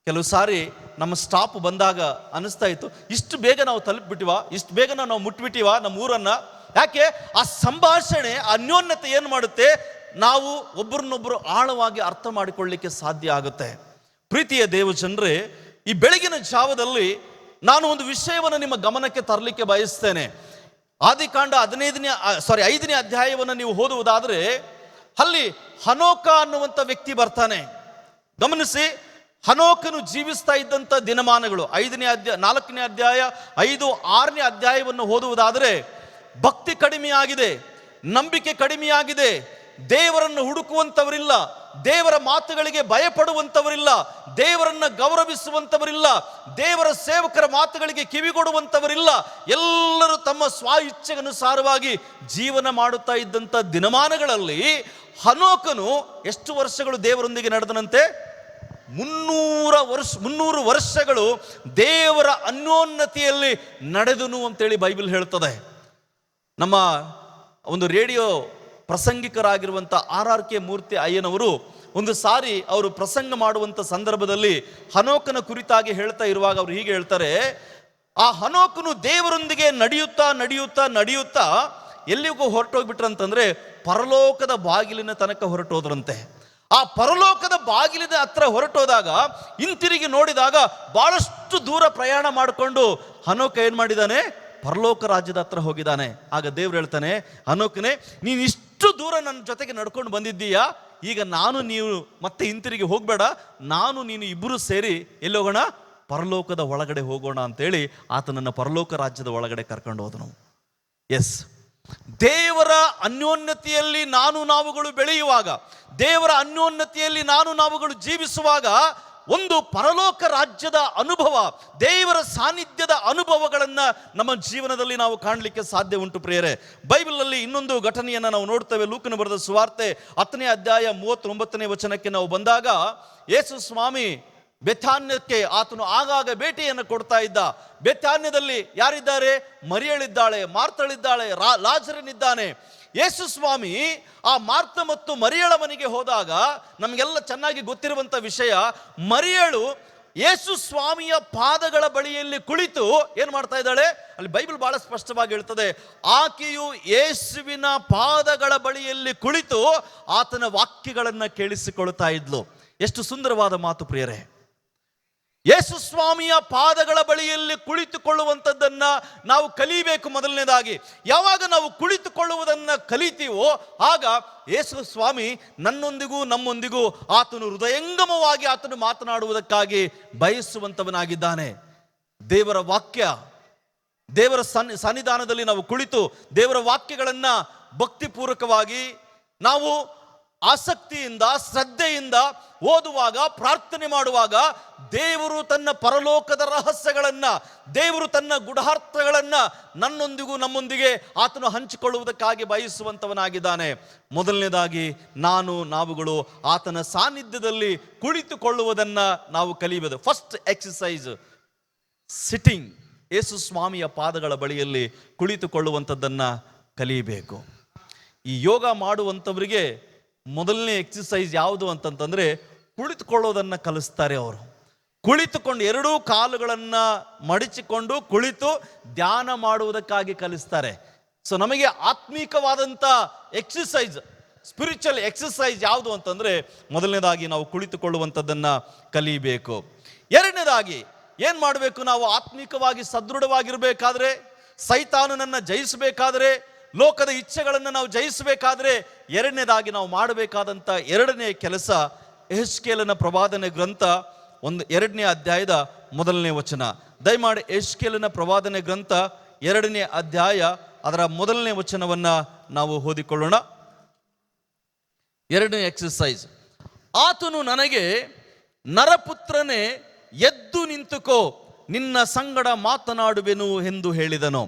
ಕೆಲವು ಸಾರಿ ನಮ್ಮ ಸ್ಟಾಪ್ ಬಂದಾಗ ಅನಿಸ್ತಾ ಇತ್ತು, ಇಷ್ಟು ಬೇಗ ನಾವು ತಲುಪಿಬಿಟ್ಟಿವ, ಇಷ್ಟು ಬೇಗ ನಾವು ಮುಟ್ಬಿಟ್ಟಿವ ನಮ್ಮ ಊರನ್ನ. ಯಾಕೆ? ಆ ಸಂಭಾಷಣೆ, ಅನ್ಯೋನ್ಯತೆ ಏನು ಮಾಡುತ್ತೆ, ನಾವು ಒಬ್ಬರನ್ನೊಬ್ಬರು ಆಳವಾಗಿ ಅರ್ಥ ಮಾಡಿಕೊಳ್ಳಲಿಕ್ಕೆ ಸಾಧ್ಯ ಆಗುತ್ತೆ. ಪ್ರೀತಿಯ ದೇವ ಜನರೇ, ಈ ಬೆಳಗಿನ ಜಾವದಲ್ಲಿ ನಾನು ಒಂದು ವಿಷಯವನ್ನು ನಿಮ್ಮ ಗಮನಕ್ಕೆ ತರಲಿಕ್ಕೆ ಬಯಸ್ತೇನೆ. ಆದಿಕಾಂಡ 5ನೇ ಅಧ್ಯಾಯವನ್ನು ನೀವು ಓದುವುದಾದರೆ ಅಲ್ಲಿ ಹನೋಕ ಅನ್ನುವಂಥ ವ್ಯಕ್ತಿ ಬರ್ತಾನೆ. ಗಮನಿಸಿ, ಹನೋಕನು ಜೀವಿಸ್ತಾ ಇದ್ದಂಥ ದಿನಮಾನಗಳು 4ನೇ ಅಧ್ಯಾಯ 5, 6ನೇ ಅಧ್ಯಾಯವನ್ನು ಓದುವುದಾದರೆ ಭಕ್ತಿ ಕಡಿಮೆಯಾಗಿದೆ, ನಂಬಿಕೆ ಕಡಿಮೆಯಾಗಿದೆ, ದೇವರನ್ನು ಹುಡುಕುವಂಥವರಿಲ್ಲ, ದೇವರ ಮಾತುಗಳಿಗೆ ಭಯಪಡುವಂಥವರಿಲ್ಲ, ದೇವರನ್ನ ಗೌರವಿಸುವಂಥವರಿಲ್ಲ, ದೇವರ ಸೇವಕರ ಮಾತುಗಳಿಗೆ ಕಿವಿಗೊಡುವಂಥವರಿಲ್ಲ. ಎಲ್ಲರೂ ತಮ್ಮ ಸ್ವ ಇಚ್ಛೆಗನುಸಾರವಾಗಿ ಜೀವನ ಮಾಡುತ್ತಾ ಇದ್ದಂಥ ದಿನಮಾನಗಳಲ್ಲಿ ಹನೋಕನು ಎಷ್ಟು ವರ್ಷಗಳು ದೇವರೊಂದಿಗೆ ನಡೆದನಂತೆ? 300 ವರ್ಷಗಳು ದೇವರ ಅನ್ಯೋನ್ಯತೆಯಲ್ಲಿ ನಡೆದನು ಅಂತೇಳಿ ಬೈಬಲ್ ಹೇಳ್ತದೆ. ನಮ್ಮ ಒಂದು ರೇಡಿಯೋ ಪ್ರಸಂಗಿಕರಾಗಿರುವಂಥ RRK ಮೂರ್ತಿ ಅಯ್ಯನವರು ಒಂದು ಸಾರಿ ಅವರು ಪ್ರಸಂಗ ಮಾಡುವಂಥ ಸಂದರ್ಭದಲ್ಲಿ ಹನೋಕನ ಕುರಿತಾಗಿ ಹೇಳ್ತಾ ಇರುವಾಗ ಅವರು ಹೀಗೆ ಹೇಳ್ತಾರೆ, ಆ ಹನೋಕನು ದೇವರೊಂದಿಗೆ ನಡೆಯುತ್ತಾ ಎಲ್ಲಿಗೂ ಹೊರಟೋಗ್ಬಿಟ್ರಂತಂದ್ರೆ ಪರಲೋಕದ ಬಾಗಿಲಿನ ತನಕ ಹೊರಟೋದ್ರಂತೆ. ಆ ಪರಲೋಕದ ಬಾಗಿಲಿನ ಹತ್ರ ಹೊರಟೋದಾಗ ಹಿಂತಿರುಗಿ ನೋಡಿದಾಗ ಬಹಳಷ್ಟು ದೂರ ಪ್ರಯಾಣ ಮಾಡಿಕೊಂಡು ಹನೋಕ ಏನ್ ಮಾಡಿದಾನೆ, ಪರಲೋಕ ರಾಜ್ಯದ ಹತ್ರ ಹೋಗಿದ್ದಾನೆ. ಆಗ ದೇವ್ರು ಹೇಳ್ತಾನೆ, ಹನೋಕನೇ, ನೀನು ಇಷ್ಟು ದೂರ ನನ್ನ ಜೊತೆಗೆ ನಡ್ಕೊಂಡು ಬಂದಿದ್ದೀಯಾ, ಈಗ ನಾನು ನೀವು ಮತ್ತೆ ಹಿಂತಿರುಗಿ ಹೋಗ್ಬೇಡ, ನಾನು ನೀನು ಇಬ್ಬರು ಸೇರಿ ಎಲ್ಲಿ ಹೋಗೋಣ, ಪರಲೋಕದ ಒಳಗಡೆ ಹೋಗೋಣ ಅಂತೇಳಿ ಆತನನ್ನ ಪರಲೋಕ ರಾಜ್ಯದ ಒಳಗಡೆ ಕರ್ಕೊಂಡು ಹೋದನು. ಎಸ್, ದೇವರ ಅನ್ಯೋನ್ಯತೆಯಲ್ಲಿ ನಾವುಗಳು ಬೆಳೆಯುವಾಗ, ದೇವರ ಅನ್ಯೋನ್ಯತೆಯಲ್ಲಿ ನಾವುಗಳು ಜೀವಿಸುವಾಗ ಒಂದು ಪರಲೋಕ ರಾಜ್ಯದ ಅನುಭವ, ದೇವರ ಸಾನ್ನಿಧ್ಯದ ಅನುಭವಗಳನ್ನ ನಮ್ಮ ಜೀವನದಲ್ಲಿ ನಾವು ಕಾಣಲಿಕ್ಕೆ ಸಾಧ್ಯ ಉಂಟು ಪ್ರಿಯರೇ. ಬೈಬಲಲ್ಲಿ ಇನ್ನೊಂದು ಘಟನೆಯನ್ನ ನಾವು ನೋಡ್ತೇವೆ. ಲೂಕನ ಬರೆದ ಸುವಾರ್ತೆ 10ನೇ ಅಧ್ಯಾಯ 39ನೇ ವಚನಕ್ಕೆ ನಾವು ಬಂದಾಗ, ಯೇಸು ಸ್ವಾಮಿ ಬೆಥಾನ್ಯಕ್ಕೆ ಆತನು ಆಗಾಗ ಭೇಟಿಯನ್ನು ಕೊಡ್ತಾ ಇದ್ದ. ಬೆಥಾನ್ಯದಲ್ಲಿ ಯಾರಿದ್ದಾರೆ? ಮರಿಯಳಿದ್ದಾಳೆ, ಮಾರ್ತಳಿದ್ದಾಳೆ, ಲಾಜರನಿದ್ದಾನೆ. ಯೇಸು ಸ್ವಾಮಿ ಆ ಮಾರ್ತ ಮತ್ತು ಮರಿಯಳ ಮನೆಗೆ ಹೋದಾಗ ನಮಗೆಲ್ಲ ಚೆನ್ನಾಗಿ ಗೊತ್ತಿರುವಂತ ವಿಷಯ, ಮರಿಯಳು ಯೇಸು ಸ್ವಾಮಿಯ ಪಾದಗಳ ಬಳಿಯಲ್ಲಿ ಕುಳಿತು ಏನ್ ಮಾಡ್ತಾ ಇದ್ದಾಳೆ? ಅಲ್ಲಿ ಬೈಬಲ್ ಬಹಳ ಸ್ಪಷ್ಟವಾಗಿ ಹೇಳ್ತದೆ, ಆಕೆಯು ಯೇಸುವಿನ ಪಾದಗಳ ಬಳಿಯಲ್ಲಿ ಕುಳಿತು ಆತನ ವಾಕ್ಯಗಳನ್ನ ಕೇಳಿಸಿಕೊಳ್ತಾ ಇದ್ಲು. ಎಷ್ಟು ಸುಂದರವಾದ ಮಾತು ಪ್ರಿಯರೇ. ಯೇಸು ಸ್ವಾಮಿಯ ಪಾದಗಳ ಬಳಿಯಲ್ಲಿ ಕುಳಿತುಕೊಳ್ಳುವಂಥದ್ದನ್ನ ನಾವು ಕಲಿಬೇಕು. ಮೊದಲನೇದಾಗಿ ಯಾವಾಗ ನಾವು ಕುಳಿತುಕೊಳ್ಳುವುದನ್ನ ಕಲಿತೀವೋ ಆಗ ಯೇಸು ಸ್ವಾಮಿ ನನ್ನೊಂದಿಗೂ ನಮ್ಮೊಂದಿಗೂ ಆತನು ಹೃದಯಂಗಮವಾಗಿ ಆತನು ಮಾತನಾಡುವುದಕ್ಕಾಗಿ ಬಯಸುವಂತವನಾಗಿದ್ದಾನೆ. ದೇವರ ವಾಕ್ಯ, ದೇವರ ಸನ್ನಿಧಾನದಲ್ಲಿ ನಾವು ಕುಳಿತು ದೇವರ ವಾಕ್ಯಗಳನ್ನ ಭಕ್ತಿಪೂರ್ವಕವಾಗಿ ನಾವು ಆಸಕ್ತಿಯಿಂದ ಶ್ರದ್ಧೆಯಿಂದ ಓದುವಾಗ, ಪ್ರಾರ್ಥನೆ ಮಾಡುವಾಗ ದೇವರು ತನ್ನ ಪರಲೋಕದ ರಹಸ್ಯಗಳನ್ನ, ದೇವರು ತನ್ನ ಗುಢಾರ್ಥಗಳನ್ನ ನನ್ನೊಂದಿಗೂ ನಮ್ಮೊಂದಿಗೆ ಆತನು ಹಂಚಿಕೊಳ್ಳುವುದಕ್ಕಾಗಿ ಬಯಸುವಂತವನಾಗಿದ್ದಾನೆ. ಮೊದಲನೇದಾಗಿ ನಾವುಗಳು ಆತನ ಸಾನ್ನಿಧ್ಯದಲ್ಲಿ ಕುಳಿತುಕೊಳ್ಳುವುದನ್ನ ನಾವು ಕಲಿಯಬೇಕು. First exercise sitting. ಯೇಸು ಸ್ವಾಮಿಯ ಪಾದಗಳ ಬಳಿಯಲ್ಲಿ ಕುಳಿತುಕೊಳ್ಳುವಂಥದ್ದನ್ನ ಕಲಿಯಬೇಕು. ಈ ಯೋಗ ಮಾಡುವಂಥವರಿಗೆ ಮೊದಲನೇ ಎಕ್ಸಸೈಸ್ ಯಾವುದು ಅಂತಂತಂದ್ರೆ ಕುಳಿತುಕೊಳ್ಳೋದನ್ನ ಕಲಿಸ್ತಾರೆ. ಅವರು ಕುಳಿತುಕೊಂಡು ಎರಡೂ ಕಾಲುಗಳನ್ನ ಮಡಿಚಿಕೊಂಡು ಕುಳಿತು ಧ್ಯಾನ ಮಾಡುವುದಕ್ಕಾಗಿ ಕಲಿಸ್ತಾರೆ. ಸೊ ನಮಗೆ ಆತ್ಮೀಕವಾದಂಥ ಎಕ್ಸಸೈಸ್, ಸ್ಪಿರಿಚುವಲ್ ಎಕ್ಸಸೈಸ್ ಯಾವುದು ಅಂತಂದ್ರೆ ಮೊದಲನೇದಾಗಿ ನಾವು ಕುಳಿತುಕೊಳ್ಳುವಂಥದ್ದನ್ನ ಕಲಿಬೇಕು. ಎರಡನೇದಾಗಿ ಏನ್ ಮಾಡಬೇಕು? ನಾವು ಆತ್ಮೀಕವಾಗಿ ಸದೃಢವಾಗಿರ್ಬೇಕಾದ್ರೆ, ಸೈತಾನನನ್ನ ಜಯಿಸಬೇಕಾದ್ರೆ, ಲೋಕದ ಇಚ್ಛೆಗಳನ್ನು ನಾವು ಜಯಿಸಬೇಕಾದ್ರೆ ಎರಡನೇದಾಗಿ ನಾವು ಮಾಡಬೇಕಾದಂಥ ಎರಡನೇ ಕೆಲಸ ಯೆಹೆಜ್ಕೇಲನ ಪ್ರವಾದನೆ ಗ್ರಂಥ 2ನೇ ಅಧ್ಯಾಯದ 1ನೇ ವಚನ. ದಯಮಾಡಿ ಯೆಹೆಜ್ಕೇಲನ ಪ್ರವಾದನೆ ಗ್ರಂಥ 2ನೇ ಅಧ್ಯಾಯ ಅದರ 1ನೇ ವಚನವನ್ನ ನಾವು ಓದಿಕೊಳ್ಳೋಣ. 2ನೇ ಎಕ್ಸಸೈಸ್. ಆತನು ನನಗೆ, ನರಪುತ್ರನೇ ಎದ್ದು ನಿಂತುಕೋ, ನಿನ್ನ ಸಂಗಡ ಮಾತನಾಡುವೆನು ಎಂದು ಹೇಳಿದನು.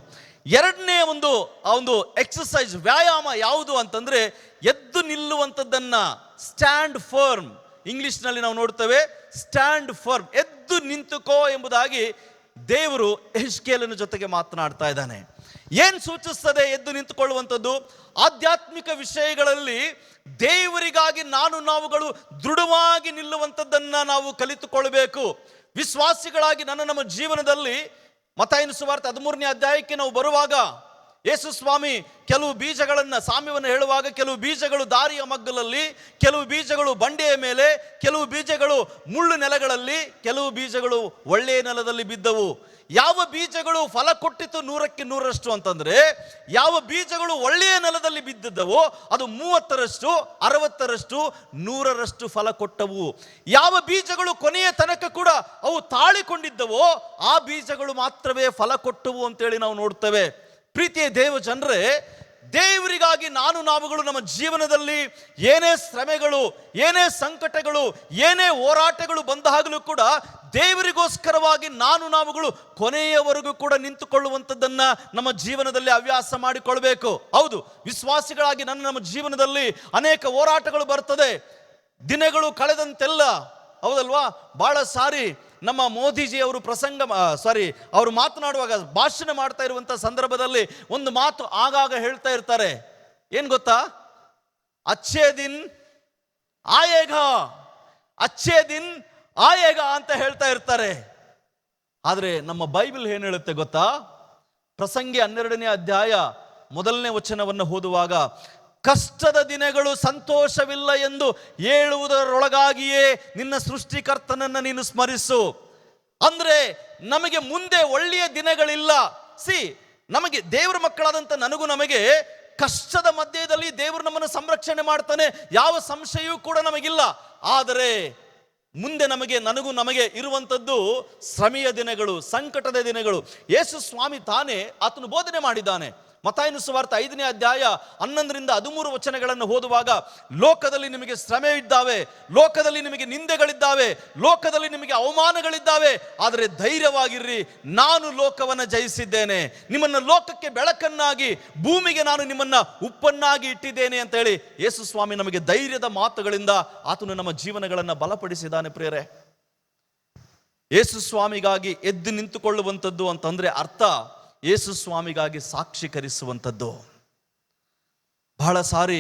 ಎರಡನೇ ಒಂದು ಎಕ್ಸಸೈಸ್, ವ್ಯಾಯಾಮ ಯಾವುದು ಅಂತಂದ್ರೆ ಎದ್ದು ನಿಲ್ಲುವಂಥದ್ದನ್ನ, ಸ್ಟ್ಯಾಂಡ್ ಫರ್ಮ್. ಇಂಗ್ಲಿಷ್ನಲ್ಲಿ ನಾವು ನೋಡ್ತೇವೆ ಸ್ಟ್ಯಾಂಡ್ ಫರ್ಮ್, ಎದ್ದು ನಿಂತುಕೋ ಎಂಬುದಾಗಿ ದೇವರು ಯೆಹೆಜ್ಕೇಲನ ಜೊತೆಗೆ ಮಾತನಾಡ್ತಾ ಇದ್ದಾನೆ. ಏನ್ ಸೂಚಿಸ್ತದೆ ಎದ್ದು ನಿಂತುಕೊಳ್ಳುವಂಥದ್ದು? ಆಧ್ಯಾತ್ಮಿಕ ವಿಷಯಗಳಲ್ಲಿ ದೇವರಿಗಾಗಿ ನಾವುಗಳು ದೃಢವಾಗಿ ನಿಲ್ಲುವಂಥದ್ದನ್ನ ನಾವು ಕಲಿತುಕೊಳ್ಬೇಕು. ವಿಶ್ವಾಸಿಗಳಾಗಿ ನಮ್ಮ ಜೀವನದಲ್ಲಿ ಮತ್ತಾಯನ ಸುವಾರ್ತೆ 13ನೇ ಅಧ್ಯಾಯಕ್ಕೆ ನಾವು ಬರುವಾಗ ಯೇಸು ಸ್ವಾಮಿ ಕೆಲವು ಬೀಜಗಳನ್ನ, ಸಾಮ್ಯವನ್ನು ಹೇಳುವಾಗ ಕೆಲವು ಬೀಜಗಳು ದಾರಿಯ ಮಗ್ಗಲಲ್ಲಿ, ಕೆಲವು ಬೀಜಗಳು ಬಂಡೆಯ ಮೇಲೆ, ಕೆಲವು ಬೀಜಗಳು ಮುಳ್ಳು ನೆಲಗಳಲ್ಲಿ, ಕೆಲವು ಬೀಜಗಳು ಒಳ್ಳೆಯ ನೆಲದಲ್ಲಿ ಬಿದ್ದವು. ಯಾವ ಬೀಜಗಳು ಫಲ ಕೊಟ್ಟಿತು 100ಕ್ಕೆ 100ರಷ್ಟು ಅಂತಂದ್ರೆ, ಯಾವ ಬೀಜಗಳು ಒಳ್ಳೆಯ ನೆಲದಲ್ಲಿ ಬಿದ್ದಿದ್ದವೋ ಅದು 30ರಷ್ಟು, 60ರಷ್ಟು, 100ರಷ್ಟು ಫಲ ಕೊಟ್ಟವು. ಯಾವ ಬೀಜಗಳು ಕೊನೆಯ ತನಕ ಕೂಡ ಅವು ತಾಳಿಕೊಂಡಿದ್ದವೋ ಆ ಬೀಜಗಳು ಮಾತ್ರವೇ ಫಲ ಕೊಟ್ಟವು ಅಂತೇಳಿ ನಾವು ನೋಡ್ತೇವೆ. ಪ್ರೀತಿಯ ದೇವ ಜನರೇ, ದೇವರಿಗಾಗಿ ನಾವುಗಳು ನಮ್ಮ ಜೀವನದಲ್ಲಿ ಏನೇ ಶ್ರಮೆಗಳು, ಏನೇ ಸಂಕಟಗಳು, ಏನೇ ಹೋರಾಟಗಳು ಬಂದಾಗಲೂ ಕೂಡ ದೇವರಿಗೋಸ್ಕರವಾಗಿ ನಾವುಗಳು ಕೊನೆಯವರೆಗೂ ಕೂಡ ನಿಂತುಕೊಳ್ಳುವಂಥದ್ದನ್ನ ನಮ್ಮ ಜೀವನದಲ್ಲಿ ಹವ್ಯಾಸ ಮಾಡಿಕೊಳ್ಬೇಕು. ಹೌದು, ವಿಶ್ವಾಸಿಗಳಾಗಿ ನಮ್ಮ ಜೀವನದಲ್ಲಿ ಅನೇಕ ಹೋರಾಟಗಳು ಬರ್ತದೆ. ದಿನಗಳು ಕಳೆದಂತೆಲ್ಲ, ಹೌದಲ್ವಾ, ಬಹಳ ಸಾರಿ ನಮ್ಮ ಮೋದಿಜಿ ಅವರು ಅವರು ಮಾತನಾಡುವಾಗ, ಭಾಷಣ ಮಾಡ್ತಾ ಇರುವಂತ ಸಂದರ್ಭದಲ್ಲಿ ಒಂದು ಮಾತು ಆಗಾಗ ಹೇಳ್ತಾ ಇರ್ತಾರೆ. ಏನ್ ಗೊತ್ತಾ? ಅಚ್ಚೇ ದಿನ್ ಆಯೇಗಾ, ಅಚ್ಚೇ ದಿನ್ ಆಯೇಗಾ ಅಂತ ಹೇಳ್ತಾ ಇರ್ತಾರೆ. ಆದ್ರೆ ನಮ್ಮ ಬೈಬಲ್ ಏನ್ ಹೇಳುತ್ತೆ ಗೊತ್ತಾ? ಪ್ರಸಂಗಿ 12ನೇ ಅಧ್ಯಾಯ ಮೊದಲನೇ ವಚನವನ್ನು ಓದುವಾಗ, ಕಷ್ಟದ ದಿನಗಳು ಸಂತೋಷವಿಲ್ಲ ಎಂದು ಹೇಳುವುದರೊಳಗಾಗಿಯೇ ನಿನ್ನ ಸೃಷ್ಟಿಕರ್ತನನ್ನು ನೀನು ಸ್ಮರಿಸು. ಅಂದ್ರೆ ನಮಗೆ ಮುಂದೆ ಒಳ್ಳೆಯ ದಿನಗಳಿಲ್ಲ. ನಮಗೆ ದೇವರ ಮಕ್ಕಳಾದಂಥ ನಮಗೆ ಕಷ್ಟದ ಮಧ್ಯದಲ್ಲಿ ದೇವರು ನಮ್ಮನ್ನು ಸಂರಕ್ಷಣೆ ಮಾಡ್ತಾನೆ, ಯಾವ ಸಂಶಯವೂ ಕೂಡ ನಮಗಿಲ್ಲ. ಆದರೆ ಮುಂದೆ ನಮಗೆ ಇರುವಂಥದ್ದು ಶ್ರಮೆಯ ದಿನಗಳು, ಸಂಕಟದ ದಿನಗಳು. ಯೇಸು ಸ್ವಾಮಿ ತಾನೇ ಆತನು ಬೋಧನೆ ಮಾಡಿದ್ದಾನೆ. ಮತ್ತಾಯನ ಸುವಾರ್ತೆ 5ನೇ ಅಧ್ಯಾಯ 11ರಿಂದ 13 ವಚನಗಳನ್ನು ಓದುವಾಗ, ಲೋಕದಲ್ಲಿ ನಿಮಗೆ ಶ್ರಮೆ ಇದ್ದಾವೆ, ಲೋಕದಲ್ಲಿ ನಿಮಗೆ ನಿಂದೆಗಳಿದ್ದಾವೆ, ಲೋಕದಲ್ಲಿ ನಿಮಗೆ ಅವಮಾನಗಳಿದ್ದಾವೆ, ಆದರೆ ಧೈರ್ಯವಾಗಿರ್ರಿ, ನಾನು ಲೋಕವನ್ನು ಜಯಿಸಿದ್ದೇನೆ, ನಿಮ್ಮನ್ನು ಲೋಕಕ್ಕೆ ಬೆಳಕನ್ನಾಗಿ, ಭೂಮಿಗೆ ನಾನು ನಿಮ್ಮನ್ನು ಉಪ್ಪನ್ನಾಗಿ ಇಟ್ಟಿದ್ದೇನೆ ಅಂತ ಹೇಳಿ ಯೇಸು ಸ್ವಾಮಿ ನಮಗೆ ಧೈರ್ಯದ ಮಾತುಗಳಿಂದ ಆತನು ನಮ್ಮ ಜೀವನಗಳನ್ನು ಬಲಪಡಿಸಿದ್ದಾನೆ. ಪ್ರಿಯರೇ, ಯೇಸು ಸ್ವಾಮಿಗಾಗಿ ಎದ್ದು ನಿಂತುಕೊಳ್ಳುವಂಥದ್ದು ಅಂತಂದ್ರೆ ಅರ್ಥ ಯೇಸು ಸ್ವಾಮಿಗಾಗಿ ಸಾಕ್ಷೀಕರಿಸುವಂಥದ್ದು. ಬಹಳ ಸಾರಿ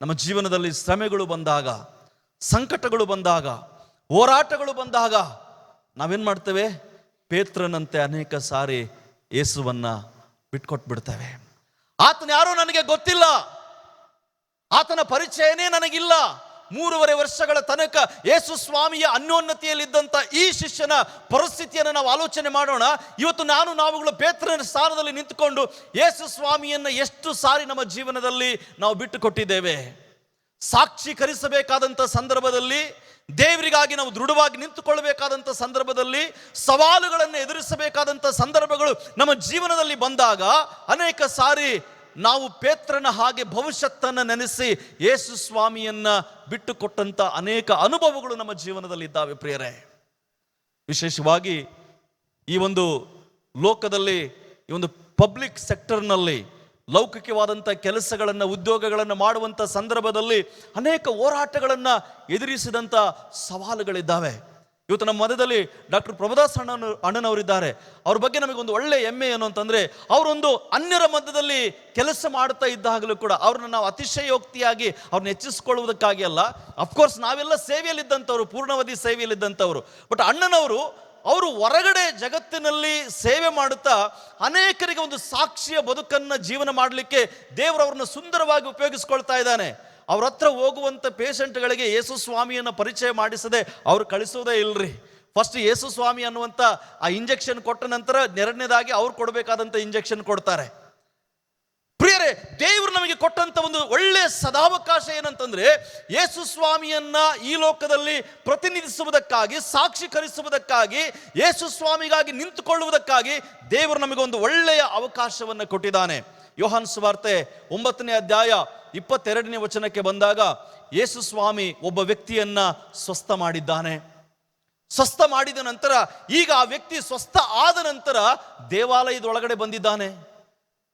ನಮ್ಮ ಜೀವನದಲ್ಲಿ ಶ್ರಮೆಗಳು ಬಂದಾಗ, ಸಂಕಟಗಳು ಬಂದಾಗ, ಹೋರಾಟಗಳು ಬಂದಾಗ ನಾವೇನು ಮಾಡ್ತೇವೆ? ಪೇತ್ರನಂತೆ ಅನೇಕ ಸಾರಿ ಯೇಸುವನ್ನ ಬಿಟ್ಕೊಟ್ಬಿಡ್ತೇವೆ. ಆತನ ಯಾರೋ ನನಗೆ ಗೊತ್ತಿಲ್ಲ, ಆತನ ಪರಿಚಯನೇ ನನಗಿಲ್ಲ. 3.5 ವರ್ಷಗಳ ತನಕ ಯೇಸು ಸ್ವಾಮಿಯ ಅನ್ಯೋನ್ನತೆಯಲ್ಲಿದ್ದಂಥ ಈ ಶಿಷ್ಯನ ಪರಿಸ್ಥಿತಿಯನ್ನು ನಾವು ಆಲೋಚನೆ ಮಾಡೋಣ. ಇವತ್ತು ನಾವುಗಳು ಪೇತ್ರನ ಸ್ಥಾನದಲ್ಲಿ ನಿಂತುಕೊಂಡು ಯೇಸು ಸ್ವಾಮಿಯನ್ನು ಎಷ್ಟು ಸಾರಿ ನಮ್ಮ ಜೀವನದಲ್ಲಿ ನಾವು ಬಿಟ್ಟು ಕೊಟ್ಟಿದ್ದೇವೆ. ಸಾಕ್ಷೀಕರಿಸಬೇಕಾದಂಥ ಸಂದರ್ಭದಲ್ಲಿ, ದೇವರಿಗಾಗಿ ನಾವು ದೃಢವಾಗಿ ನಿಂತುಕೊಳ್ಳಬೇಕಾದಂಥ ಸಂದರ್ಭದಲ್ಲಿ, ಸವಾಲುಗಳನ್ನು ಎದುರಿಸಬೇಕಾದಂಥ ಸಂದರ್ಭಗಳು ನಮ್ಮ ಜೀವನದಲ್ಲಿ ಬಂದಾಗ ಅನೇಕ ಸಾರಿ ನಾವು ಪೇತ್ರನ ಹಾಗೆ ಭವಿಷ್ಯತ್ತನ್ನು ನೆನೆಸಿ ಯೇಸು ಸ್ವಾಮಿಯನ್ನ ಬಿಟ್ಟು ಕೊಟ್ಟಂತ ಅನೇಕ ಅನುಭವಗಳು ನಮ್ಮ ಜೀವನದಲ್ಲಿ ಇದ್ದಾವೆ. ಪ್ರಿಯರೇ, ವಿಶೇಷವಾಗಿ ಈ ಒಂದು ಲೋಕದಲ್ಲಿ, ಈ ಒಂದು ಪಬ್ಲಿಕ್ ಸೆಕ್ಟರ್ನಲ್ಲಿ ಲೌಕಿಕವಾದಂಥ ಕೆಲಸಗಳನ್ನು, ಉದ್ಯೋಗಗಳನ್ನು ಮಾಡುವಂಥ ಸಂದರ್ಭದಲ್ಲಿ ಅನೇಕ ಹೋರಾಟಗಳನ್ನು ಎದುರಿಸಿದಂಥ ಸವಾಲುಗಳಿದ್ದಾವೆ. ಇವತ್ತು ನಮ್ಮ ಮಧ್ಯದಲ್ಲಿ ಡಾಕ್ಟರ್ ಪ್ರಭುದಾಸ್ ಅಣ್ಣನವರಿದ್ದಾರೆ. ಅವ್ರ ಬಗ್ಗೆ ನಮಗೊಂದು ಒಳ್ಳೆ ಹೆಮ್ಮೆ ಏನು ಅಂತಂದರೆ, ಅವರೊಂದು ಅನ್ಯರ ಮಧ್ಯದಲ್ಲಿ ಕೆಲಸ ಮಾಡ್ತಾ ಇದ್ದಾಗಲೂ ಕೂಡ ಅವ್ರನ್ನ ನಾವು ಅತಿಶಯೋಕ್ತಿಯಾಗಿ ಅವ್ರನ್ನ ಹೆಚ್ಚಿಸ್ಕೊಳ್ಳುವುದಕ್ಕಾಗಿ ಅಲ್ಲ. ಅಫ್ಕೋರ್ಸ್ ನಾವೆಲ್ಲ ಸೇವೆಯಲ್ಲಿದ್ದಂಥವ್ರು, ಪೂರ್ಣಾವಧಿ ಸೇವೆಯಲ್ಲಿದ್ದಂಥವ್ರು. ಬಟ್ ಅಣ್ಣನವರು ಹೊರಗಡೆ ಜಗತ್ತಿನಲ್ಲಿ ಸೇವೆ ಮಾಡುತ್ತಾ ಅನೇಕರಿಗೆ ಒಂದು ಸಾಕ್ಷಿಯ ಬದುಕನ್ನು ಜೀವನ ಮಾಡಲಿಕ್ಕೆ ದೇವರು ಅವ್ರನ್ನ ಸುಂದರವಾಗಿ ಉಪಯೋಗಿಸ್ಕೊಳ್ತಾ ಇದ್ದಾನೆ. ಅವ್ರ ಹತ್ರ ಹೋಗುವಂಥ ಪೇಷಂಟ್ಗಳಿಗೆ ಯೇಸು ಸ್ವಾಮಿಯನ್ನು ಪರಿಚಯ ಮಾಡಿಸದೆ ಅವ್ರು ಕಳಿಸೋದೇ ಇಲ್ರಿ. ಫಸ್ಟ್ ಯೇಸು ಸ್ವಾಮಿ ಅನ್ನುವಂಥ ಆ ಇಂಜೆಕ್ಷನ್ ಕೊಟ್ಟ ನಂತರ ಎರಡನೇದಾಗಿ ಅವ್ರು ಕೊಡಬೇಕಾದಂಥ ಇಂಜೆಕ್ಷನ್ ಕೊಡ್ತಾರೆ. ಪ್ರಿಯರೇ, ದೇವರು ನಮಗೆ ಕೊಟ್ಟಂತ ಒಂದು ಒಳ್ಳೆಯ ಸದಾವಕಾಶ ಏನಂತಂದ್ರೆ, ಯೇಸು ಸ್ವಾಮಿಯನ್ನ ಈ ಲೋಕದಲ್ಲಿ ಪ್ರತಿನಿಧಿಸುವುದಕ್ಕಾಗಿ, ಸಾಕ್ಷೀಕರಿಸುವುದಕ್ಕಾಗಿ, ಯೇಸು ಸ್ವಾಮಿಗಾಗಿ ನಿಂತುಕೊಳ್ಳುವುದಕ್ಕಾಗಿ ದೇವರು ನಮಗೆ ಒಂದು ಒಳ್ಳೆಯ ಅವಕಾಶವನ್ನು ಕೊಟ್ಟಿದ್ದಾನೆ. ಯೋಹಾನ ಸುವಾರ್ತೆ 9ನೇ ಅಧ್ಯಾಯ 22ನೇ ವಚನಕ್ಕೆ ಬಂದಾಗ, ಯೇಸು ಸ್ವಾಮಿ ಒಬ್ಬ ವ್ಯಕ್ತಿಯನ್ನ ಸ್ವಸ್ಥ ಮಾಡಿದ್ದಾನೆ. ಸ್ವಸ್ಥ ಮಾಡಿದ ನಂತರ ಈಗ ಆ ವ್ಯಕ್ತಿ ಸ್ವಸ್ಥ ಆದ ನಂತರ ದೇವಾಲಯದೊಳಗಡೆ ಬಂದಿದ್ದಾನೆ.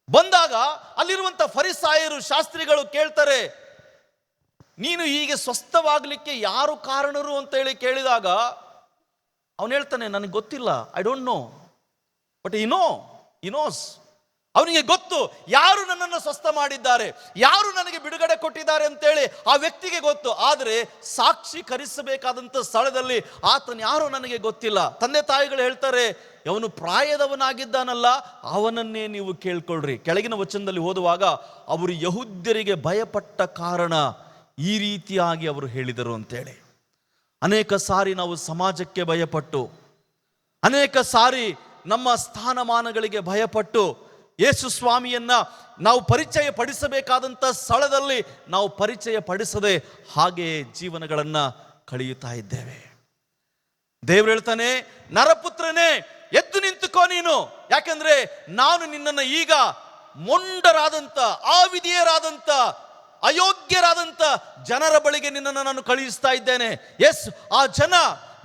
ಬಂದಾಗ ಅಲ್ಲಿರುವಂತ ಫರಿಸಾಯರು, ಶಾಸ್ತ್ರಿಗಳು ಕೇಳ್ತಾರೆ, ನೀನು ಹೀಗೆ ಸ್ವಸ್ಥವಾಗಲಿಕ್ಕೆ ಯಾರು ಕಾರಣರು ಅಂತ ಹೇಳಿ ಕೇಳಿದಾಗ ಅವನು ಹೇಳ್ತಾನೆ, ನನಗೆ ಗೊತ್ತಿಲ್ಲ, ಐ ಡೋಂಟ್ ನೋ, ಬಟ್ ಈ ನೋಸ್. ಅವನಿಗೆ ಗೊತ್ತು ಯಾರು ನನ್ನನ್ನು ಸ್ವಸ್ಥ ಮಾಡಿದ್ದಾರೆ, ಯಾರು ನನಗೆ ಬಿಡುಗಡೆ ಕೊಟ್ಟಿದ್ದಾರೆ ಅಂತೇಳಿ ಆ ವ್ಯಕ್ತಿಗೆ ಗೊತ್ತು. ಆದರೆ ಸಾಕ್ಷೀಕರಿಸಬೇಕಾದಂಥ ಸ್ಥಳದಲ್ಲಿ ಆತನ ಯಾರು ನನಗೆ ಗೊತ್ತಿಲ್ಲ. ತಂದೆ ತಾಯಿಗಳು ಹೇಳ್ತಾರೆ, ಅವನು ಪ್ರಾಯದವನಾಗಿದ್ದಾನಲ್ಲ, ಅವನನ್ನೇ ನೀವು ಕೇಳ್ಕೊಳ್ರಿ. ಕೆಳಗಿನ ವಚನದಲ್ಲಿ ಓದುವಾಗ ಅವರು ಯಹೂದ್ಯರಿಗೆ ಭಯಪಟ್ಟ ಕಾರಣ ಈ ರೀತಿಯಾಗಿ ಅವರು ಹೇಳಿದರು ಅಂತೇಳಿ. ಅನೇಕ ಸಾರಿ ನಾವು ಸಮಾಜಕ್ಕೆ ಭಯಪಟ್ಟು, ಅನೇಕ ಸಾರಿ ನಮ್ಮ ಸ್ಥಾನಮಾನಗಳಿಗೆ ಭಯಪಟ್ಟು ಯೇಸು ಸ್ವಾಮಿಯನ್ನ ನಾವು ಪರಿಚಯ ಪಡಿಸಬೇಕಾದಂಥ ಸ್ಥಳದಲ್ಲಿ ನಾವು ಪರಿಚಯ ಪಡಿಸದೆ ಹಾಗೆ ಜೀವನಗಳನ್ನು ಕಳೆಯುತ್ತಾ ಇದ್ದೇವೆ. ದೇವರು ಹೇಳ್ತಾನೆ, ನರಪುತ್ರನೇ ಎದ್ದು ನಿಂತುಕೋ ನೀನು, ಯಾಕೆಂದ್ರೆ ನಾನು ನಿನ್ನನ್ನು ಈಗ ಮೊಂಡರಾದಂಥ, ಅವಿಧೇಯರಾದಂಥ, ಅಯೋಗ್ಯರಾದಂಥ ಜನರ ಬಳಿಗೆ ನಿನ್ನನ್ನು ನಾನು ಕಳುಹಿಸ್ತಾ ಇದ್ದೇನೆ. ಆ ಜನ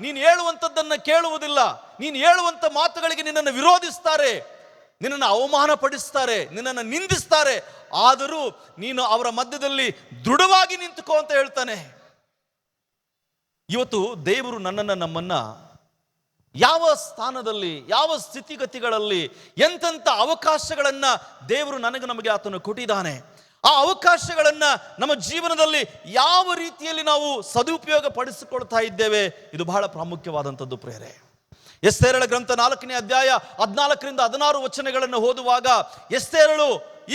ನೀನು ಹೇಳುವಂಥದ್ದನ್ನು ಕೇಳುವುದಿಲ್ಲ, ನೀನು ಹೇಳುವಂಥ ಮಾತುಗಳಿಗೆ ನಿನ್ನನ್ನು ವಿರೋಧಿಸ್ತಾರೆ, ನಿನ್ನನ್ನು ಅವಮಾನ ಪಡಿಸ್ತಾರೆ, ನಿನ್ನನ್ನು ನಿಂದಿಸ್ತಾರೆ. ಆದರೂ ನೀನು ಅವರ ಮಧ್ಯದಲ್ಲಿ ದೃಢವಾಗಿ ನಿಂತುಕೋ ಅಂತ ಹೇಳ್ತಾನೆ. ಇವತ್ತು ದೇವರು ನಮ್ಮನ್ನ ಯಾವ ಸ್ಥಾನದಲ್ಲಿ, ಯಾವ ಸ್ಥಿತಿಗತಿಗಳಲ್ಲಿ, ಎಂತೆಂಥ ಅವಕಾಶಗಳನ್ನ ದೇವರು ನಮಗೆ ಆತನು ಕೊಟ್ಟಿದ್ದಾನೆ. ಆ ಅವಕಾಶಗಳನ್ನ ನಮ್ಮ ಜೀವನದಲ್ಲಿ ಯಾವ ರೀತಿಯಲ್ಲಿ ನಾವು ಸದುಪಯೋಗ ಪಡಿಸಿಕೊಳ್ತಾ ಇದ್ದೇವೆ, ಇದು ಬಹಳ ಪ್ರಾಮುಖ್ಯವಾದಂಥದ್ದು ಪ್ರಿಯರೇ. ಎಸ್ತೇರಳ ಗ್ರಂಥ 4ನೇ ಅಧ್ಯಾಯ 14ರಿಂದ 16 ವಚನಗಳನ್ನು ಓದುವಾಗ, ಎಸ್ತೇರಳು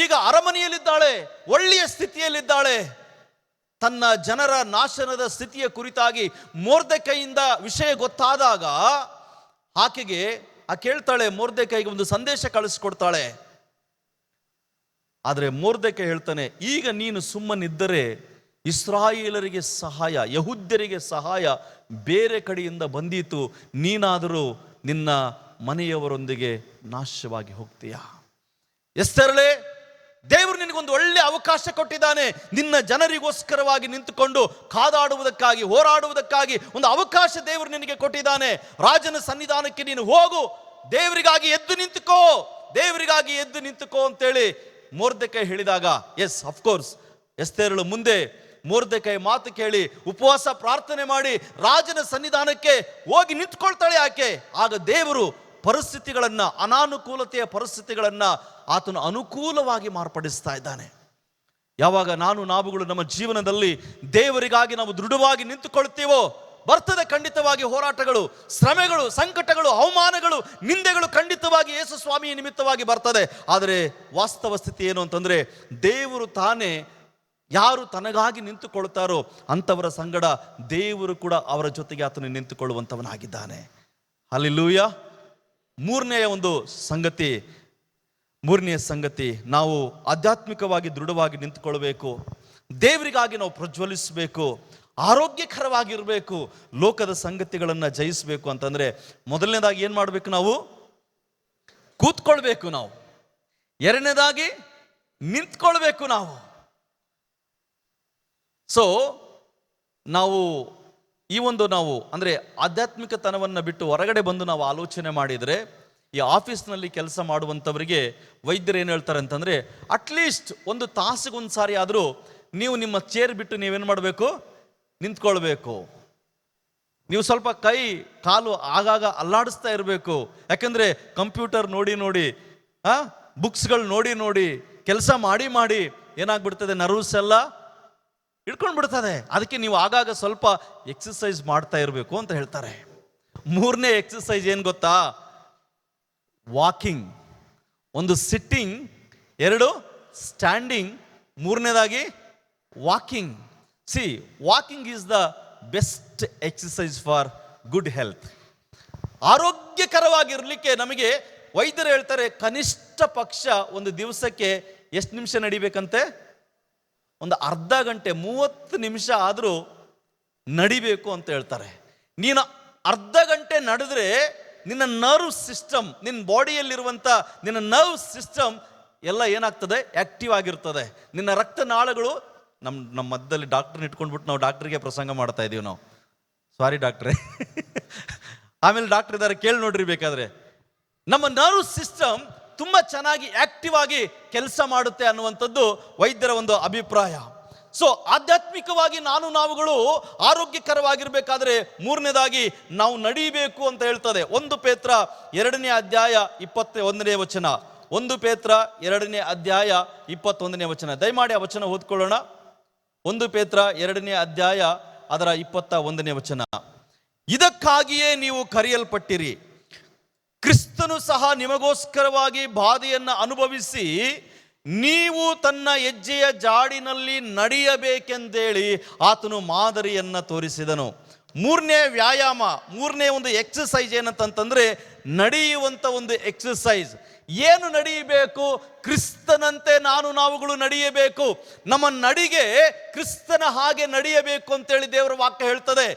ಈಗ ಅರಮನೆಯಲ್ಲಿದ್ದಾಳೆ, ಒಳ್ಳೆಯ ಸ್ಥಿತಿಯಲ್ಲಿದ್ದಾಳೆ. ತನ್ನ ಜನರ ನಾಶನದ ಸ್ಥಿತಿಯ ಕುರಿತಾಗಿ ಮೊರ್ದೆಕೈಯಿಂದ ವಿಷಯ ಗೊತ್ತಾದಾಗ ಆಕೆಗೆ ಕೇಳ್ತಾಳೆ, ಮೊರ್ದೆಕೈಗೆ ಒಂದು ಸಂದೇಶ ಕಳಿಸ್ಕೊಡ್ತಾಳೆ. ಆದರೆ ಮೊರ್ದೆಕೈ ಹೇಳ್ತಾನೆ, ಈಗ ನೀನು ಸುಮ್ಮನಿದ್ದರೆ ಇಸ್ರಾಯೇಲರಿಗೆ ಸಹಾಯ, ಯಹೂದ್ಯರಿಗೆ ಸಹಾಯ ಬೇರೆ ಕಡೆಯಿಂದ ಬಂದೀತು, ನೀನಾದರೂ ನಿನ್ನ ಮನೆಯವರೊಂದಿಗೆ ನಾಶವಾಗಿ ಹೋಗ್ತೀಯಾ. ಎಸ್ತೇರಳೇ, ದೇವರು ನಿನಗೊಂದು ಒಳ್ಳೆ ಅವಕಾಶ ಕೊಟ್ಟಿದ್ದಾನೆ. ನಿನ್ನ ಜನರಿಗೋಸ್ಕರವಾಗಿ ನಿಂತುಕೊಂಡು ಕಾದಾಡುವುದಕ್ಕಾಗಿ, ಹೋರಾಡುವುದಕ್ಕಾಗಿ ಒಂದು ಅವಕಾಶ ದೇವರು ನಿನಗೆ ಕೊಟ್ಟಿದ್ದಾನೆ. ರಾಜನ ಸನ್ನಿಧಾನಕ್ಕೆ ನೀನು ಹೋಗು, ದೇವರಿಗಾಗಿ ಎದ್ದು ನಿಂತುಕೋ, ದೇವರಿಗಾಗಿ ಎದ್ದು ನಿಂತುಕೋ ಅಂತೇಳಿ ಮೊರ್ದೆಕೈ ಹೇಳಿದಾಗ, ಎಸ್ ಅಫ್ಕೋರ್ಸ್, ಎಸ್ತೇರಳು ಮುಂದೆ ಮೊರ್ದೆಕೈ ಮಾತು ಕೇಳಿ ಉಪವಾಸ ಪ್ರಾರ್ಥನೆ ಮಾಡಿ ರಾಜನ ಸನ್ನಿಧಾನಕ್ಕೆ ಹೋಗಿ ನಿಂತ್ಕೊಳ್ತಾಳೆ ಆಕೆ. ಆಗ ದೇವರು ಪರಿಸ್ಥಿತಿಗಳನ್ನ, ಅನಾನುಕೂಲತೆಯ ಪರಿಸ್ಥಿತಿಗಳನ್ನ ಆತನು ಅನುಕೂಲವಾಗಿ ಮಾರ್ಪಡಿಸ್ತಾ ಇದ್ದಾನೆ. ಯಾವಾಗ ನಾವುಗಳು ನಮ್ಮ ಜೀವನದಲ್ಲಿ ದೇವರಿಗಾಗಿ ನಾವು ದೃಢವಾಗಿ ನಿಂತುಕೊಳ್ತೀವೋ, ಬರ್ತದೆ ಖಂಡಿತವಾಗಿ ಹೋರಾಟಗಳು, ಶ್ರಮೆಗಳು, ಸಂಕಟಗಳು, ಅವಮಾನಗಳು, ನಿಂದೆಗಳು ಖಂಡಿತವಾಗಿ ಯೇಸು ಸ್ವಾಮಿಯ ನಿಮಿತ್ತವಾಗಿ ಬರ್ತದೆ. ಆದರೆ ವಾಸ್ತವ ಸ್ಥಿತಿ ಏನು ಅಂತಂದ್ರೆ, ದೇವರು ತಾನೇ ಯಾರು ತನಗಾಗಿ ನಿಂತುಕೊಳ್ತಾರೋ ಅಂಥವರ ಸಂಗಡ ದೇವರು ಕೂಡ ಅವರ ಜೊತೆಗೆ ಆತನು ನಿಂತುಕೊಳ್ಳುವಂಥವನಾಗಿದ್ದಾನೆ. ಹಲ್ಲೆಲೂಯ. ಮೂರನೆಯ ಸಂಗತಿ, ನಾವು ಆಧ್ಯಾತ್ಮಿಕವಾಗಿ ದೃಢವಾಗಿ ನಿಂತುಕೊಳ್ಬೇಕು, ದೇವರಿಗಾಗಿ ನಾವು ಪ್ರಜ್ವಲಿಸಬೇಕು, ಆರೋಗ್ಯಕರವಾಗಿರಬೇಕು, ಲೋಕದ ಸಂಗತಿಗಳನ್ನು ಜಯಿಸಬೇಕು ಅಂತಂದ್ರೆ ಮೊದಲನೇದಾಗಿ ಏನು ಮಾಡಬೇಕು? ನಾವು ಕೂತ್ಕೊಳ್ಬೇಕು. ನಾವು ಎರಡನೇದಾಗಿ ನಿಂತ್ಕೊಳ್ಬೇಕು. ನಾವು ನಾವು ಅಂದರೆ ಆಧ್ಯಾತ್ಮಿಕತನವನ್ನು ಬಿಟ್ಟು ಹೊರಗಡೆ ಬಂದು ನಾವು ಆಲೋಚನೆ ಮಾಡಿದರೆ, ಈ ಆಫೀಸ್ನಲ್ಲಿ ಕೆಲಸ ಮಾಡುವಂಥವರಿಗೆ ವೈದ್ಯರು ಏನು ಹೇಳ್ತಾರೆ ಅಂತಂದರೆ, ಅಟ್ಲೀಸ್ಟ್ ಒಂದು ತಾಸಿಗೊಂದು ಸಾರಿ ಆದರೂ ನೀವು ನಿಮ್ಮ ಚೇರ್ ಬಿಟ್ಟು ನೀವೇನು ಮಾಡಬೇಕು? ನಿಂತ್ಕೊಳ್ಬೇಕು. ನೀವು ಸ್ವಲ್ಪ ಕೈ ಕಾಲು ಆಗಾಗ ಅಲ್ಲಾಡಿಸ್ತಾ ಇರಬೇಕು. ಯಾಕಂದರೆ ಕಂಪ್ಯೂಟರ್ ನೋಡಿ ಬುಕ್ಸ್ಗಳು ನೋಡಿ ಕೆಲಸ ಮಾಡಿ ಏನಾಗ್ಬಿಡ್ತದೆ, ನರ್ವ್ಸ್ ಎಲ್ಲ ಹಿಡ್ಕೊಂಡು ಬಿಡ್ತದೆ. ಅದಕ್ಕೆ ನೀವು ಆಗಾಗ ಸ್ವಲ್ಪ ಎಕ್ಸಸೈಸ್ ಮಾಡ್ತಾ ಇರಬೇಕು ಅಂತ ಹೇಳ್ತಾರೆ. ಮೂರನೇ ಎಕ್ಸಸೈಸ್ ಏನು ಗೊತ್ತಾ? ವಾಕಿಂಗ್. ಒಂದು ಸಿಟ್ಟಿಂಗ್, ಎರಡು ಸ್ಟ್ಯಾಂಡಿಂಗ್, ಮೂರನೇದಾಗಿ walking. Walking is the best exercise for good health. ಆರೋಗ್ಯಕರವಾಗಿರಲಿಕ್ಕೆ ನಮಗೆ ವೈದ್ಯರು ಹೇಳ್ತಾರೆ, ಕನಿಷ್ಠ ಪಕ್ಷ ಒಂದು ದಿವಸಕ್ಕೆ ಎಷ್ಟು ನಿಮಿಷ ನಡಿಬೇಕಂತೆ? ಒಂದು ಅರ್ಧ ಗಂಟೆ, 30 ನಿಮಿಷ ಆದರೂ ನಡಿಬೇಕು ಅಂತ ಹೇಳ್ತಾರೆ. ನೀನು ಅರ್ಧ ಗಂಟೆ ನಡೆದ್ರೆ ನಿನ್ನ ನರ್ವ್ ಸಿಸ್ಟಮ್, ನಿನ್ನ ಬಾಡಿಯಲ್ಲಿರುವಂಥ ನಿನ್ನ ನರ್ವ್ ಸಿಸ್ಟಮ್ ಎಲ್ಲ ಏನಾಗ್ತದೆ? ಆಕ್ಟಿವ್ ಆಗಿರ್ತದೆ. ನಿನ್ನ ರಕ್ತನಾಳಗಳು, ನಮ್ಮ ಮಧ್ಯದಲ್ಲಿ ಡಾಕ್ಟರ್ನ ಇಟ್ಕೊಂಡ್ಬಿಟ್ಟು ನಾವು ಡಾಕ್ಟ್ರಿಗೆ ಪ್ರಸಂಗ ಮಾಡ್ತಾ ಇದೀವಿ ನಾವು. ಸಾರಿ ಡಾಕ್ಟ್ರೇ. ಆಮೇಲೆ ಡಾಕ್ಟರ್ ಇದ್ದಾರೆ, ಕೇಳಿ ನೋಡ್ರಿ ಬೇಕಾದ್ರೆ. ನಮ್ಮ ನರ್ವ್ ಸಿಸ್ಟಮ್ ತುಂಬ ಚೆನ್ನಾಗಿ ಆಕ್ಟಿವ್ ಆಗಿ ಕೆಲಸ ಮಾಡುತ್ತೆ ಅನ್ನುವಂಥದ್ದು ವೈದ್ಯರ ಒಂದು ಅಭಿಪ್ರಾಯ. ಆಧ್ಯಾತ್ಮಿಕವಾಗಿ ನಾವುಗಳು ಆರೋಗ್ಯಕರವಾಗಿರ್ಬೇಕಾದ್ರೆ ಮೂರನೇದಾಗಿ ನಾವು ನಡಿಬೇಕು ಅಂತ ಹೇಳ್ತದೆ. 1 ಪೇತ್ರ 2ನೇ ಅಧ್ಯಾಯ 21ನೇ ವಚನ. 1 ಪೇತ್ರ 2ನೇ ಅಧ್ಯಾಯ 21ನೇ ವಚನ. ದಯಮಾಡಿ ಆ ವಚನ ಓದ್ಕೊಳ್ಳೋಣ. 1 ಪೇತ್ರ 2ನೇ ಅಧ್ಯಾಯ ಅದರ 21ನೇ ವಚನ. ಇದಕ್ಕಾಗಿಯೇ ನೀವು ಕರೆಯಲ್ಪಟ್ಟಿರಿ, ಕ್ರಿಸ್ತನು ಸಹ ನಿಮಗೋಸ್ಕರವಾಗಿ ಬಾಧೆಯನ್ನು ಅನುಭವಿಸಿ ನೀವು ತನ್ನ ಹೆಜ್ಜೆಯ ಜಾಡಿನಲ್ಲಿ ನಡೆಯಬೇಕೆಂದೇಳಿ ಆತನು ಮಾದರಿಯನ್ನು ತೋರಿಸಿದನು. ಮೂರನೇ ವ್ಯಾಯಾಮ, ಮೂರನೇ ಒಂದು ಎಕ್ಸಸೈಸ್ ಏನಂತಂದ್ರೆ ನಡೆಯುವಂಥ ಒಂದು ಎಕ್ಸಸೈಸ್. ಏನು ನಡೆಯಬೇಕು? ಕ್ರಿಸ್ತನಂತೆ ನಾವುಗಳು ನಡೆಯಬೇಕು. ನಮ್ಮ ನಡಿಗೆ ಕ್ರಿಸ್ತನ ಹಾಗೆ ನಡೆಯಬೇಕು ಅಂತೇಳಿ ದೇವರ ವಾಕ್ಯ ಹೇಳ್ತದೆ.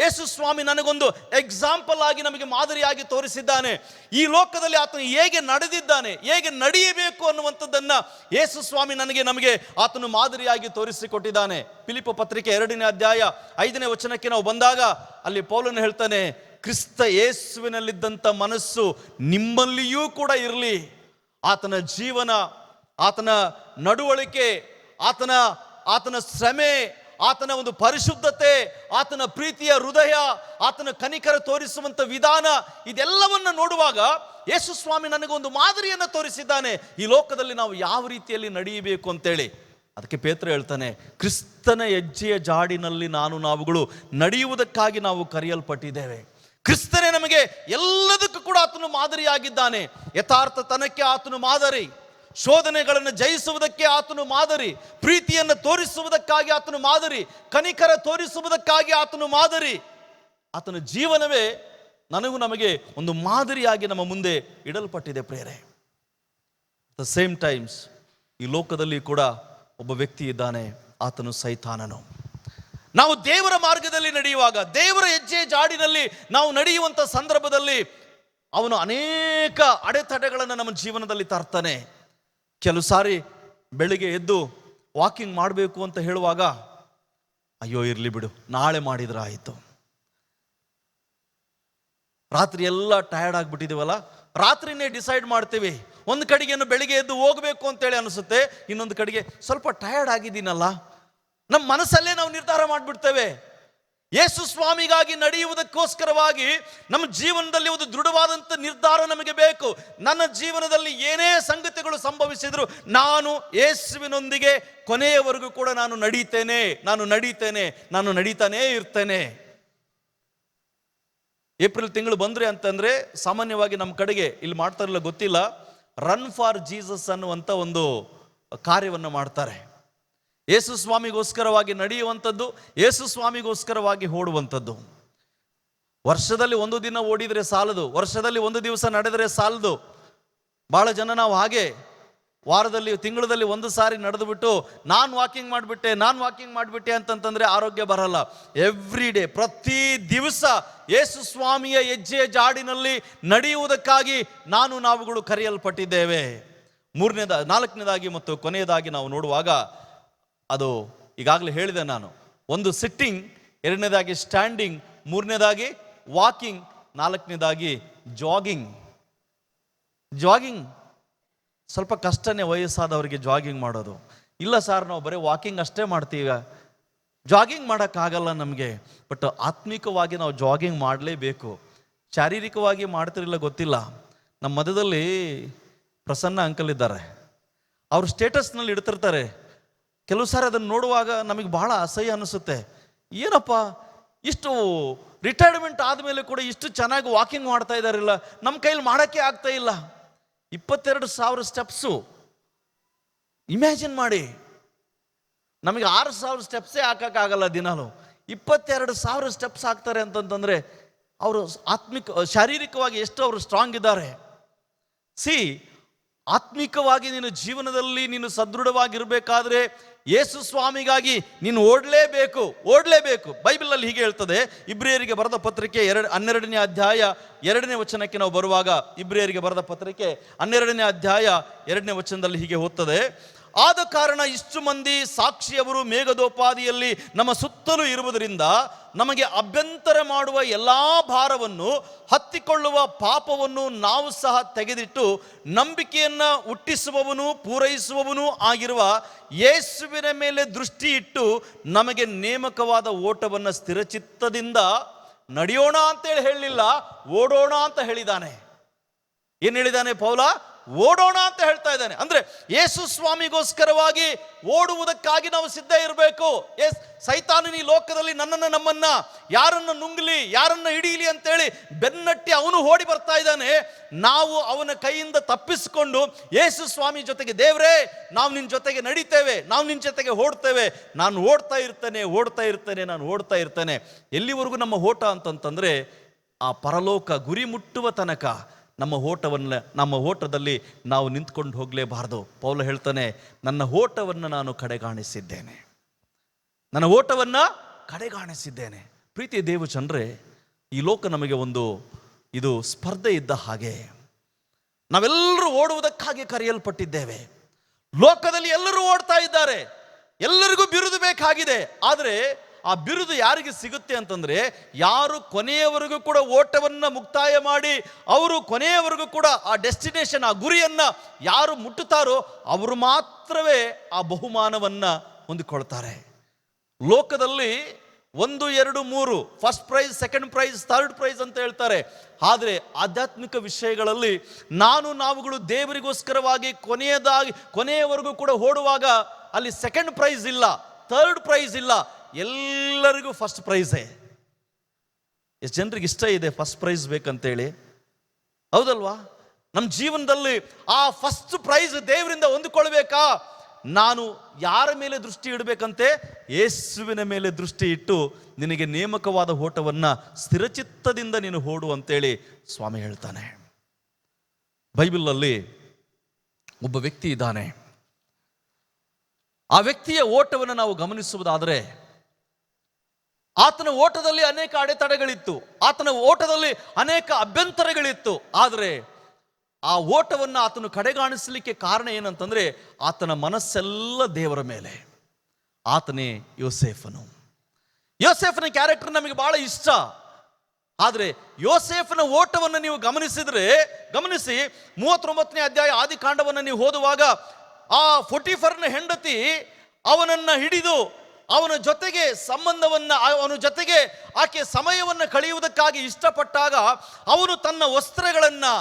ಯೇಸು ಸ್ವಾಮಿ ನನಗೊಂದು ಎಕ್ಸಾಂಪಲ್ ಆಗಿ ನಮಗೆ ಮಾದರಿಯಾಗಿ ತೋರಿಸಿದ್ದಾನೆ. ಈ ಲೋಕದಲ್ಲಿ ಆತನು ಹೇಗೆ ನಡೆದಿದ್ದಾನೆ, ಹೇಗೆ ನಡೆಯಬೇಕು ಅನ್ನುವಂಥದ್ದನ್ನು ಯೇಸು ಸ್ವಾಮಿ ನಮಗೆ ಆತನು ಮಾದರಿಯಾಗಿ ತೋರಿಸಿಕೊಟ್ಟಿದ್ದಾನೆ. ಫಿಲಿಪ್ಪ ಪತ್ರಿಕೆ 2ನೇ ಅಧ್ಯಾಯ 5ನೇ ವಚನಕ್ಕೆ ನಾವು ಬಂದಾಗ ಅಲ್ಲಿ ಪೌಲನು ಹೇಳ್ತಾನೆ, ಕ್ರಿಸ್ತ ಯೇಸುವಿನಲ್ಲಿದ್ದಂಥ ಮನಸ್ಸು ನಿಮ್ಮಲ್ಲಿಯೂ ಕೂಡ ಇರಲಿ. ಆತನ ಜೀವನ, ಆತನ ನಡವಳಿಕೆ, ಆತನ ಶ್ರಮೆ, ಆತನ ಒಂದು ಪರಿಶುದ್ಧತೆ, ಆತನ ಪ್ರೀತಿಯ ಹೃದಯ, ಆತನ ಕನಿಕರ ತೋರಿಸುವಂಥ ವಿಧಾನ, ಇದೆಲ್ಲವನ್ನು ನೋಡುವಾಗ ಯೇಸು ಸ್ವಾಮಿ ನನಗೊಂದು ಮಾದರಿಯನ್ನು ತೋರಿಸಿದ್ದಾನೆ ಈ ಲೋಕದಲ್ಲಿ ನಾವು ಯಾವ ರೀತಿಯಲ್ಲಿ ನಡೆಯಬೇಕು ಅಂತೇಳಿ. ಅದಕ್ಕೆ ಪೇತ್ರ ಹೇಳ್ತಾನೆ, ಕ್ರಿಸ್ತನ ಹೆಜ್ಜೆಯ ಜಾಡಿನಲ್ಲಿ ನಾವುಗಳು ನಡೆಯುವುದಕ್ಕಾಗಿ ನಾವು ಕರೆಯಲ್ಪಟ್ಟಿದ್ದೇವೆ. ಕ್ರಿಸ್ತನೇ ನಮಗೆ ಎಲ್ಲದಕ್ಕೂ ಕೂಡ ಆತನು ಮಾದರಿಯಾಗಿದ್ದಾನೆ. ಯಥಾರ್ಥತನಕ್ಕೆ ಆತನು ಮಾದರಿ, ಶೋಧನೆಗಳನ್ನು ಜಯಿಸುವುದಕ್ಕೆ ಆತನು ಮಾದರಿ, ಪ್ರೀತಿಯನ್ನು ತೋರಿಸುವುದಕ್ಕಾಗಿ ಆತನು ಮಾದರಿ, ಕನಿಕರ ತೋರಿಸುವುದಕ್ಕಾಗಿ ಆತನು ಮಾದರಿ. ಆತನ ಜೀವನವೇ ನನಗೂ ನಮಗೆ ಒಂದು ಮಾದರಿಯಾಗಿ ನಮ್ಮ ಮುಂದೆ ಇಡಲ್ಪಟ್ಟಿದೆ ಪ್ರಿಯರೇ. ದ ಸೇಮ್ ಟೈಮ್ಸ್ ಈ ಲೋಕದಲ್ಲಿ ಕೂಡ ಒಬ್ಬ ವ್ಯಕ್ತಿ ಇದ್ದಾನೆ, ಆತನು ಸೈತಾನನು. ನಾವು ದೇವರ ಮಾರ್ಗದಲ್ಲಿ ನಡೆಯುವಾಗ, ದೇವರ ಹೆಜ್ಜೆ ಜಾಡಿನಲ್ಲಿ ನಾವು ನಡೆಯುವಂಥ ಸಂದರ್ಭದಲ್ಲಿ ಅವನು ಅನೇಕ ಅಡೆತಡೆಗಳನ್ನು ನಮ್ಮ ಜೀವನದಲ್ಲಿ ತರ್ತಾನೆ. ಕೆಲವು ಸಾರಿ ಬೆಳಿಗ್ಗೆ ಎದ್ದು ವಾಕಿಂಗ್ ಮಾಡಬೇಕು ಅಂತ ಹೇಳುವಾಗ, ಅಯ್ಯೋ ಇರಲಿ ಬಿಡು, ನಾಳೆ ಮಾಡಿದ್ರೆ ಆಯಿತು. ರಾತ್ರಿ ಎಲ್ಲ ಟಯರ್ಡ್ ಆಗಿಬಿಟ್ಟಿದ್ದೀವಲ್ಲ, ರಾತ್ರಿನೇ ಡಿಸೈಡ್ ಮಾಡ್ತೀವಿ. ಒಂದು ಕಡೆಗೇನು ಬೆಳಿಗ್ಗೆ ಎದ್ದು ಹೋಗಬೇಕು ಅಂತೇಳಿ ಅನಿಸುತ್ತೆ, ಇನ್ನೊಂದು ಕಡೆಗೆ ಸ್ವಲ್ಪ ಟಯರ್ಡ್ ಆಗಿದ್ದೀನಲ್ಲ, ನಮ್ಮ ಮನಸ್ಸಲ್ಲೇ ನಾವು ನಿರ್ಧಾರ ಮಾಡಿಬಿಡ್ತೇವೆ. ಯೇಸು ಸ್ವಾಮಿಗಾಗಿ ನಡೆಯುವುದಕ್ಕೋಸ್ಕರವಾಗಿ ನಮ್ಮ ಜೀವನದಲ್ಲಿ ಒಂದು ದೃಢವಾದಂಥ ನಿರ್ಧಾರ ನಮಗೆ ಬೇಕು. ನನ್ನ ಜೀವನದಲ್ಲಿ ಏನೇ ಸಂಗತಿಗಳು ಸಂಭವಿಸಿದ್ರು ನಾನು ಯೇಸುವಿನೊಂದಿಗೆ ಕೊನೆಯವರೆಗೂ ಕೂಡ ನಾನು ನಡೀತಾನೇ ಇರ್ತೇನೆ. ಏಪ್ರಿಲ್ ತಿಂಗಳು ಬಂದ್ರೆ ಅಂತಂದ್ರೆ ಸಾಮಾನ್ಯವಾಗಿ ನಮ್ಮ ಕಡೆಗೆ ಇಲ್ಲಿ ಮಾಡ್ತಾರಲ್ಲ ಗೊತ್ತಿಲ್ಲ, ರನ್ ಫಾರ್ ಜೀಸಸ್ ಅನ್ನುವಂಥ ಒಂದು ಕಾರ್ಯವನ್ನು ಮಾಡ್ತಾರೆ. ಯೇಸು ಸ್ವಾಮಿಗೋಸ್ಕರವಾಗಿ ನಡೆಯುವಂಥದ್ದು, ಯೇಸು ಸ್ವಾಮಿಗೋಸ್ಕರವಾಗಿ ಓಡುವಂಥದ್ದು. ವರ್ಷದಲ್ಲಿ ಒಂದು ದಿನ ಓಡಿದರೆ ಸಾಲದು, ವರ್ಷದಲ್ಲಿ ಒಂದು ದಿವಸ ನಡೆದರೆ ಸಾಲದು. ಭಾಳ ಜನ ನಾವು ಹಾಗೆ ವಾರದಲ್ಲಿ ತಿಂಗಳಲ್ಲಿ ಒಂದು ಸಾರಿ ನಡೆದು ಬಿಟ್ಟು ನಾನು ವಾಕಿಂಗ್ ಮಾಡಿಬಿಟ್ಟೆ ಅಂತಂತಂದ್ರೆ ಆರೋಗ್ಯ ಬರಲ್ಲ. ಎವ್ರಿ ಡೇ, ಪ್ರತಿ ದಿವಸ ಯೇಸು ಸ್ವಾಮಿಯ ಹೆಜ್ಜೆಯ ಜಾಡಿನಲ್ಲಿ ನಡೆಯುವುದಕ್ಕಾಗಿ ನಾವುಗಳು ಕರೆಯಲ್ಪಟ್ಟಿದ್ದೇವೆ. ನಾಲ್ಕನೇದಾಗಿ ಮತ್ತು ಕೊನೆಯದಾಗಿ ನಾವು ನೋಡುವಾಗ, ಅದು ಈಗಾಗಲೇ ಹೇಳಿದೆ ನಾನು, ಒಂದು ಸಿಟ್ಟಿಂಗ್, ಎರಡನೇದಾಗಿ ಸ್ಟ್ಯಾಂಡಿಂಗ್, ಮೂರನೇದಾಗಿ ವಾಕಿಂಗ್, ನಾಲ್ಕನೇದಾಗಿ ಜಾಗಿಂಗ್. ಸ್ವಲ್ಪ ಕಷ್ಟನೇ ವಯಸ್ಸಾದವರಿಗೆ ಜಾಗಿಂಗ್ ಮಾಡೋದು. ಇಲ್ಲ ಸರ್, ನಾವು ಬರೀ ವಾಕಿಂಗ್ ಅಷ್ಟೇ ಮಾಡ್ತೀವಿ, ಜಾಗಿಂಗ್ ಮಾಡೋಕ್ಕಾಗಲ್ಲ ನಮಗೆ. ಬಟ್ ಆತ್ಮಿಕವಾಗಿ ನಾವು ಜಾಗಿಂಗ್ ಮಾಡಲೇಬೇಕು. ಶಾರೀರಿಕವಾಗಿ ಮಾಡ್ತಿರಲಿಲ್ಲ ಗೊತ್ತಿಲ್ಲ. ನಮ್ಮ ಮಧ್ಯದಲ್ಲಿ ಪ್ರಸನ್ನ ಅಂಕಲ್ ಇದ್ದಾರೆ, ಅವರು ಸ್ಟೇಟಸ್ನಲ್ಲಿ ಇಡ್ತಿರ್ತಾರೆ. ಕೆಲವು ಸಾರಿ ಅದನ್ನು ನೋಡುವಾಗ ನಮಗೆ ಬಹಳ ಅಸಹ್ಯ ಅನಿಸುತ್ತೆ. ಏನಪ್ಪ, ಇಷ್ಟು ರಿಟೈರ್ಮೆಂಟ್ ಆದಮೇಲೆ ಕೂಡ ಇಷ್ಟು ಚೆನ್ನಾಗಿ ವಾಕಿಂಗ್ ಮಾಡ್ತಾ ಇದ್ದಾರಿಲ್ಲ, ನಮ್ಮ ಕೈಲಿ ಮಾಡೋಕ್ಕೆ ಆಗ್ತಾ ಇಲ್ಲ. 22,000 ಸ್ಟೆಪ್ಸು ಇಮ್ಯಾಜಿನ್ ಮಾಡಿ. ನಮಗೆ 6,000 ಸ್ಟೆಪ್ಸೇ ಹಾಕೋಕ್ಕಾಗಲ್ಲ ದಿನಾಲು, 22,000 ಸ್ಟೆಪ್ಸ್ ಹಾಕ್ತಾರೆ ಅಂತಂತಂದರೆ ಅವರು ಶಾರೀರಿಕವಾಗಿ ಎಷ್ಟು ಅವರು ಸ್ಟ್ರಾಂಗ್ ಇದ್ದಾರೆ. ಆತ್ಮಿಕವಾಗಿ ನೀನು ಜೀವನದಲ್ಲಿ ನೀನು ಸದೃಢವಾಗಿರಬೇಕಾದ್ರೆ ಯೇಸು ಸ್ವಾಮಿಗಾಗಿ ನೀನು ಓಡಲೇಬೇಕು. ಬೈಬಲಲ್ಲಿ ಹೀಗೆ ಹೇಳ್ತದೆ, ಇಬ್ರಿಯರಿಗೆ ಬರೆದ ಪತ್ರಿಕೆ 12ನೇ ಅಧ್ಯಾಯ 2ನೇ ವಚನಕ್ಕೆ ನಾವು ಬರುವಾಗ, ಇಬ್ರಿಯರಿಗೆ ಬರೆದ ಪತ್ರಿಕೆ 12ನೇ ಅಧ್ಯಾಯ 2ನೇ ವಚನದಲ್ಲಿ ಹೀಗೆ ಓದ್ತದೆ, ಆದ ಕಾರಣ ಇಷ್ಟು ಮಂದಿ ಸಾಕ್ಷಿಯವರು ಮೇಘದೋಪಾದಿಯಲ್ಲಿ ನಮ್ಮ ಸುತ್ತಲೂ ಇರುವುದರಿಂದ ನಮಗೆ ಅಭ್ಯಂತರ ಮಾಡುವ ಎಲ್ಲ ಭಾರವನ್ನು ಹತ್ತಿಕೊಳ್ಳುವ ಪಾಪವನ್ನು ನಾವು ಸಹ ತೆಗೆದಿಟ್ಟು ನಂಬಿಕೆಯನ್ನು ಹುಟ್ಟಿಸುವವನು ಪೂರೈಸುವವನು ಆಗಿರುವ ಯೇಸುವಿನ ಮೇಲೆ ದೃಷ್ಟಿ ಇಟ್ಟು ನಮಗೆ ನೇಮಕವಾದ ಓಟವನ್ನು ಸ್ಥಿರಚಿತ್ತದಿಂದ ನಡೆಯೋಣ ಅಂತೇಳಿ ಹೇಳಲಿಲ್ಲ, ಓಡೋಣ ಅಂತ ಹೇಳಿದ್ದಾನೆ. ಏನು ಹೇಳಿದ್ದಾನೆ ಪೌಲ? ಓಡೋಣ ಅಂತ ಹೇಳ್ತಾ ಇದ್ದಾನೆ. ಅಂದ್ರೆ ಯೇಸು ಸ್ವಾಮಿಗೋಸ್ಕರವಾಗಿ ಓಡುವುದಕ್ಕಾಗಿ ನಾವು ಸಿದ್ಧ ಇರಬೇಕು. ಸೈತಾನನ ಈ ಲೋಕದಲ್ಲಿ ನಮ್ಮನ್ನ ಯಾರನ್ನ ನುಂಗಲಿ, ಯಾರನ್ನ ಹಿಡೀಲಿ ಅಂತೇಳಿ ಬೆನ್ನಟ್ಟಿ ಅವನು ಓಡಿ ಬರ್ತಾ ಇದ್ದಾನೆ. ನಾವು ಅವನ ಕೈಯಿಂದ ತಪ್ಪಿಸಿಕೊಂಡು ಯೇಸು ಸ್ವಾಮಿ ಜೊತೆಗೆ, ದೇವರೇ ನಾವು ನಿನ್ನ ಜೊತೆಗೆ ನಡೀತೇವೆ, ನಾವು ನಿನ್ನ ಜೊತೆಗೆ ಓಡ್ತೇವೆ, ನಾನು ಓಡ್ತಾ ಇರ್ತೇನೆ. ಎಲ್ಲಿವರೆಗೂ ನಮ್ಮ ಓಟ ಅಂತಂತಂದ್ರೆ ಆ ಪರಲೋಕ ಗುರಿ ಮುಟ್ಟುವ ತನಕ ನಮ್ಮ ಓಟದಲ್ಲಿ ನಾವು ನಿಂತ್ಕೊಂಡು ಹೋಗಲೇಬಾರದು. ಪೌಲ ಹೇಳ್ತಾನೆ, ನನ್ನ ಓಟವನ್ನು ನಾನು ಕಡೆಗಾಣಿಸಿದ್ದೇನೆ. ಪ್ರೀತಿ ದೇವಚಂದ್ರೆ, ಈ ಲೋಕ ನಮಗೆ ಇದು ಸ್ಪರ್ಧೆ ಇದ್ದ ಹಾಗೆ. ನಾವೆಲ್ಲರೂ ಓಡುವುದಕ್ಕಾಗಿ ಕರೆಯಲ್ಪಟ್ಟಿದ್ದೇವೆ. ಲೋಕದಲ್ಲಿ ಎಲ್ಲರೂ ಓಡ್ತಾ ಇದ್ದಾರೆ, ಎಲ್ಲರಿಗೂ ಬಿರುದು ಬೇಕಾಗಿದೆ. ಆದರೆ ಆ ಬಿರುದು ಯಾರಿಗೆ ಸಿಗುತ್ತೆ ಅಂತಂದ್ರೆ, ಯಾರು ಕೊನೆಯವರೆಗೂ ಕೂಡ ಓಟವನ್ನು ಮುಕ್ತಾಯ ಮಾಡಿ ಅವರು ಕೊನೆಯವರೆಗೂ ಕೂಡ ಆ ಡೆಸ್ಟಿನೇಷನ್, ಆ ಗುರಿಯನ್ನ ಯಾರು ಮುಟ್ಟುತ್ತಾರೋ ಅವರು ಮಾತ್ರವೇ ಆ ಬಹುಮಾನವನ್ನ ಹೊಂದಿಕೊಳ್ತಾರೆ. ಲೋಕದಲ್ಲಿ 1, 2, 3 first prize, second prize, third prize ಅಂತ ಹೇಳ್ತಾರೆ. ಆದರೆ ಆಧ್ಯಾತ್ಮಿಕ ವಿಷಯಗಳಲ್ಲಿ ನಾವುಗಳು ದೇವರಿಗೋಸ್ಕರವಾಗಿ ಕೊನೆಯವರೆಗೂ ಕೂಡ ಓಡುವಾಗ ಅಲ್ಲಿ ಸೆಕೆಂಡ್ ಪ್ರೈಸ್ ಇಲ್ಲ, ಥರ್ಡ್ ಪ್ರೈಸ್ ಇಲ್ಲ, ಎಲ್ಲರಿಗೂ ಫಸ್ಟ್ ಪ್ರೈಸೇ. ಎಷ್ಟು ಜನರಿಗೆ ಇಷ್ಟ ಇದೆ ಫಸ್ಟ್ ಪ್ರೈಸ್ ಬೇಕಂತೇಳಿ, ಹೌದಲ್ವಾ? ನಮ್ಮ ಜೀವನದಲ್ಲಿ ಆ ಫಸ್ಟ್ ಪ್ರೈಸ್ ದೇವರಿಂದ ಹೊಂದಿಕೊಳ್ಬೇಕಾ? ನಾನು ಯಾರ ಮೇಲೆ ದೃಷ್ಟಿ ಇಡಬೇಕಂತೆ? ಯೇಸುವಿನ ಮೇಲೆ ದೃಷ್ಟಿ ಇಟ್ಟು ನಿನಗೆ ನೇಮಕವಾದ ಓಟವನ್ನು ಸ್ಥಿರಚಿತ್ತದಿಂದ ನೀನು ಓಡು ಅಂತೇಳಿ ಸ್ವಾಮಿ ಹೇಳ್ತಾನೆ. ಬೈಬಲಲ್ಲಿ ಒಬ್ಬ ವ್ಯಕ್ತಿ ಇದ್ದಾನೆ. ಆ ವ್ಯಕ್ತಿಯ ಓಟವನ್ನು ನಾವು ಗಮನಿಸುವುದಾದರೆ, ಆತನ ಓಟದಲ್ಲಿ ಅನೇಕ ಅಡೆತಡೆಗಳಿತ್ತು, ಆತನ ಓಟದಲ್ಲಿ ಅನೇಕ ಅಭ್ಯಂತರಗಳಿತ್ತು. ಆದರೆ ಆ ಓಟವನ್ನು ಆತನು ಕಡೆಗಾಣಿಸಲಿಕ್ಕೆ ಕಾರಣ ಏನಂತಂದ್ರೆ, ಆತನ ಮನಸ್ಸೆಲ್ಲ ದೇವರ ಮೇಲೆ. ಆತನೇ ಯೋಸೇಫನು. ಯೋಸೇಫನ ಕ್ಯಾರೆಕ್ಟರ್ ನಮಗೆ ಬಹಳ ಇಷ್ಟ. ಆದರೆ ಯೋಸೇಫನ ಓಟವನ್ನು ನೀವು ಗಮನಿಸಿ 39ನೇ ಅಧ್ಯಾಯ ಆದಿಕಾಂಡವನ್ನು ನೀವು ಓದುವಾಗ, ಆ ಪೊಟಿಫರನ ಹೆಂಡತಿ ಅವನನ್ನು ಹಿಡಿದು ಅವನ ಜೊತೆಗೆ ಅವನ ಜೊತೆಗೆ ಆಕೆ ಸಮಯವನ್ನು ಕಳೆಯುವುದಕ್ಕಾಗಿ ಇಷ್ಟಪಟ್ಟಾಗ, ಅವನು ತನ್ನ ವಸ್ತ್ರಗಳನ್ನು,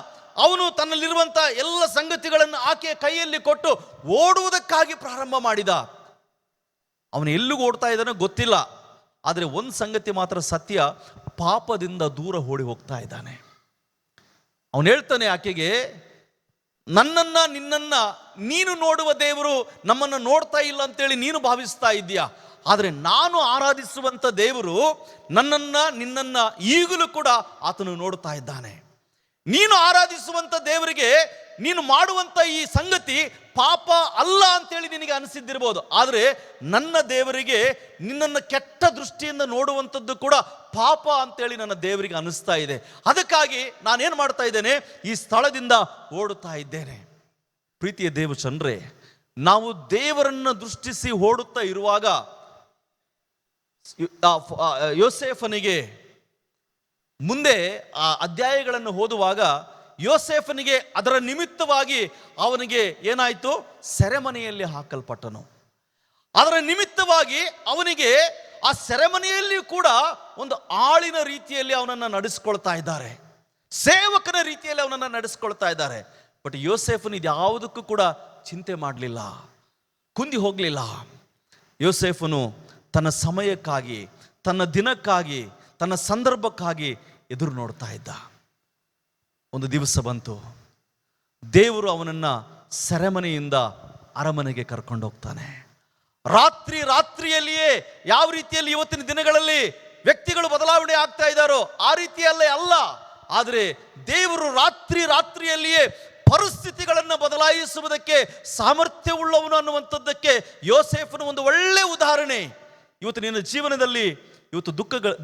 ಅವನು ತನ್ನಲ್ಲಿರುವಂಥ ಎಲ್ಲ ಸಂಗತಿಗಳನ್ನು ಆಕೆಯ ಕೈಯಲ್ಲಿ ಕೊಟ್ಟು ಓಡುವುದಕ್ಕಾಗಿ ಪ್ರಾರಂಭ ಮಾಡಿದ. ಅವನು ಎಲ್ಲಿಗೂ ಓಡ್ತಾ ಇದ್ದಾನೋ ಗೊತ್ತಿಲ್ಲ. ಆದರೆ ಒಂದು ಸಂಗತಿ ಮಾತ್ರ ಸತ್ಯ, ಪಾಪದಿಂದ ದೂರ ಓಡಿ ಹೋಗ್ತಾ ಇದ್ದಾನೆ. ಅವನು ಹೇಳ್ತಾನೆ ಆಕೆಗೆ, ನಿನ್ನನ್ನ ನೀನು ನೋಡುವ ದೇವರು ನಮ್ಮನ್ನು ನೋಡ್ತಾ ಇಲ್ಲ ಅಂತೇಳಿ ನೀನು ಭಾವಿಸ್ತಾ ಇದ್ದೀಯಾ, ಆದರೆ ನಾನು ಆರಾಧಿಸುವಂಥ ದೇವರು ನಿನ್ನನ್ನ ಈಗಲೂ ಕೂಡ ಆತನು ನೋಡ್ತಾ ಇದ್ದಾನೆ. ನೀನು ಆರಾಧಿಸುವಂಥ ದೇವರಿಗೆ ನೀನು ಮಾಡುವಂಥ ಈ ಸಂಗತಿ ಪಾಪ ಅಲ್ಲ ಅಂತೇಳಿ ನಿನಗೆ ಅನಿಸಿದ್ದಿರ್ಬೋದು. ಆದರೆ ನನ್ನ ದೇವರಿಗೆ ನಿನ್ನನ್ನು ಕೆಟ್ಟ ದೃಷ್ಟಿಯಿಂದ ನೋಡುವಂಥದ್ದು ಕೂಡ ಪಾಪ ಅಂತೇಳಿ ನನ್ನ ದೇವರಿಗೆ ಅನಿಸ್ತಾ ಇದೆ. ಅದಕ್ಕಾಗಿ ನಾನೇನು ಮಾಡ್ತಾ ಇದ್ದೇನೆ, ಈ ಸ್ಥಳದಿಂದ ಓಡುತ್ತಾ ಇದ್ದೇನೆ. ಪ್ರೀತಿಯ ದೇವಚಂದ್ರೆ, ನಾವು ದೇವರನ್ನು ದೃಷ್ಟಿಸಿ ಓಡುತ್ತಾ ಇರುವಾಗ ಯೋಸೇಫನಿಗೆ ಮುಂದೆ ಆ ಅಧ್ಯಾಯಗಳನ್ನು ಓದುವಾಗ ಯೋಸೇಫನಿಗೆ ಅದರ ನಿಮಿತ್ತವಾಗಿ ಅವನಿಗೆ ಏನಾಯಿತು? ಸೆರೆಮನೆಯಲ್ಲಿ ಹಾಕಲ್ಪಟ್ಟನು. ಅದರ ನಿಮಿತ್ತವಾಗಿ ಅವನಿಗೆ ಆ ಸೆರೆಮನೆಯಲ್ಲಿಯೂ ಕೂಡ ಒಂದು ಆಳಿನ ರೀತಿಯಲ್ಲಿ ಅವನನ್ನು ನಡೆಸ್ಕೊಳ್ತಾ ಇದ್ದಾರೆ, ಸೇವಕನ ರೀತಿಯಲ್ಲಿ ಅವನನ್ನು ನಡೆಸ್ಕೊಳ್ತಾ ಇದ್ದಾರೆ. ಬಟ್ ಯೋಸೇಫನ್ ಇದ್ಯಾವುದಕ್ಕೂ ಕೂಡ ಚಿಂತೆ ಮಾಡಲಿಲ್ಲ, ಕುಂದಿ ಹೋಗಲಿಲ್ಲ. ಯೋಸೇಫನು ತನ್ನ ಸಮಯಕ್ಕಾಗಿ, ತನ್ನ ದಿನಕ್ಕಾಗಿ, ತನ್ನ ಸಂದರ್ಭಕ್ಕಾಗಿ ಎದುರು ನೋಡ್ತಾ ಇದ್ದ. ಒಂದು ದಿವಸ ಬಂತು, ದೇವರು ಅವನನ್ನು ಸೆರೆಮನೆಯಿಂದ ಅರಮನೆಗೆ ಕರ್ಕೊಂಡು ಹೋಗ್ತಾನೆ. ರಾತ್ರಿಯಲ್ಲಿಯೇ ಯಾವ ರೀತಿಯಲ್ಲಿ ಇವತ್ತಿನ ದಿನಗಳಲ್ಲಿ ವ್ಯಕ್ತಿಗಳು ಬದಲಾವಣೆ ಆಗ್ತಾ ಇದ್ದಾರೋ ಆ ರೀತಿಯಲ್ಲೇ ಅಲ್ಲ. ಆದರೆ ದೇವರು ರಾತ್ರಿಯಲ್ಲಿಯೇ ಪರಿಸ್ಥಿತಿಗಳನ್ನು ಬದಲಾಯಿಸುವುದಕ್ಕೆ ಸಾಮರ್ಥ್ಯವುಳ್ಳವನು ಅನ್ನುವಂಥದ್ದಕ್ಕೆ ಯೋಸೇಫನು ಒಂದು ಒಳ್ಳೆ ಉದಾಹರಣೆ. ಇವತ್ತು ನಿನ್ನ ಜೀವನದಲ್ಲಿ ಇವತ್ತು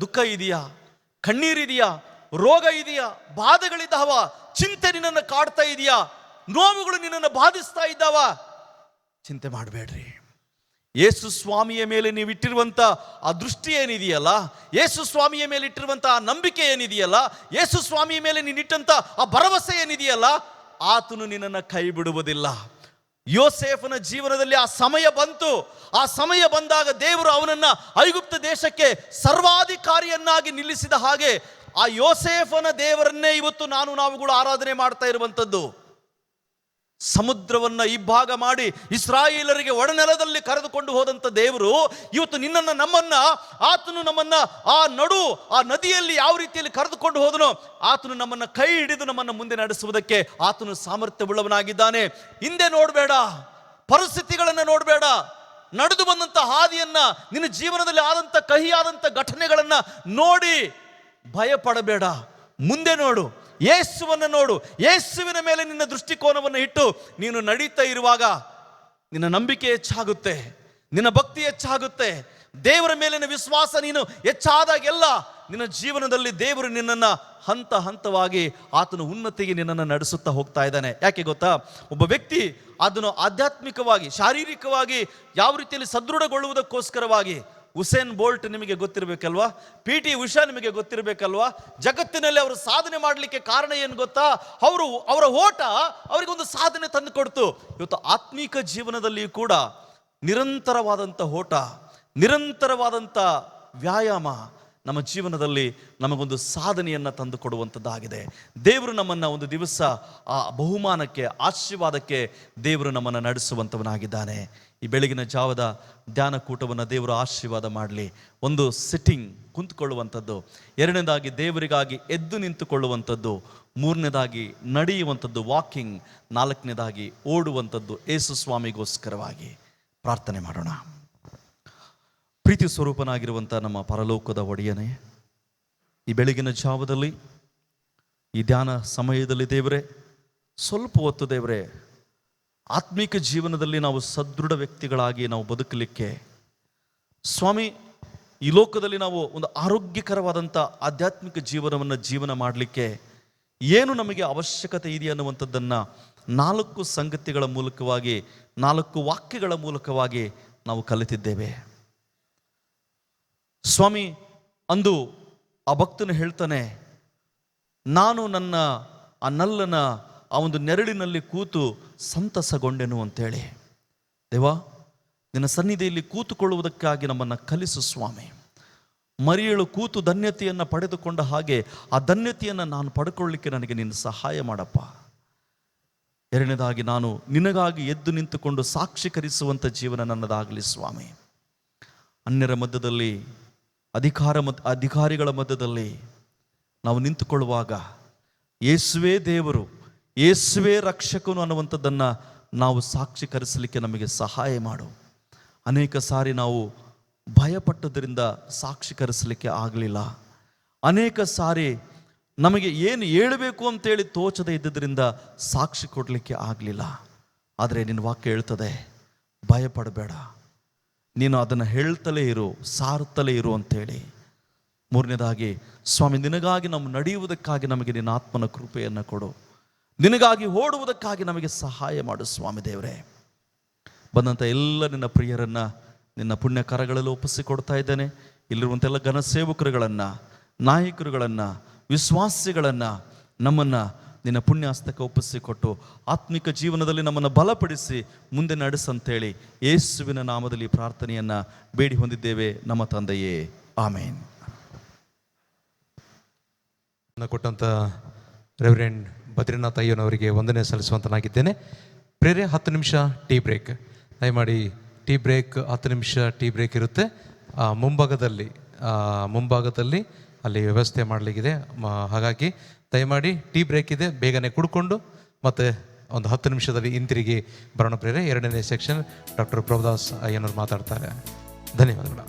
ದುಃಖ ಇದೆಯಾ, ಕಣ್ಣೀರಿದೆಯಾ, ರೋಗ ಇದೆಯಾ, ಬಾಧೆಗಳಿದ್ದಾವ, ಚಿಂತೆ ನಿನ್ನನ್ನು ಕಾಡ್ತಾ ಇದೆಯಾ, ನೋವುಗಳು ನಿನ್ನನ್ನು ಬಾಧಿಸ್ತಾ ಇದ್ದಾವ, ಚಿಂತೆ ಮಾಡಬೇಡ್ರಿ. ಯೇಸು ಸ್ವಾಮಿಯ ಮೇಲೆ ನೀವು ಇಟ್ಟಿರುವಂಥ ಆ ದೃಷ್ಟಿ ಏನಿದೆಯಲ್ಲ, ಯೇಸು ಸ್ವಾಮಿಯ ಮೇಲೆ ಇಟ್ಟಿರುವಂಥ ಆ ನಂಬಿಕೆ ಏನಿದೆಯಲ್ಲ, ಯೇಸು ಸ್ವಾಮಿಯ ಮೇಲೆ ನೀನಿಟ್ಟಂಥ ಆ ಭರವಸೆ ಏನಿದೆಯಲ್ಲ, ಆತನು ನಿನ್ನನ್ನು ಕೈ ಬಿಡುವುದಿಲ್ಲ. ಯೋಸೇಫನ ಜೀವನದಲ್ಲಿ ಆ ಸಮಯ ಬಂತು. ಆ ಸಮಯ ಬಂದಾಗ ದೇವರು ಅವನನ್ನು ಐಗುಪ್ತ ದೇಶಕ್ಕೆ ಸರ್ವಾಧಿಕಾರಿಯನ್ನಾಗಿ ನಿಲ್ಲಿಸಿದ ಹಾಗೆ ಆ ಯೋಸೇಫನ ದೇವರನ್ನೇ ಇವತ್ತು ನಾವುಗಳು ಆರಾಧನೆ ಮಾಡ್ತಾ ಇರುವಂಥದ್ದು. ಸಮುದ್ರವನ್ನು ಇಬ್ಬಾಗ ಮಾಡಿ ಇಸ್ರಾಯೇಲರಿಗೆ ಒಡನೆಲದಲ್ಲಿ ಕರೆದುಕೊಂಡು ಹೋದಂಥ ದೇವರು ಇವತ್ತು ಆತನು ನಮ್ಮನ್ನ ಆ ನದಿಯಲ್ಲಿ ಯಾವ ರೀತಿಯಲ್ಲಿ ಕರೆದುಕೊಂಡು ಹೋದನೋ ಆತನು ನಮ್ಮನ್ನು ಕೈ ಹಿಡಿದು ನಮ್ಮನ್ನು ಮುಂದೆ ನಡೆಸುವುದಕ್ಕೆ ಆತನು ಸಾಮರ್ಥ್ಯವುಳ್ಳವನಾಗಿದ್ದಾನೆ. ಹಿಂದೆ ನೋಡಬೇಡ, ಪರಿಸ್ಥಿತಿಗಳನ್ನು ನೋಡಬೇಡ, ನಡೆದು ಬಂದಂಥ ಹಾದಿಯನ್ನ, ನಿನ್ನ ಜೀವನದಲ್ಲಿ ಆದಂಥ ಕಹಿಯಾದಂಥ ಘಟನೆಗಳನ್ನು ನೋಡಿ ಭಯಪಡಬೇಡ. ಮುಂದೆ ನೋಡು, ಯೇಸುವನ್ನು ನೋಡು. ಯೇಸುವಿನ ಮೇಲೆ ನಿನ್ನ ದೃಷ್ಟಿಕೋನವನ್ನು ಇಟ್ಟು ನೀನು ನಡೀತಾ ಇರುವಾಗ ನಿನ್ನ ನಂಬಿಕೆ ಹೆಚ್ಚಾಗುತ್ತೆ, ನಿನ್ನ ಭಕ್ತಿ ಹೆಚ್ಚಾಗುತ್ತೆ, ದೇವರ ಮೇಲಿನ ವಿಶ್ವಾಸ ನೀನು ಹೆಚ್ಚಾದಾಗೆಲ್ಲ ನಿನ್ನ ಜೀವನದಲ್ಲಿ ದೇವರು ನಿನ್ನನ್ನು ಹಂತ ಹಂತವಾಗಿ ಆತನು ಉನ್ನತಿಗೆ ನಿನ್ನನ್ನು ನಡೆಸುತ್ತಾ ಹೋಗ್ತಾ ಇದ್ದಾನೆ. ಯಾಕೆ ಗೊತ್ತಾ? ಒಬ್ಬ ವ್ಯಕ್ತಿ ಅದನ್ನು ಆಧ್ಯಾತ್ಮಿಕವಾಗಿ, ಶಾರೀರಿಕವಾಗಿ ಯಾವ ರೀತಿಯಲ್ಲಿ ಸದೃಢಗೊಳ್ಳುವುದಕ್ಕೋಸ್ಕರವಾಗಿ, ಉಸೇನ್ ಬೋಲ್ಟ್ ನಿಮಗೆ ಗೊತ್ತಿರಬೇಕಲ್ವಾ, PT ಉಷಾ ನಿಮಗೆ ಗೊತ್ತಿರಬೇಕಲ್ವಾ, ಜಗತ್ತಿನಲ್ಲಿ ಅವರು ಸಾಧನೆ ಮಾಡಲಿಕ್ಕೆ ಕಾರಣ ಏನು ಗೊತ್ತಾ? ಅವರ ಓಟ ಅವರಿಗೊಂದು ಸಾಧನೆ ತಂದು ಕೊಡ್ತು. ಇವತ್ತು ಆತ್ಮೀಕ ಜೀವನದಲ್ಲಿ ಕೂಡ ನಿರಂತರವಾದಂಥ ಓಟ, ನಿರಂತರವಾದಂಥ ವ್ಯಾಯಾಮ, ನಮ್ಮ ಜೀವನದಲ್ಲಿ ನಮಗೊಂದು ಸಾಧನೆಯನ್ನು ತಂದು ಕೊಡುವಂಥದ್ದಾಗಿದೆ. ದೇವರು ನಮ್ಮನ್ನು ಒಂದು ದಿವಸ ಆ ಬಹುಮಾನಕ್ಕೆ, ಆಶೀರ್ವಾದಕ್ಕೆ ದೇವರು ನಮ್ಮನ್ನು ನಡೆಸುವಂಥವನಾಗಿದ್ದಾನೆ. ಈ ಬೆಳಗಿನ ಜಾವದ ಧ್ಯಾನ ಕೂಟವನ್ನು ದೇವರು ಆಶೀರ್ವಾದ ಮಾಡಲಿ. ಒಂದು ಸಿಟ್ಟಿಂಗ್, ಕುಂತ್ಕೊಳ್ಳುವಂಥದ್ದು. ಎರಡನೇದಾಗಿ ದೇವರಿಗಾಗಿ ಎದ್ದು ನಿಂತುಕೊಳ್ಳುವಂಥದ್ದು. ಮೂರನೇದಾಗಿ ನಡೆಯುವಂಥದ್ದು, ವಾಕಿಂಗ್. ನಾಲ್ಕನೇದಾಗಿ ಓಡುವಂಥದ್ದು, ಯೇಸು ಸ್ವಾಮಿಗೋಸ್ಕರವಾಗಿ. ಪ್ರಾರ್ಥನೆ ಮಾಡೋಣ. ಪ್ರೀತಿ ಸ್ವರೂಪನಾಗಿರುವಂಥ ನಮ್ಮ ಪರಲೋಕದ ಒಡೆಯನೇ, ಈ ಬೆಳಗಿನ ಜಾವದಲ್ಲಿ, ಈ ಧ್ಯಾನ ಸಮಯದಲ್ಲಿ ದೇವರೇ, ಸ್ವಲ್ಪ ಹೊತ್ತು ದೇವರೇ, ಆತ್ಮಿಕ ಜೀವನದಲ್ಲಿ ನಾವು ಸದೃಢ ವ್ಯಕ್ತಿಗಳಾಗಿ ನಾವು ಬದುಕಲಿಕ್ಕೆ ಸ್ವಾಮಿ, ಈ ಲೋಕದಲ್ಲಿ ನಾವು ಒಂದು ಆರೋಗ್ಯಕರವಾದಂಥ ಆಧ್ಯಾತ್ಮಿಕ ಜೀವನ ಮಾಡಲಿಕ್ಕೆ ಏನು ನಮಗೆ ಅವಶ್ಯಕತೆ ಇದೆ ಅನ್ನುವಂಥದ್ದನ್ನು 4 ಸಂಗತಿಗಳ ಮೂಲಕವಾಗಿ, 4 ವಾಕ್ಯಗಳ ಮೂಲಕವಾಗಿ ನಾವು ಕಲಿತಿದ್ದೇವೆ ಸ್ವಾಮಿ. ಅಂದು ಆ ಭಕ್ತನು ಹೇಳ್ತಾನೆ, ನಾನು ನನ್ನ ಆ ನಲ್ಲನ ಆ ಒಂದು ನೆರಳಿನಲ್ಲಿ ಕೂತು ಸಂತಸಗೊಂಡೆನು ಅಂತೇಳಿ. ದೇವಾ, ನಿನ್ನ ಸನ್ನಿಧಿಯಲ್ಲಿ ಕೂತುಕೊಳ್ಳುವುದಕ್ಕಾಗಿ ನಮ್ಮನ್ನು ಕಲಿಸು ಸ್ವಾಮಿ. ಮರಿಯಳು ಕೂತು ಧನ್ಯತೆಯನ್ನು ಪಡೆದುಕೊಂಡ ಹಾಗೆ ಆ ಧನ್ಯತೆಯನ್ನು ನಾನು ಪಡ್ಕೊಳ್ಳಿಕ್ಕೆ ನನಗೆ ನಿನ್ನ ಸಹಾಯ ಮಾಡಪ್ಪ. ಎರಡನೇದಾಗಿ, ನಾನು ನಿನಗಾಗಿ ಎದ್ದು ನಿಂತುಕೊಂಡು ಸಾಕ್ಷೀಕರಿಸುವಂಥ ಜೀವನ ನನ್ನದಾಗಲಿ ಸ್ವಾಮಿ. ಅನ್ಯರ ಮಧ್ಯದಲ್ಲಿ, ಅಧಿಕಾರಿಗಳ ಮಧ್ಯದಲ್ಲಿ ನಾವು ನಿಂತುಕೊಳ್ಳುವಾಗ ಯೇಸುವೇ ದೇವರು, ಯೇಸುವೇ ರಕ್ಷಕನು ಅನ್ನುವಂಥದ್ದನ್ನು ನಾವು ಸಾಕ್ಷೀಕರಿಸಲಿಕ್ಕೆ ನಮಗೆ ಸಹಾಯ ಮಾಡು. ಅನೇಕ ಸಾರಿ ನಾವು ಭಯಪಟ್ಟದ್ರಿಂದ ಸಾಕ್ಷೀಕರಿಸಲಿಕ್ಕೆ ಆಗಲಿಲ್ಲ. ಅನೇಕ ಸಾರಿ ನಮಗೆ ಏನು ಹೇಳಬೇಕು ಅಂತೇಳಿ ತೋಚದೆ ಇದ್ದದ್ರಿಂದ ಸಾಕ್ಷಿ ಕೊಡಲಿಕ್ಕೆ ಆಗಲಿಲ್ಲ. ಆದರೆ ನಿನ್ನ ವಾಕ್ಯ ಹೇಳ್ತದೆ, ಭಯಪಡಬೇಡ, ನೀನು ಅದನ್ನು ಹೇಳ್ತಲೇ ಇರು, ಸಾರುತ್ತಲೇ ಇರು ಅಂತೇಳಿ. ಮೂರನೇದಾಗಿ, ಸ್ವಾಮಿ, ನಿನಗಾಗಿ ನಾವು ನಡೆಯುವುದಕ್ಕಾಗಿ ನಮಗೆ ನಿನ್ನ ಆತ್ಮನ ಕೃಪೆಯನ್ನು ಕೊಡು. ನಿನಗಾಗಿ ಓಡುವುದಕ್ಕಾಗಿ ನಮಗೆ ಸಹಾಯ ಮಾಡು ಸ್ವಾಮಿ ದೇವರೇ. ಬಂದಂಥ ಎಲ್ಲ ನಿನ್ನ ಪ್ರಿಯರನ್ನು ನಿನ್ನ ಪುಣ್ಯ ಕರಗಳಲ್ಲಿ ಒಪ್ಪಿಸಿಕೊಡ್ತಾ ಇದ್ದೇನೆ. ಇಲ್ಲಿರುವಂಥ ಎಲ್ಲ ಘನ ಸೇವಕರುಗಳನ್ನು, ನಾಯಕರುಗಳನ್ನು, ವಿಶ್ವಾಸಿಗಳನ್ನು ನಮ್ಮನ್ನು ನಿನ್ನ ಪುಣ್ಯಾಸ್ತಕ್ಕೆ ಒಪ್ಪಿಸಿಕೊಟ್ಟು ಆತ್ಮಿಕ ಜೀವನದಲ್ಲಿ ನಮ್ಮನ್ನು ಬಲಪಡಿಸಿ ಮುಂದೆ ನಡೆಸಂತೇಳಿ ಯೇಸುವಿನ ನಾಮದಲ್ಲಿ ಪ್ರಾರ್ಥನೆಯನ್ನು ಬೇಡಿ ಹೊಂದಿದ್ದೇವೆ ನಮ್ಮ ತಂದೆಯೇ, ಆಮೇನ್. ಕೊಟ್ಟಂಥ ರೆವರೆಂಡ್ ಬದ್ರಿನಾಥ್ ಅಯ್ಯನವರಿಗೆ ವಂದನೆ ಸಲ್ಲಿಸುವಂತನಾಗಿದ್ದೇನೆ. ಪ್ರೇರೆ 10 ನಿಮಿಷ ಟೀ ಬ್ರೇಕ್. ದಯಮಾಡಿ ಟೀ ಬ್ರೇಕ್, 10 ನಿಮಿಷ ಟೀ ಬ್ರೇಕ್ ಇರುತ್ತೆ. ಮುಂಭಾಗದಲ್ಲಿ ಅಲ್ಲಿ ವ್ಯವಸ್ಥೆ ಮಾಡಲಿಕ್ಕಿದೆ. ಹಾಗಾಗಿ ದಯಮಾಡಿ ಟೀ ಬ್ರೇಕ್ ಇದೆ, ಬೇಗನೆ ಕುಡ್ಕೊಂಡು ಮತ್ತೆ ಒಂದು 10 ನಿಮಿಷದಲ್ಲಿ ಹಿಂತಿರುಗಿ ಬರೋಣ ಪ್ರೇರೆ. 2ನೇ ಸೆಕ್ಷನ್ ಡಾಕ್ಟರ್ ಪ್ರಭುದಾಸ್ ಅಯ್ಯನವರು ಮಾತಾಡ್ತಾರೆ. ಧನ್ಯವಾದಗಳು.